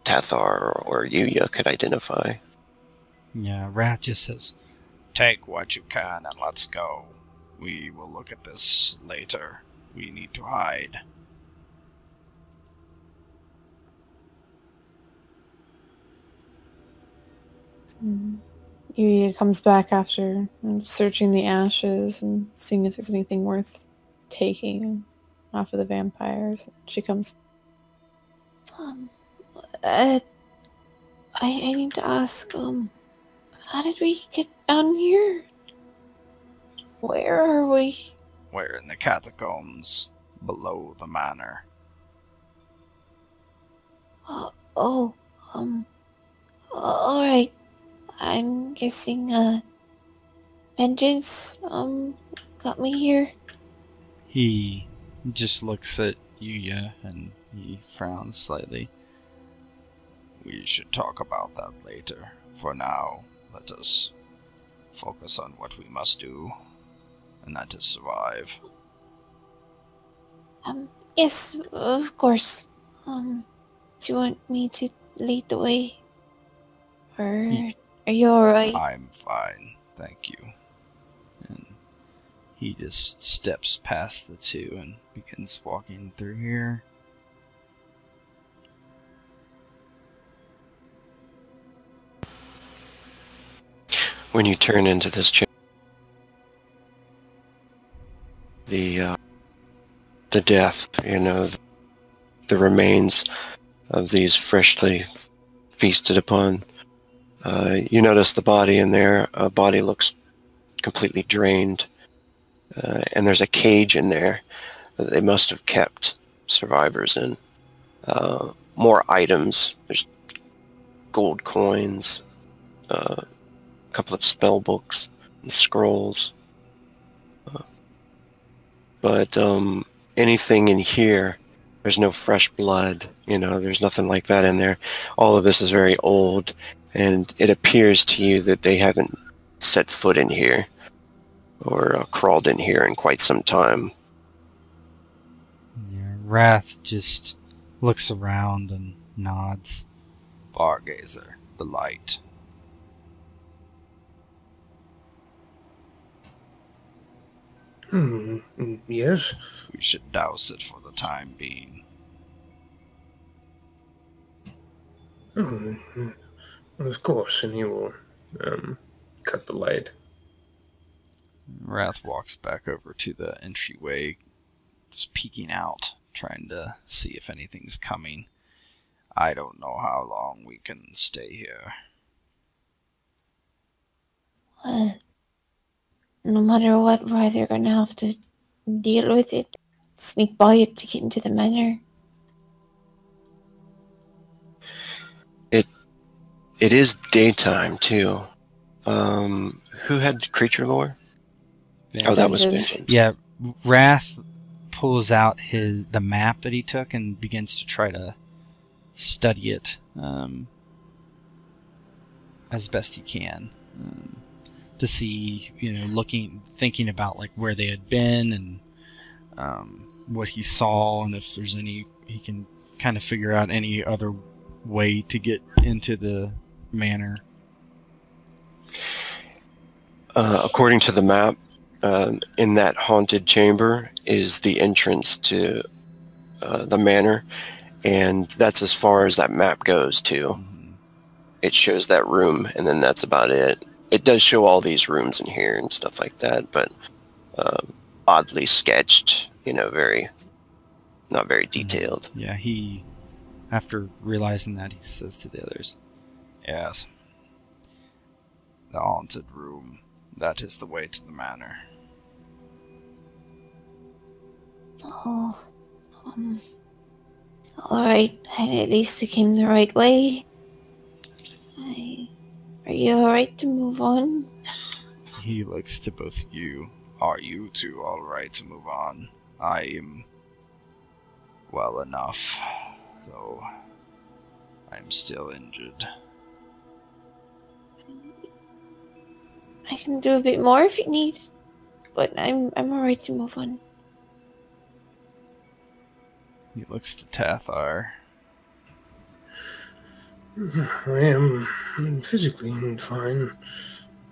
Tathar or Yuya could identify. Yeah, Wrath just says, take what you can and let's go. We will look at this later. We need to hide. Yuya comes back after searching the ashes and seeing if there's anything worth taking off of the vampires. She comes. I need to ask, how did we get down here? Where are we? We're in the catacombs below the manor. Alright. I'm guessing, vengeance, got me here. He just looks at Yuya and he frowns slightly. We should talk about that later. For now, let us focus on what we must do, and that is survive. Yes, of course. Do you want me to lead the way? Or are you alright? I'm fine, thank you. And he just steps past the two and begins walking through here. When you turn into this chamber, the death, the remains of these freshly feasted upon. You notice the body in there. A body looks completely drained, and there's a cage in there that they must have kept survivors in. More items. There's gold coins, a couple of spell books and scrolls. But anything in here, there's no fresh blood, there's nothing like that in there. All of this is very old, and it appears to you that they haven't set foot in here or crawled in here in quite some time. Yeah, Wrath just looks around and nods. Bargazer, the light. Yes? We should douse it for the time being. Of course, and he will cut the light. Wrath walks back over to the entryway, just peeking out, trying to see if anything's coming. I don't know how long we can stay here. Well, no matter what, we're either going to have to deal with it, sneak by it to get into the manor. It is daytime too. Who had creature lore? Oh, that was Vengeance. Vengeance. Yeah, Wrath pulls out the map that he took and begins to try to study it as best he can to see, thinking about like where they had been and what he saw, and if there's any, he can kind of figure out any other way to get into the manor. According to the map, in that haunted chamber is the entrance to the manor, and that's as far as that map goes too. Mm-hmm. It shows that room, and then that's about it. It does show all these rooms in here and stuff like that, but oddly sketched, not very detailed. Yeah, he, after realizing that, he says to the others, "Yes, the haunted room. That is the way to the manor." Oh, alright, at least we came the right way. Are you alright to move on? He looks to both of you. Are you two alright to move on? I am well enough, though I'm still injured. I can do a bit more if you need, but I'm alright to move on. He looks to Tathar. I am physically fine.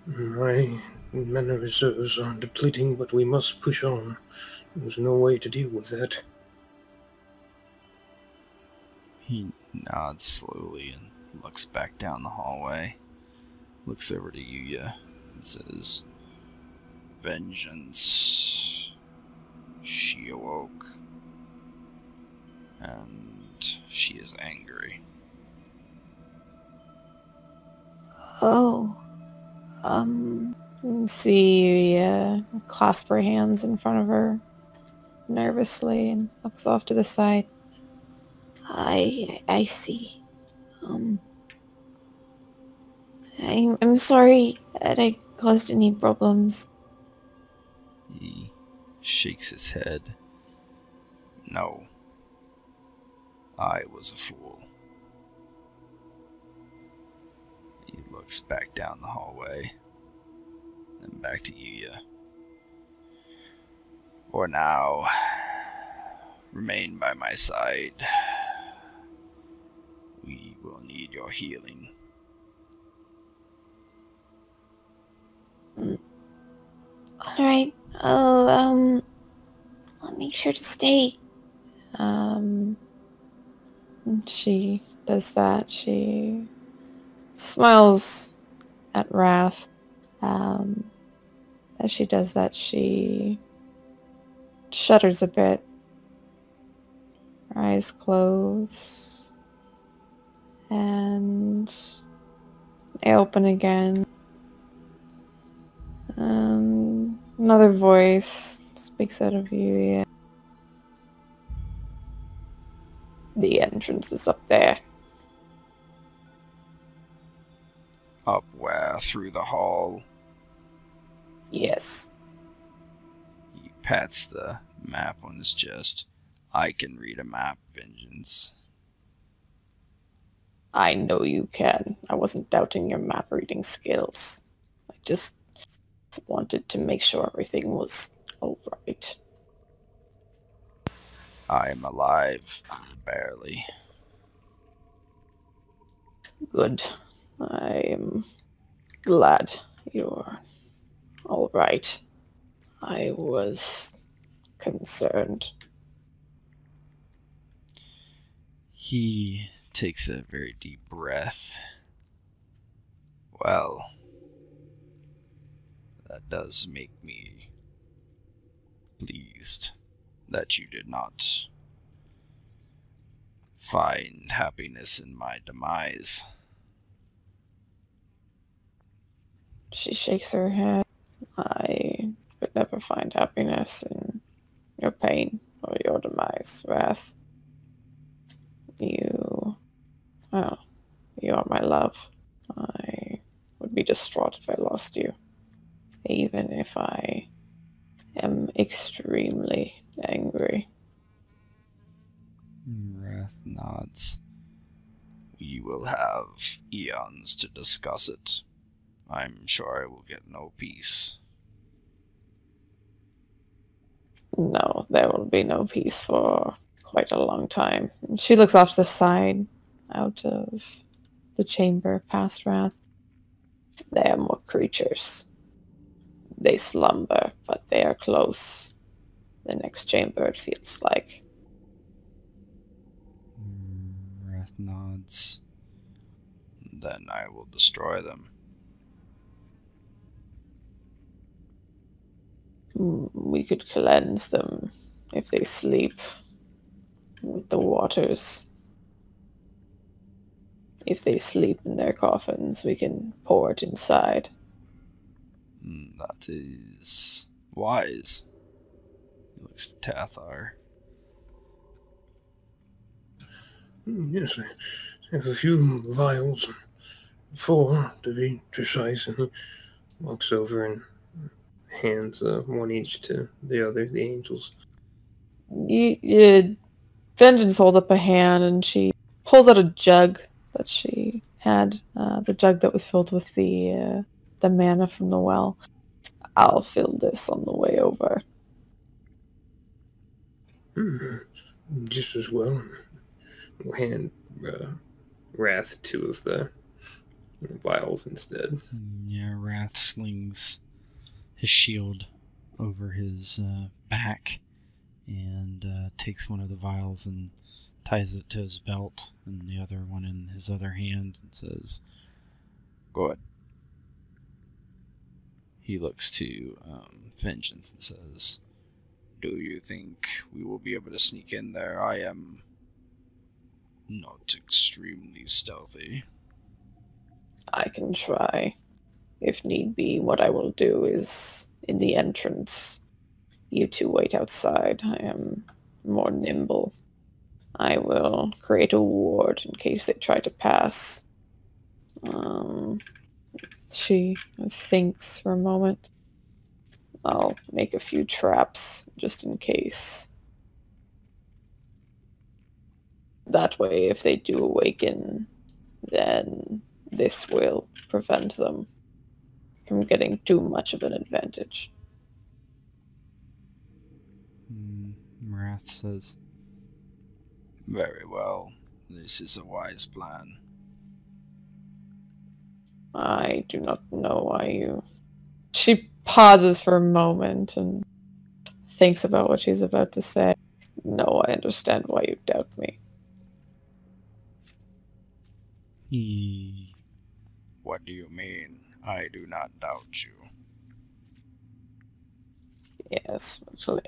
My mana reserves are depleting, but we must push on. There's no way to deal with that. He nods slowly and looks back down the hallway. Looks over to Yuya and says, "Vengeance. She awoke. And she is angry." Oh, You can see Yuya clasp her hands in front of her nervously and looks off to the side. I see. I'm sorry that I caused any problems. He shakes his head. "No. I was a fool." He looks back down the hallway, then back to Yuya. "For now, remain by my side. We will need your healing." Alright, I'll make sure to stay. And she does that. She smiles at Wrath. As she does that, she shudders a bit. Her eyes close. And they open again. Another voice speaks out of you. The entrance is up there. Up where? Through the hall? Yes. He pats the map on his chest. "I can read a map, Vengeance." I know you can. I wasn't doubting your map reading skills. I just wanted to make sure everything was alright. "I am alive, barely." Good. I am glad you're alright. I was concerned. He takes a very deep breath. "Well, that does make me pleased that you did not find happiness in my demise. She shakes her head. I could never find happiness in your pain or your demise, Wrath. You are my love. I would be distraught if I lost you, even if I am extremely angry. Wrath nods. We will have eons to discuss it. I'm sure I will get no peace. No, there will be no peace for quite a long time. And she looks off to the side, out of the chamber past Wrath. They are more creatures. They slumber, but they are close. The next chamber, it feels like. Wrath nods. Then I will destroy them. We could cleanse them if they sleep with the waters. If they sleep in their coffins, we can pour it inside. That is wise. He looks to Tathar. Yes, I have a few vials, 4 to be precise, and he walks over and hands one each to the angels. Vengeance holds up a hand and she pulls out a jug that she had, the jug that was filled with the mana from the well. I'll fill this on the way over. Just as well. We'll hand Wrath 2 of the vials instead. Yeah, Wrath slings his shield over his back and takes one of the vials and ties it to his belt and the other one in his other hand and says, "Good." He looks to Vengeance and says, "Do you think we will be able to sneak in there? I am not extremely stealthy." I can try. If need be, what I will do is, in the entrance, you two wait outside. I am more nimble. I will create a ward in case they try to pass. She thinks for a moment. I'll make a few traps just in case. That way, if they do awaken, then this will prevent them from getting too much of an advantage. Wrath says, "Very well. This is a wise plan." I do not know why you... She pauses for a moment and thinks about what she's about to say. No, I understand why you doubt me. What do you mean? I do not doubt you. Yes, actually,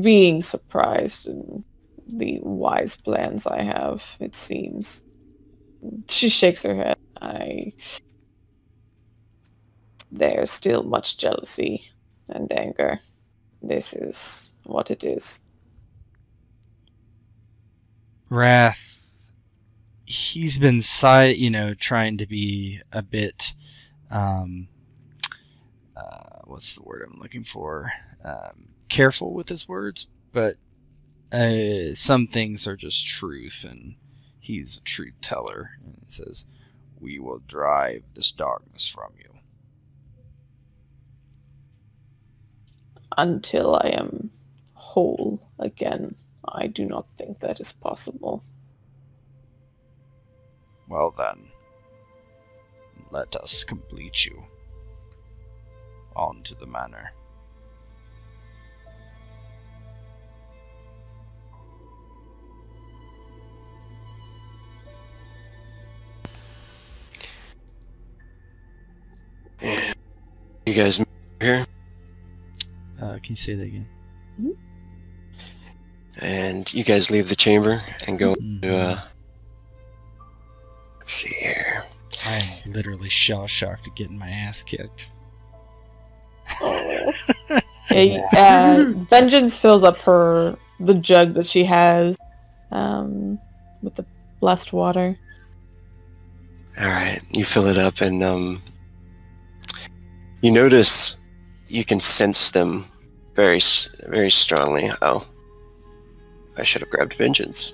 being surprised in the wise plans I have, it seems. She shakes her head. There's still much jealousy and anger. This is what it is. Wrath, he's been trying to be a bit, what's the word I'm looking for? Careful with his words, but some things are just truth, and he's a truth teller. And he says, "We will drive this darkness from you." Until I am whole again, I do not think that is possible. Well then, let us complete you. On to the manor. You guys here? Can you say that again? And you guys leave the chamber and go Mhm. to, let's see here. I am literally shell-shocked at getting my ass kicked. Vengeance fills up the jug that she has with the blessed water. Alright, you fill it up and you notice you can sense them very, very strongly. Oh, I should have grabbed vengeance.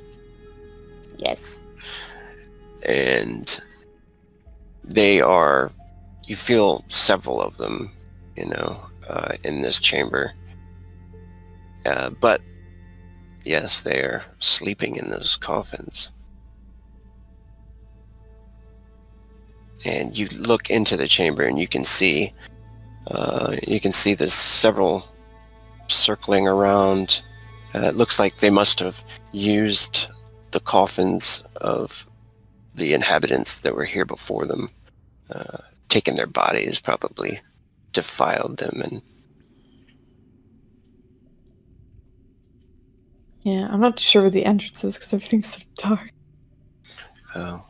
Yes. And you feel several of them, in this chamber. But yes, they're sleeping in those coffins. And you look into the chamber and you can see there's several circling around. It looks like they must have used the coffins of the inhabitants that were here before them, taken their bodies, probably defiled them, and Yeah, I'm not too sure where the entrance is because everything's so dark. oh.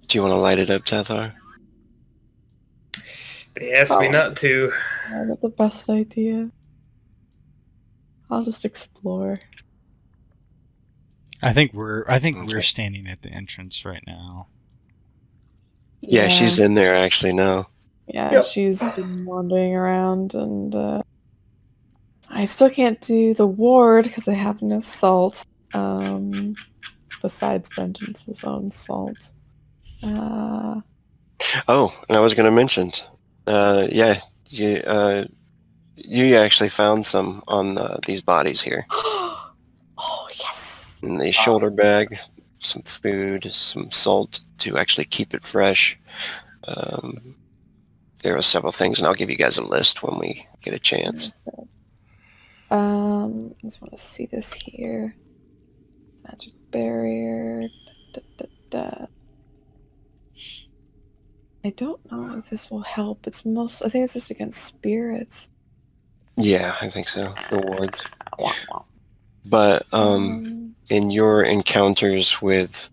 Do you want to light it up, Tathar? They asked me not to. I got the best idea. I'll just explore. I think we're Okay. standing at the entrance right now. Yeah, she's in there actually now. Yeah, Yep. she's been wandering around, and I still can't do the ward because I have no salt. Besides Vengeance's own salt. Oh, and I was going to mention, yeah, you actually found some on these bodies here. Oh, yes! In the shoulder bag, some food, some salt to actually keep it fresh. There are several things, and I'll give you guys a list when we get a chance. I just want to see this here. Magic barrier. I don't know if this will help. I think it's just against spirits. Yeah, I think so. The wards. But in your encounters with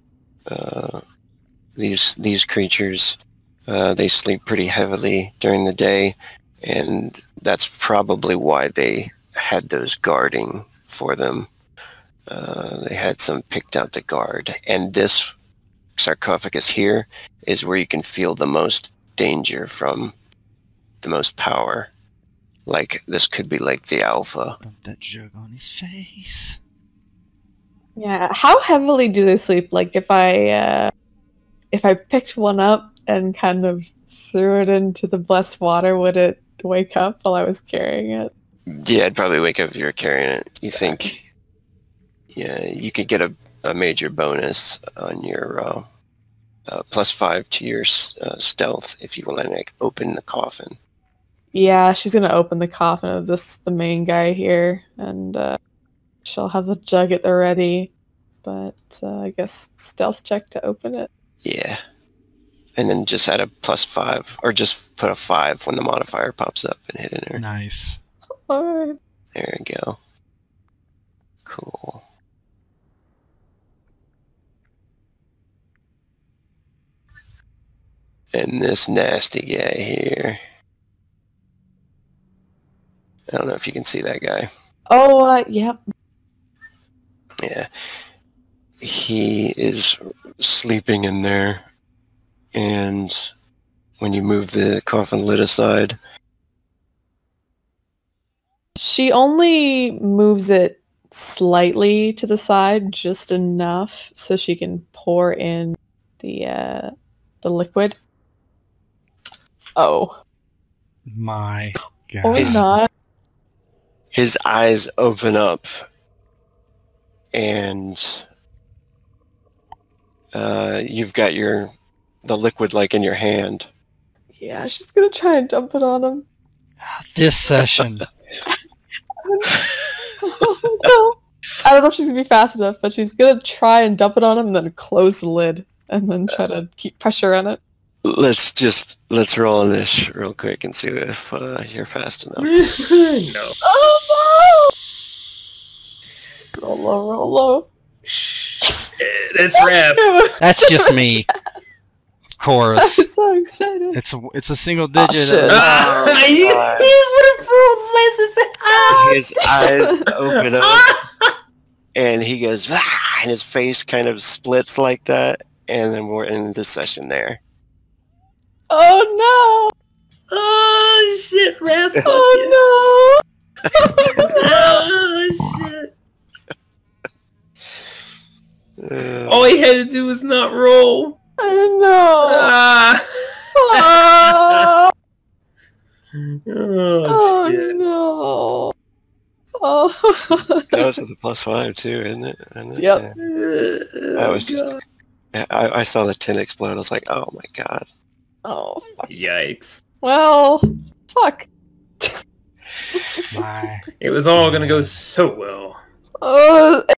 these creatures, they sleep pretty heavily during the day, and that's probably why they had those guarding for them. They had some picked out to guard, and this sarcophagus here is where you can feel the most danger from, the most power. Like, this could be like the alpha. Dump that jug on his face. Yeah, how heavily do they sleep? Like, if I picked one up and kind of threw it into the blessed water, would it wake up while I was carrying it? Yeah, it'd probably wake up if you're carrying it. You think, yeah, you could get a major bonus on your +5 to your stealth if you want to like open the coffin. Yeah, she's gonna open the coffin of the main guy here, and she'll have the jug at the ready. But I guess stealth check to open it. Yeah, and then just add a +5, or just put a 5 when the modifier pops up and hit enter. Nice. Alright. There we go. Cool. And this nasty guy here. I don't know if you can see that guy. Oh, yep. Yeah. He is sleeping in there. And when you move the coffin lid aside, She only moves it slightly to the side, just enough so she can pour in the liquid. Oh. My God. Or not. his eyes open up. And you've got the liquid like in your hand. Yeah, she's gonna try and dump it on him. This session. Oh, no. I don't know if she's gonna be fast enough, but she's gonna try and dump it on him and then close the lid and then try to keep pressure on it. Let's roll on this real quick and see if you're fast enough. No. Oh Roll. That's rap. That's just me. Of course. I'm so excited. It's a single digit. shit. You would have rolled less of it. His eyes open up, and he goes, "Ah," and his face kind of splits like that, and then we're in the session there. Oh Oh shit, rap. no! Oh Oh shit. All he had to do was not roll. no! I know. Ah. Oh, Oh oh shit. no! Oh. That was at the +5 too, isn't it? Isn't it? Yep. Yeah. I was just. I saw the tin explode. I was like, "Oh my god!" Oh fuck. Yikes. Well, fuck. My It was all gonna go so well. Oh,